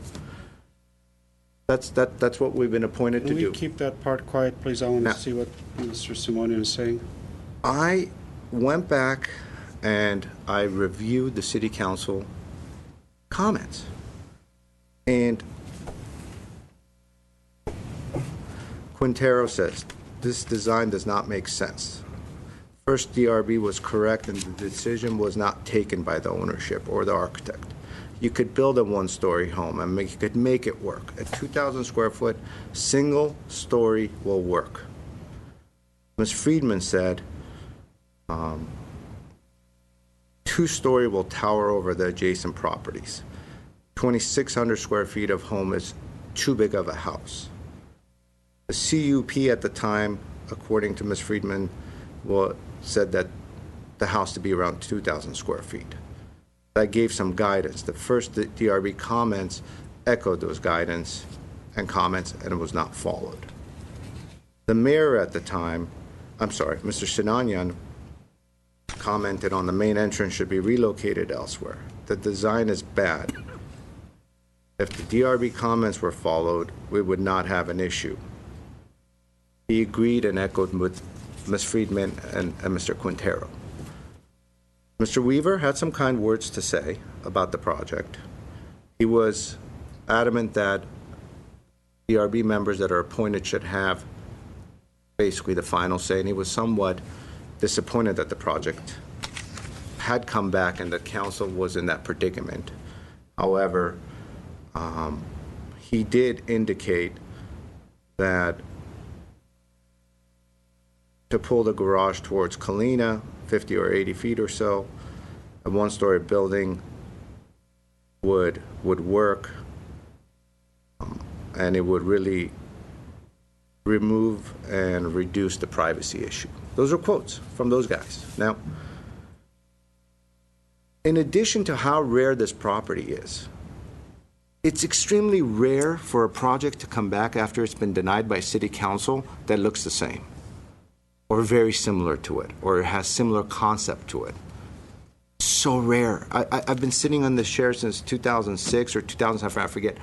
That's what we've been appointed to do. Can we keep that part quiet, please? I want to see what Mr. Simonian is saying. I went back and I reviewed the City Council comments. And Quintero says, this design does not make sense. First, DRB was correct, and the decision was not taken by the ownership or the architect. You could build a 1-story home, and you could make it work. A 2,000 square foot single story will work. Ms. Friedman said, 2-story will tower over the adjacent properties. 2,600 square feet of home is too big of a house. The CUP at the time, according to Ms. Friedman, said that the house to be around 2,000 square feet. That gave some guidance. The first DRB comments echoed those guidance and comments, and it was not followed. The mayor at the time, Mr. Sinanyan, commented on the main entrance should be relocated elsewhere. The design is bad. If the DRB comments were followed, we would not have an issue. He agreed and echoed with Ms. Friedman and Mr. Quintero. Mr. Weaver had some kind words to say about the project. He was adamant that DRB members that are appointed should have basically the final say, and he was somewhat disappointed that the project had come back and the council was in that predicament. However, he did indicate that to pull the garage towards Kalina, 50 or 80 feet or so, a one-story building would work, and it would really remove and reduce the privacy issue. Those are quotes from those guys. Now, in addition to how rare this property is, it's extremely rare for a project to come back after it's been denied by city council that looks the same or very similar to it or has similar concept to it. So rare. I've been sitting on this chair since 2006 or 2007, I forget.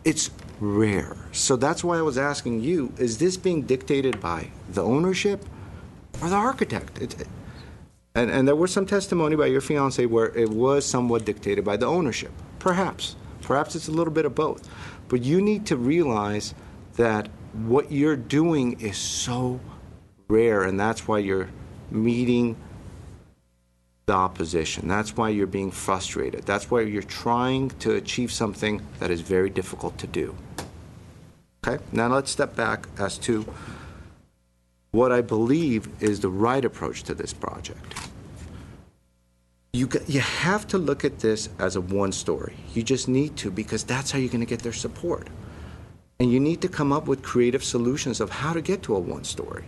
It's rare. So that's why I was asking you, is this being dictated by the ownership or the architect? And there was some testimony by your fiance where it was somewhat dictated by the ownership. Perhaps. Perhaps it's a little bit of both. But you need to realize that what you're doing is so rare, and that's why you're meeting the opposition. That's why you're being frustrated. That's why you're trying to achieve something that is very difficult to do. Okay? Now let's step back as to what I believe is the right approach to this project. You have to look at this as a one-story. You just need to, because that's how you're going to get their support. And you need to come up with creative solutions of how to get to a one-story.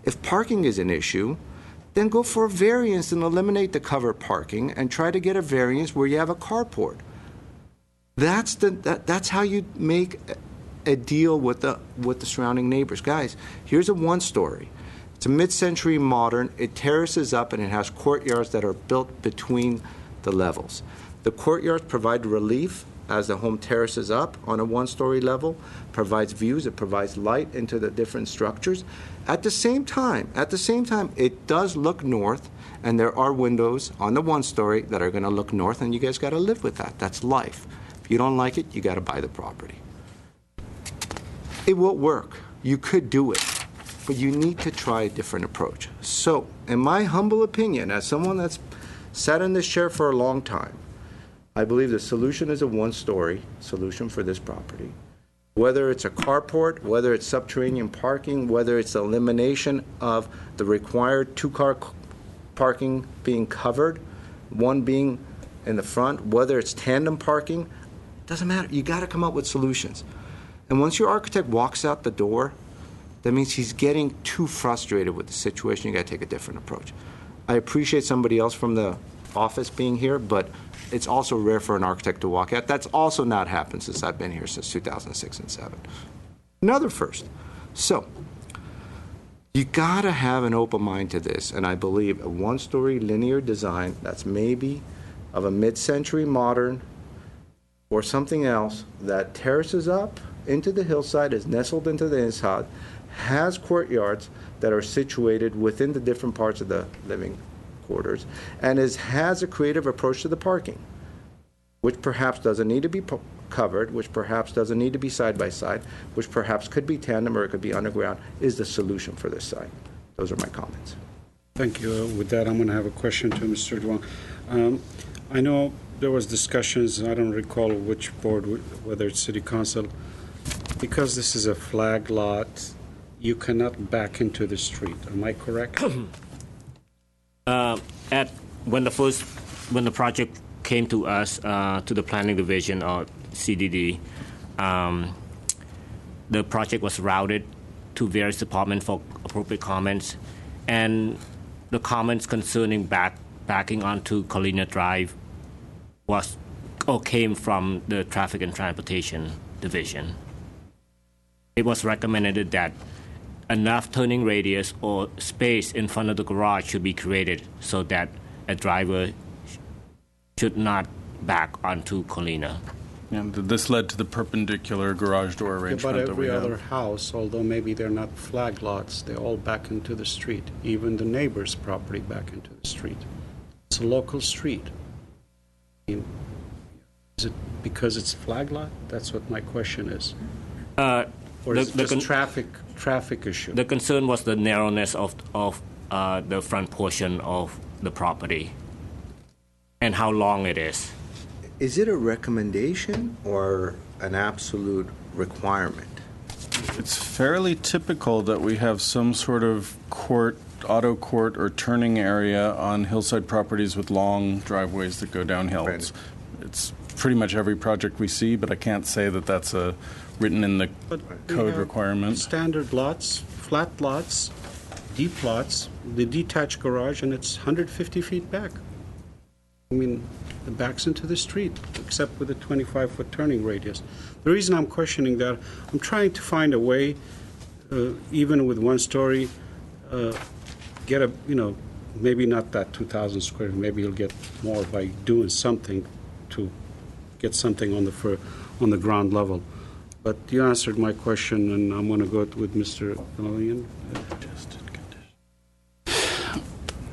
If parking is an issue, then go for a variance and eliminate the covered parking and try to get a variance where you have a carport. That's how you make a deal with the surrounding neighbors. Guys, here's a one-story. It's a mid-century modern. It terraces up and it has courtyards that are built between the levels. The courtyards provide relief as the home terraces up on a one-story level, provides views, it provides light into the different structures. At the same time, it does look north, and there are windows on the one-story that are going to look north, and you guys got to live with that. That's life. If you don't like it, you got to buy the property. It will work. You could do it, but you need to try a different approach. So, in my humble opinion, as someone that's sat in this chair for a long time, I believe the solution is a one-story solution for this property. Whether it's a carport, whether it's subterranean parking, whether it's the elimination of the required two-car parking being covered, one being in the front, whether it's tandem parking, doesn't matter. You got to come up with solutions. And once your architect walks out the door, that means he's getting too frustrated with the situation. You got to take a different approach. I appreciate somebody else from the office being here, but it's also rare for an architect to walk out. That's also not happened since I've been here since 2006 and 7. Another first. So, you got to have an open mind to this, and I believe a one-story linear design that's maybe of a mid-century modern or something else that terraces up into the hillside, is nestled into the inside, has courtyards that are situated within the different parts of the living quarters, and has a creative approach to the parking, which perhaps doesn't need to be covered, which perhaps doesn't need to be side by side, which perhaps could be tandem or it could be underground, is the solution for this site. Those are my comments. Thank you. With that, I'm going to have a question to Mr. Duong. I know there was discussions, I don't recall which board, whether it's City Council, because this is a flag lot, you cannot back into the street. Am I correct? When the project came to us, to the planning division or CDD, the project was routed to various departments for appropriate comments, and the comments concerning backing onto Colina Drive came from the Traffic and Transportation Division. It was recommended that enough turning radius or space in front of the garage should be created so that a driver should not back onto Colina. And this led to the perpendicular garage door arrangement But that we every have. other house, although maybe they're not flag lots, they all back into the street. Even the neighbor's property back into the street. It's a local street. I mean, is it because it's flag lot? That's what my question is. Or is it just traffic issue? The concern was the narrowness of the front portion of the property. and how long it is. Is it a recommendation or an absolute requirement? It's fairly typical that we have some sort of court, auto court, or turning area on hillside properties with long driveways that go downhill. Right. It's pretty much every project we see, but I can't say that that's written in the code requirement. Standard lots, flat lots, deep lots, the detached garage, and it's 150 feet back. I mean, it backs into the street, except with a 25-foot turning radius. The reason I'm questioning that, I'm trying to find a way, even with one story, get a, maybe not that 2,000 square, maybe you'll get more by doing something to get something on the ground level. But you answered my question, and I'm going to go with Mr. Millian.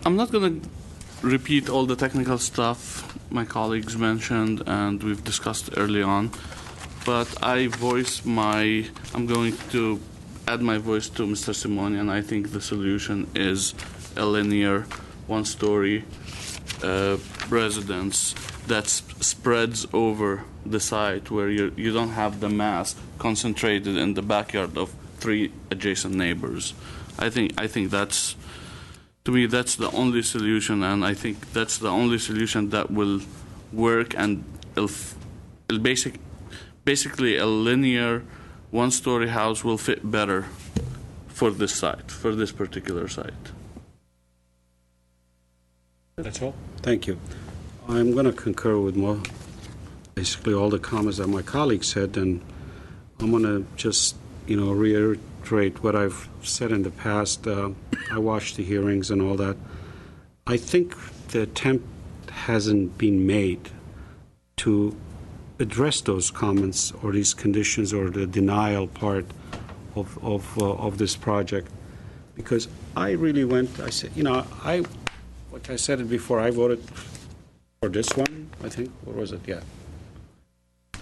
I'm not going to repeat all the technical stuff my colleagues mentioned and we've discussed early on, but I'm going to add my voice to Mr. Simonian. I think the solution is a linear, one-story residence that spreads over the site, where you don't have the mass concentrated in the backyard of 3 adjacent neighbors. I think that's, to me, that's the only solution, and I think that's the only solution that will work, and it'll basically a linear one-story house will fit better for this site, for this particular site. That's all? Thank you. I'm going to concur with basically all the comments that my colleague said, and I'm going to just, reiterate what I've said in the past. I watched the hearings and all that. I think the attempt hasn't been made to address those comments or these conditions or the denial part of this project, because I really I said, like I said it before, I voted for this one, I think. What was it? Yeah.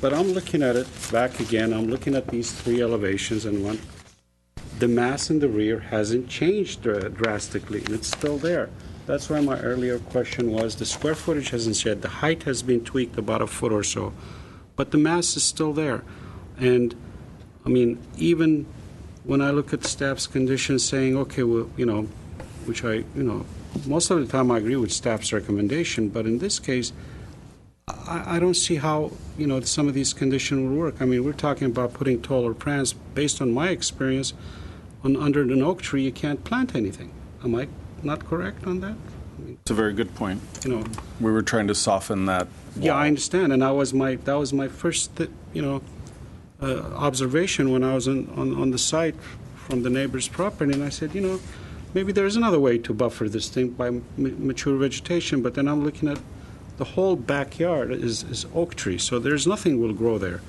But I'm looking at it back again. I'm looking at these 3 elevations, and the mass in the rear hasn't changed drastically, and it's still there. That's why my earlier question was the square footage hasn't changed. The height has been tweaked about a foot or so, but the mass is still there. And, I mean, even when I look at staff's conditions saying, okay, well, which most of the time I agree with staff's recommendation, but in this case, I don't see how, some of these conditions will work. I mean, we're talking about putting taller plants. Based on my experience, under an oak tree, you can't plant anything. Am I not correct on that? It's a very good point. We were trying to soften that wall. Yeah, I understand, and that was my first, observation when I was on the site from the neighbor's property, and I said, maybe there's another way to buffer this thing by mature vegetation. But then I'm looking at the whole backyard is oak tree, so there's nothing will grow there.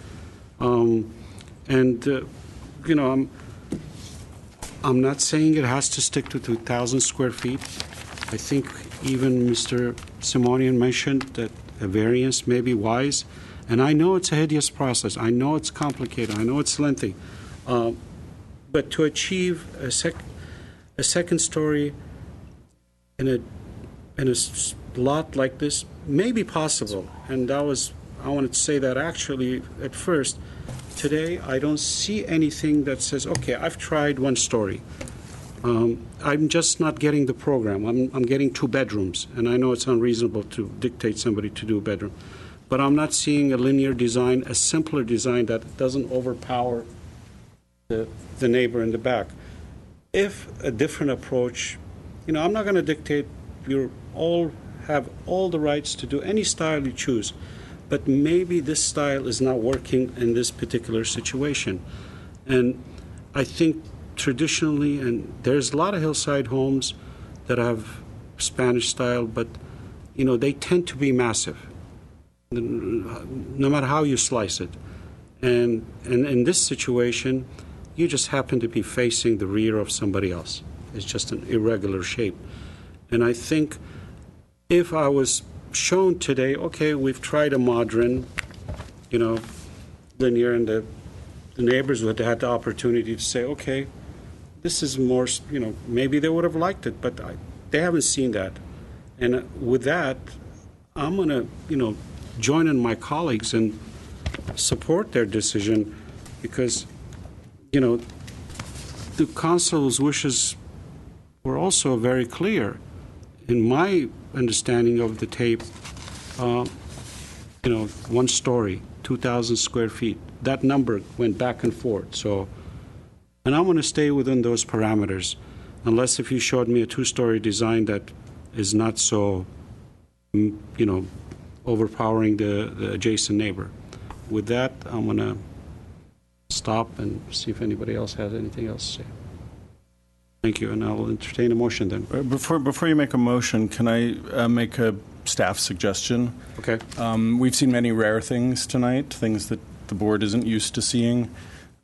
I'm not saying it has to stick to 2,000 square feet. I think even Mr. Simonian mentioned that a variance may be wise. And I know it's a hideous process. I know it's complicated. I know it's lengthy. But to achieve a second story in a lot like this may be possible. And I wanted to say that actually at first. Today, I don't see anything that says, okay, I've tried one story. I'm just not getting the program. I'm getting 2 bedrooms, and I know it's unreasonable to dictate somebody to do a bedroom. But I'm not seeing a linear design, a simpler design that doesn't overpower the neighbor in the back. If a different approach, I'm not going to dictate. You all have all the rights to do any style you choose. But maybe this style is not working in this particular situation. And I think traditionally, and there's a lot of hillside homes that have Spanish style, but, they tend to be massive, no matter how you slice it. And in this situation, you just happen to be facing the rear of somebody else. It's just an irregular shape. And I think if I was shown today, okay, we've tried a modern, linear, and the neighbors would have had the opportunity to say, okay, this is more, maybe they would have liked it, but they haven't seen that. And with that, I'm going to, join in my colleagues and support their decision because, the council's wishes were also very clear. In my understanding of the tape, 1 story, 2,000 square feet. That number went back and forth. So, and I want to stay within those parameters, unless if you showed me a 2-story design that is not so, overpowering the adjacent neighbor. With that, I'm going to stop and see if anybody else has anything else to say. Thank you, and I'll entertain a motion then. Before you make a motion, can I make a staff suggestion? Okay. We've seen many rare things tonight, things that the board isn't used to seeing.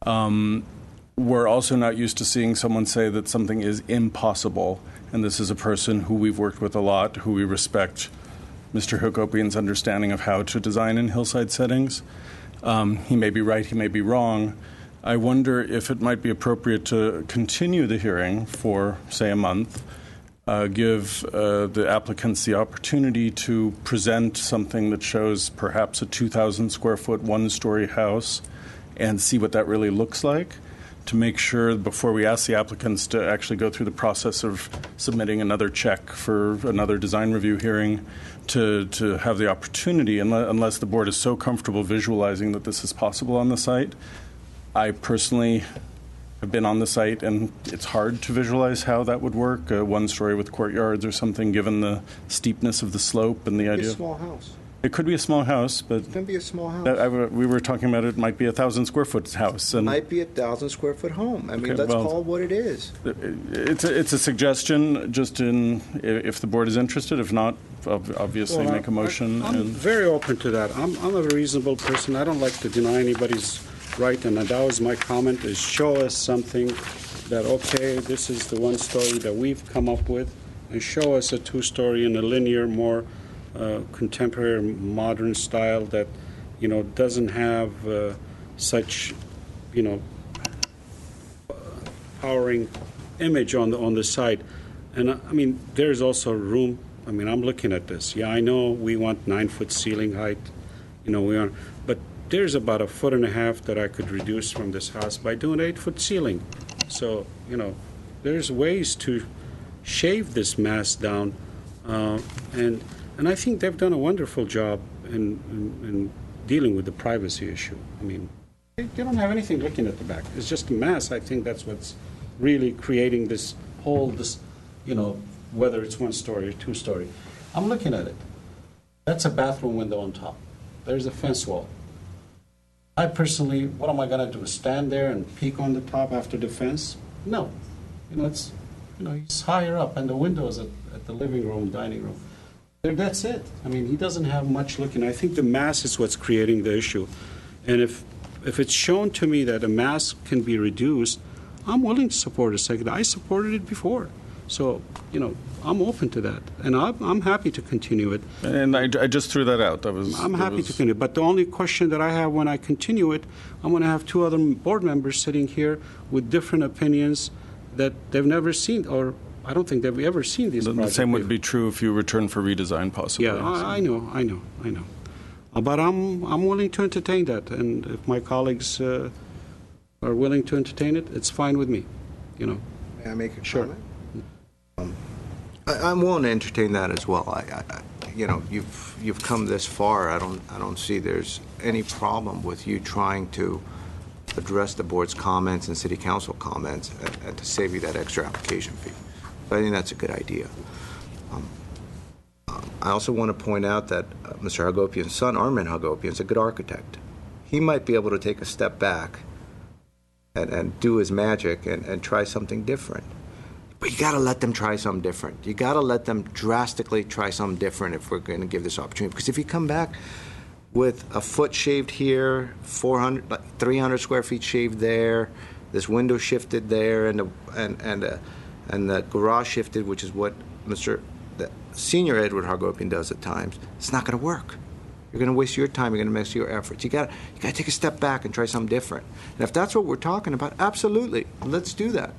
We're also not used to seeing someone say that something is impossible, and this is a person who we've worked with a lot, who we respect Mr. Hagopian's understanding of how to design in hillside settings. He may be right, he may be wrong. I wonder if it might be appropriate to continue the hearing for, say, a month, give the applicants the opportunity to present something that shows perhaps a 2,000 square foot 1-story house and see what that really looks like, to make sure before we ask the applicants to actually go through the process of submitting another check for another design review hearing, to have the opportunity, unless the board is so comfortable visualizing that this is possible on the site. I personally have been on the site, and it's hard to visualize how that would work, a 1-story with courtyards or something, given the steepness of the slope and the idea. It's a small house. It could be a small house, but It can be a small house. we were talking about it might be a 1,000 square foot house. It might be a 1,000 square foot home. I mean, Okay, let's well, call it what it is. It's a suggestion, just if the board is interested. If not, obviously make a motion. I'm very open to that. I'm a reasonable person. I don't like to deny anybody's right, and that was my comment, is show us something that, okay, this is the 1-story that we've come up with, and show us a 2-story in a linear, more contemporary, modern style that, doesn't have such, powering image on the side. And I mean, there's also room. I mean, I'm looking at this. Yeah, I know we want 9-foot ceiling height. But there's about 1.5 feet that I could reduce from this house by doing 8-foot ceiling. So, there's ways to shave this mass down, and I think they've done a wonderful job in dealing with the privacy issue. I mean, they don't have anything looking at the back. It's just a mass. I think that's what's really creating this whole, whether it's 1-story or 2-story. I'm looking at it. That's a bathroom window on top. There's a fence wall. I personally, what am I going to do? Stand there and peek on the top after the fence? No. It's higher up, and the windows at the living room, dining room. That's it. I mean, he doesn't have much looking. I think the mass is what's creating the issue. And if it's shown to me that a mass can be reduced, I'm willing to support a second. I supported it before. So, I'm open to that. And I'm happy to continue it. And I just threw that out. I'm happy to continue it. But the only question that I have when I continue it, I'm going to have 2 other board members sitting here with different opinions that they've never seen, or I don't think they've ever seen these projects. The same would be true if you return for redesign, possibly. Yeah, I know. But I'm willing to entertain that, and if my colleagues are willing to entertain it, it's fine with me. May I make a Sure. comment? I'm willing to entertain that as well. You've come this far. I don't see there's any problem with you trying to address the board's comments and city council comments and to save you that extra application fee. But I think that's a good idea. I also want to point out that Mr. Hagopian's son, Armin Hagopian, is a good architect. He might be able to take a step back and do his magic and try something different. But you got to let them try something different. You got to let them drastically try something different if we're going to give this opportunity. Because if you come back with a foot shaved here, 300 square feet shaved there, this window shifted there, and the garage shifted, which is what the senior Edward Hagopian does at times, it's not going to work. You're going to waste your time. You're going to mess your efforts. You got to take a step back and try something different. And if that's what we're talking about, absolutely, let's do that.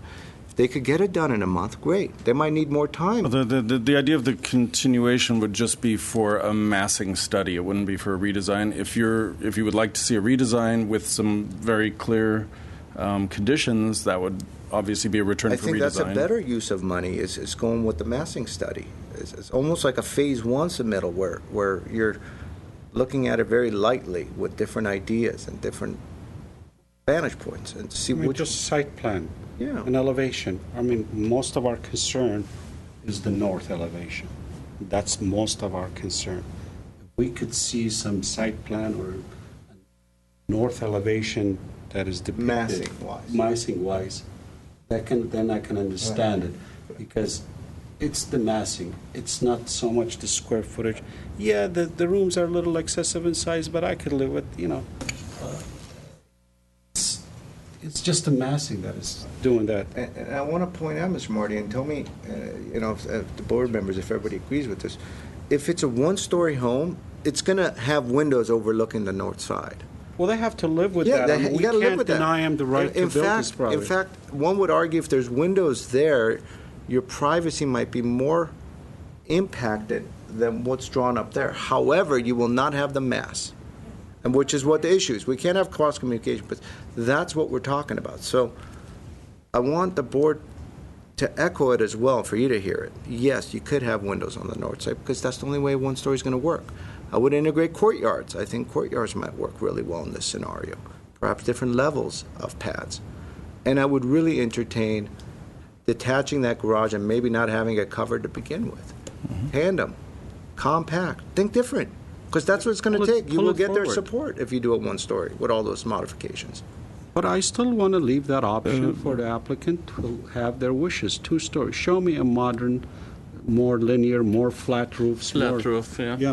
They could get it done in a month. Great. They might need more time. Well, the idea of the continuation would just be for a massing study. It wouldn't be for a redesign. If you would like to see a redesign with some very clear conditions, that would obviously be a return for redesign. I think that's a better use of money is going with the massing study. It's almost like a phase one submittal where you're looking at it very lightly with different ideas and different vantage points and see which just site plan. Yeah. An elevation. I mean, most of our concern is the north elevation. That's most of our concern. If we could see some site plan or north elevation that is depicted massing-wise, then I can understand it, because it's the massing. It's not so much the square footage. Yeah, the rooms are a little excessive in size, but I could live with, it's just the massing that is doing that. And I want to point out, Mr. Marty, and tell me, if the board members, if everybody agrees with this, if it's a one-story home, it's going to have windows overlooking the north side. Well, they have to live with that. You got to live with that. We can't deny them the right to build this project. In fact, one would argue if there's windows there, your privacy might be more impacted than what's drawn up there. However, you will not have the mass, and which is what the issue is. We can't have cross communication, but that's what we're talking about. So I want the board to echo it as well, for you to hear it. Yes, you could have windows on the north side because that's the only way one story is going to work. I would integrate courtyards. I think courtyards might work really well in this scenario. Perhaps different levels of pads. And I would really entertain detaching that garage and maybe not having it covered to begin with. Tandem, compact, think different. Because that's what it's going to take. You will get their support if you do it one story with all those modifications. But I still want to leave that option for the applicant to have their wishes. 2 stories. Show me a modern, more linear, more flat roofs. Flat roof, yeah. Yeah,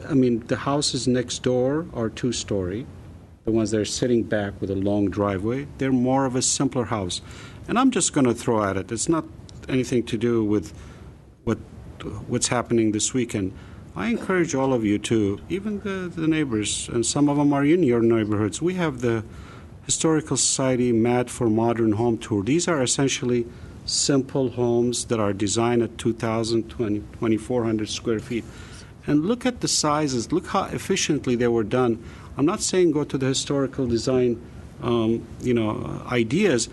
I mean, the houses next door are 2-story. The ones that are sitting back with a long driveway, they're more of a simpler house. And I'm just going to throw at it. It's not anything to do with what's happening this weekend. I encourage all of you to, even the neighbors, and some of them are in your neighborhoods. We have the Historical Society Mad for Modern Home Tour. These are essentially simple homes that are designed at 2,000, 2,400 square feet. And look at the sizes. Look how efficiently they were done. I'm not saying go to the historical design, ideas,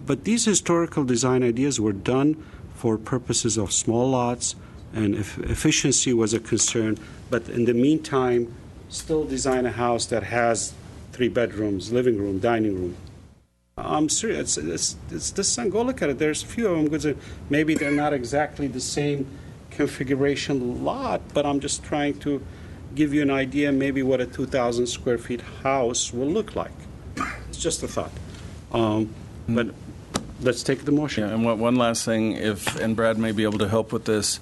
but these historical design ideas were done for purposes of small lots, and if efficiency was a concern. But in the meantime, still design a house that has 3 bedrooms, living room, dining room. I'm serious. It's this thing. Go look at it. There's a few of them. Good. Maybe they're not exactly the same configuration lot, but I'm just trying to give you an idea maybe what a 2,000 square feet house will look like. It's just a thought. But let's take the motion. Yeah, and one last thing, and Brad may be able to help with this.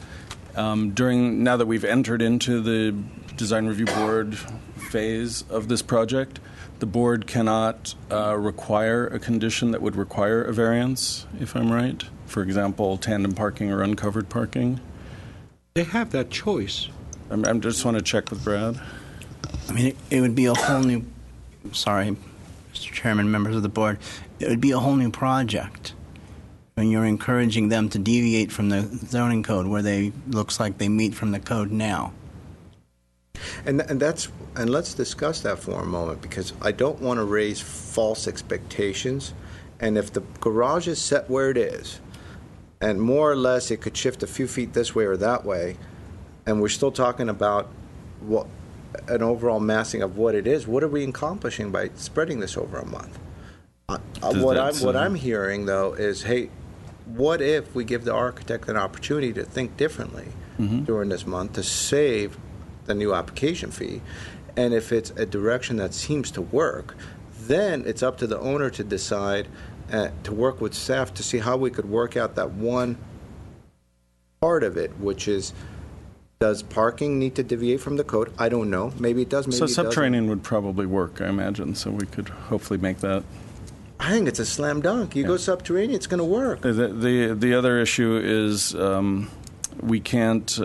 Now that we've entered into the design review board phase of this project, the board cannot require a condition that would require a variance, if I'm right. For example, tandem parking or uncovered parking. They have that choice. I just want to check with Brad. I mean, it would be a whole new, sorry, Mr. Chairman, members of the board, it would be a whole new project when you're encouraging them to deviate from the zoning code where looks like they meet from the code now. And let's discuss that for a moment, because I don't want to raise false expectations. And if the garage is set where it is, and more or less it could shift a few feet this way or that way, and we're still talking about an overall massing of what it is, what are we accomplishing by spreading this over a month? What I'm hearing, though, is, hey, what if we give the architect an opportunity to think differently during this month to save the new application fee? And if it's a direction that seems to work, then it's up to the owner to decide, to work with staff to see how we could work out that one part of it, which is, does parking need to deviate from the code? I don't know. Maybe it does, maybe it doesn't. So subterranean would probably work, I imagine, so we could hopefully make that. I think it's a slam dunk. You go subterranean, it's going to work. The other issue is we can't,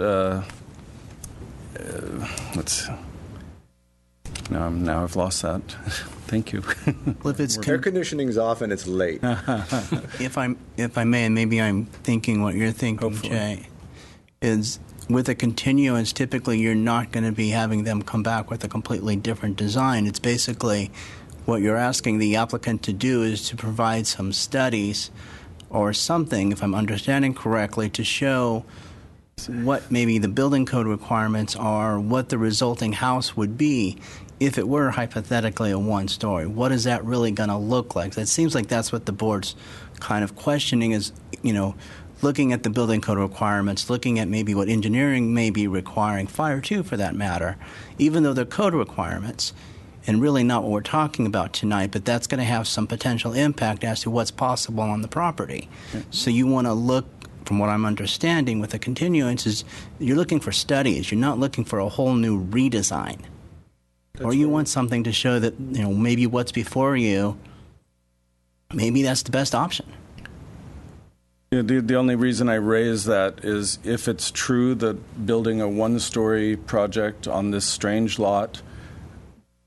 Now I've lost that. Thank you. Well, if it's Air conditioning's off and it's late. if I may, and maybe I'm thinking what you're thinking, Jay, is with a continuance, typically you're not going to be having them come back with a completely different design. It's basically what you're asking the applicant to do is to provide some studies or something, if I'm understanding correctly, to show what maybe the building code requirements are, what the resulting house would be if it were hypothetically a one-story. What is that really going to look like? It seems like that's what the board's kind of questioning is, looking at the building code requirements, looking at maybe what engineering may be requiring, fire too for that matter, even though they're code requirements, and really not what we're talking about tonight, but that's going to have some potential impact as to what's possible on the property. So you want to look, from what I'm understanding with the continuance, is you're looking for studies. You're not looking for a whole new redesign. Or you want something to show that, maybe what's before you, maybe that's the best option. The only reason I raise that is if it's true that building a one-story project on this strange lot,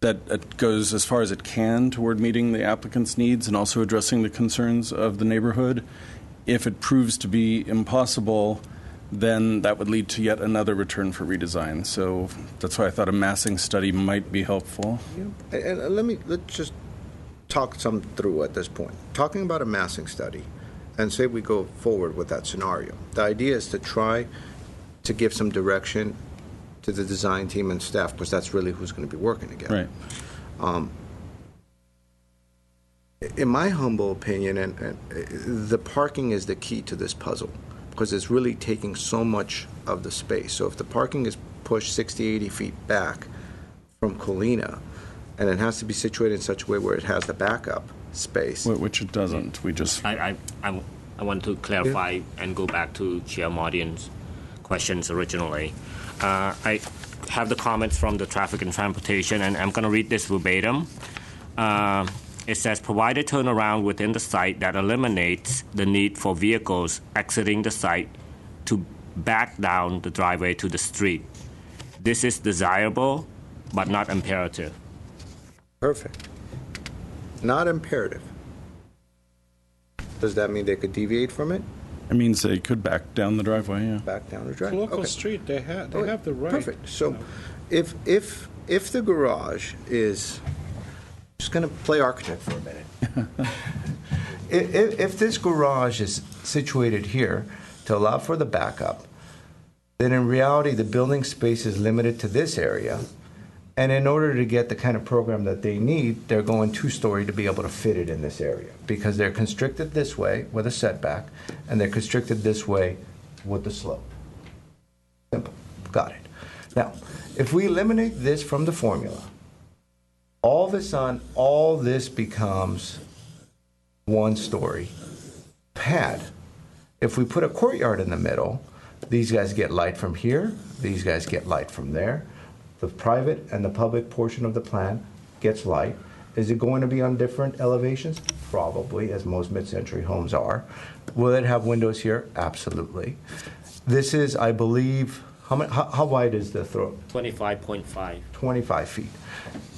that it goes as far as it can toward meeting the applicant's needs and also addressing the concerns of the neighborhood. If it proves to be impossible, then that would lead to yet another return for redesign. So that's why I thought a massing study might be helpful. Yeah. And let's just talk some through at this point. Talking about a massing study, and say we go forward with that scenario. The idea is to try to give some direction to the design team and staff, because that's really who's going to be working together. Right. In my humble opinion, and the parking is the key to this puzzle, because it's really taking so much of the space. So if the parking is pushed 60, 80 feet back from Colina, and it has to be situated in such a way where it has the backup space. Which it doesn't. We just... I want to clarify and go back to Chair Mardian's questions originally. I have the comments from the Traffic and Transportation, and I'm going to read this verbatim. It says, provide a turnaround within the site that eliminates the need for vehicles exiting the site to back down the driveway to the street. This is desirable, but not imperative. Perfect. Not imperative. Does that mean they could deviate from it? It means they could back down the driveway, yeah. Back down the driveway. Local street, they have the right. Perfect. So if the garage is, just going to play architect for a minute. if this garage is situated here to allow for the backup, then in reality the building space is limited to this area. And in order to get the kind of program that they need, they're going two-story to be able to fit it in this area, because they're constricted this way with a setback, and they're constricted this way with the slope. Simple. Got it. Now, if we eliminate this from the formula, all of a sudden, all this becomes one-story pad. If we put a courtyard in the middle, these guys get light from here, these guys get light from there. The private and the public portion of the plan gets light. Is it going to be on different elevations? Probably, as most mid-century homes are. Will it have windows here? Absolutely. This is, I believe, how wide is the throat? 25.5. 25 feet.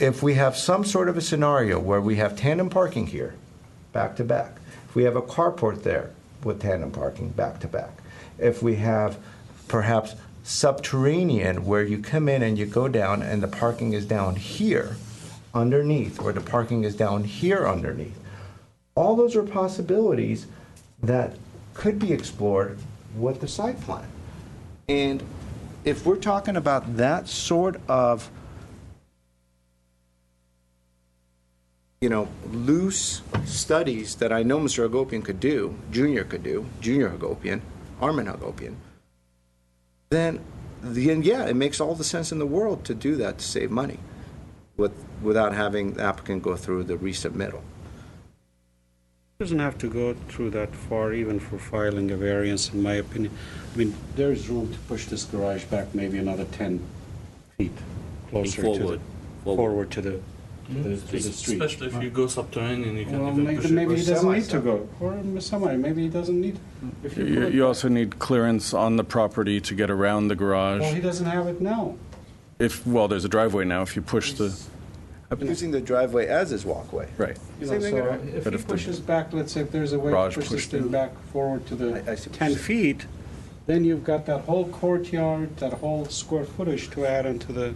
If we have some sort of a scenario where we have tandem parking here, back to back, if we have a carport there with tandem parking back to back, if we have perhaps subterranean where you come in and you go down and the parking is down here underneath, or the parking is down here underneath. All those are possibilities that could be explored with the site plan. And if we're talking about that sort of, loose studies that I know Mr. Hagopian could do, Junior Hagopian, Armin Hagopian, then yeah, it makes all the sense in the world to do that to save money without having the applicant go through the resubmittal. Doesn't have to go through that far, even for filing a variance, in my opinion. I mean, there's room to push this garage back maybe another 10 feet closer forward to the street. Especially if you go subterranean, you can well, even push it. maybe he doesn't need to go. Or semi, maybe he doesn't need. If You also need clearance on the property to get around the garage. Well, he doesn't have it now. There's a driveway now. If you push the... using the driveway as his walkway. Right. Same thing. But If he if the pushes back, let's say if there's a way to garage push this pushed thing in. back forward to the I see what 10 you're feet, then you've got that whole courtyard, that whole square footage to add onto the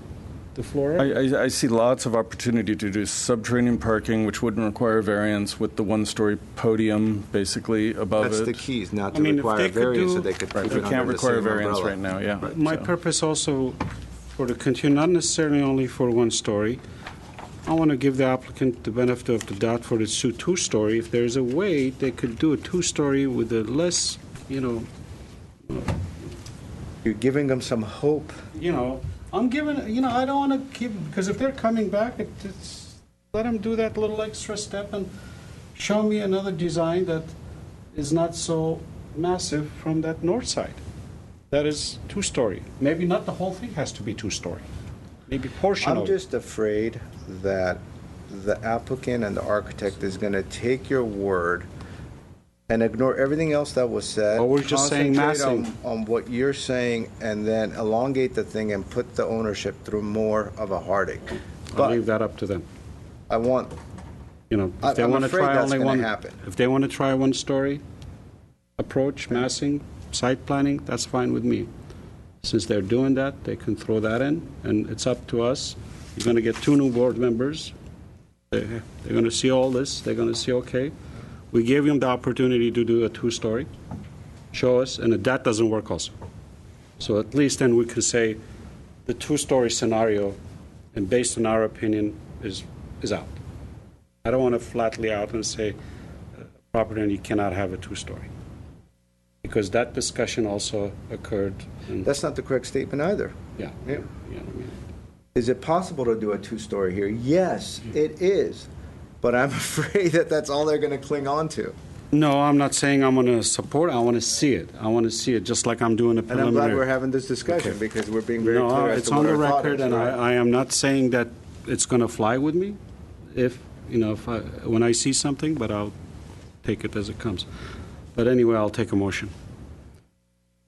floor. I see lots of opportunity to do subterranean parking, which wouldn't require variance, with the one-story podium basically above That's it. the keys, not I to mean, if require they a could variance, do- so they could Right, keep we it can't under the require same variance umbrella. right now, yeah. My So- purpose also for the continue, not necessarily only for one story. I want to give the applicant the benefit of the doubt for its two-story. If there's a way they could do a two-story with a less, You're giving them some hope. I'm giving, I don't want to keep, because if they're coming back, it's let them do that little extra step and show me another design that is not so massive from that north side. That is two-story. Maybe not the whole thing has to be two-story. Maybe portion I'm of it. just afraid that the applicant and the architect is going to take your word and ignore everything else that was said. Well, we're just saying concentrate massing. on what you're saying, and then elongate the thing and put the ownership through more of a heartache. I'll But leave that up to them. I want, If they I'm want to afraid try that's only gonna one, happen. if they want to try one-story approach, massing, site planning, that's fine with me. Since they're doing that, they can throw that in, and it's up to us. You're going to get 2 new board members. They're going to see all this. They're going to see, okay, we gave them the opportunity to do a 2-story. Show us, and if that doesn't work also. So at least then we can say the 2-story scenario, and based on our opinion, is out. I don't want to flatly out and say, property and you cannot have a 2-story. Because that discussion also occurred. that's not the correct statement either. Yeah. Is it possible to do a 2-story here? Yes, it is. But I'm afraid that that's all they're going to cling on to. No, I'm not saying I'm going to support it. I want to see it. I want to see it just like I'm doing a And I'm preliminary. glad we're having this discussion because we're being very No, clear as it's to on what the our thought record, is, and right? I am not saying that it's going to fly with me when I see something, but I'll take it as it comes. But anyway, I'll take a motion.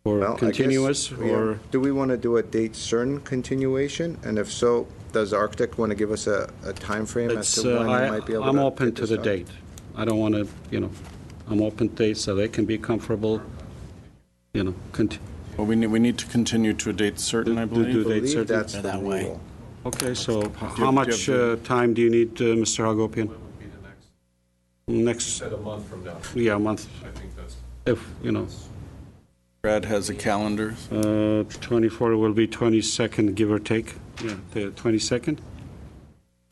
Or Well, I guess continuous, or... do we want to do a date certain continuation? And if so, does the architect want to give us a time frame as It's, to when we might be able to I'm open get to this the done? date. I don't want to, I'm open to dates so they can be comfortable, Well, we need to continue to a date certain, I believe. do date certain. That's the rule. Okay, so how you much have time do you need, Mr. Hagopian? Next, Said a month from now. yeah, a month. I think that's. If, Brad has a calendar. 24 will be 22nd, give or take. Yeah, the 22nd?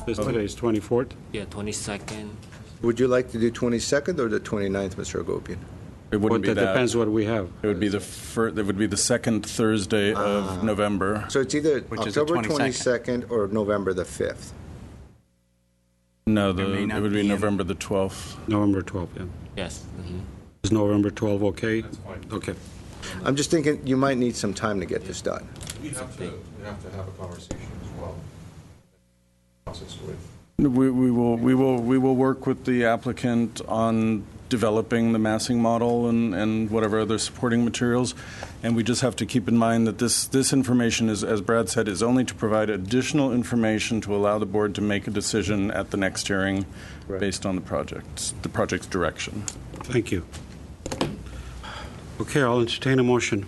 Today is 24th. Yeah, 22nd. Would you like to do 22nd or the 29th, Mr. Agopian? It wouldn't be That that. depends what we have. It would be the second Thursday of November. So it's either Which is the October 22nd. 22nd or November the 5th. No, There may it not would be be November the 12th. November 12th, yeah. Yes. Is November 12 okay? That's fine. Okay. I'm just thinking you might need some time to get this done. We have to have a conversation as well. Process with. We will work with the applicant on developing the massing model and whatever other supporting materials. And we just have to keep in mind that this information is, as Brad said, is only to provide additional information to allow the board to make a decision at the next hearing based on the project's direction. Thank you. Okay, I'll entertain a motion.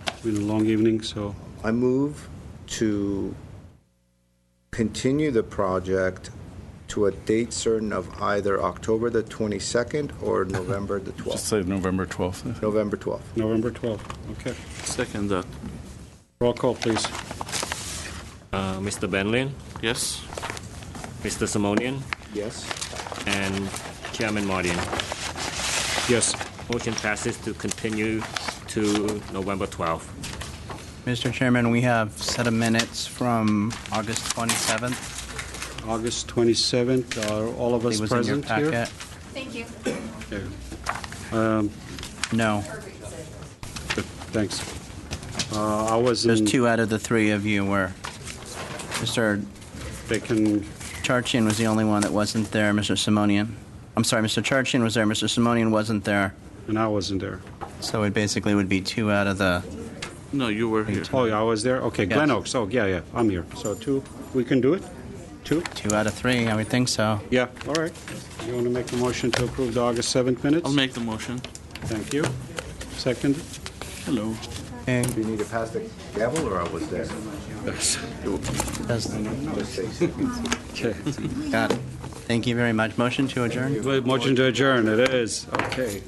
It's been a long evening, so I move to continue the project to a date certain of either October the 22nd or November the 12th. Just say November 12th. November 12th. November 12th. Okay. Second that. Roll call, please. Mr. Benlin, Yes? Mr. Simonian, Yes. and Chairman Mardian. Yes. Motion passes to continue to November 12th. Mr. Chairman, we have set of minutes from August 27th. August 27th, are all of us It was in your present here? packet. Thank you. No. Good, thanks. I was There's in... 2 out of the 3 of you were. Mr. They can... Charchian was the only one that wasn't there, Mr. Simonian. I'm sorry, Mr. Charchian was there, Mr. Simonian wasn't there. And I wasn't there. So it basically would be 2 out of the... No, you were here. Oh, yeah, I was there? Okay, Yes. Glen Oaks. Oh, yeah, I'm here. So 2, we can do it? 2? 2 out of 3, I would think so. Yeah, all right. You want to make a motion to approve the August 7th minutes? I'll make the motion. Thank you. Second? Hello. Okay. Do you need to pass the gavel, or I was there? Got it. Thank you very much. Motion to adjourn? Motion to adjourn, it is. Okay.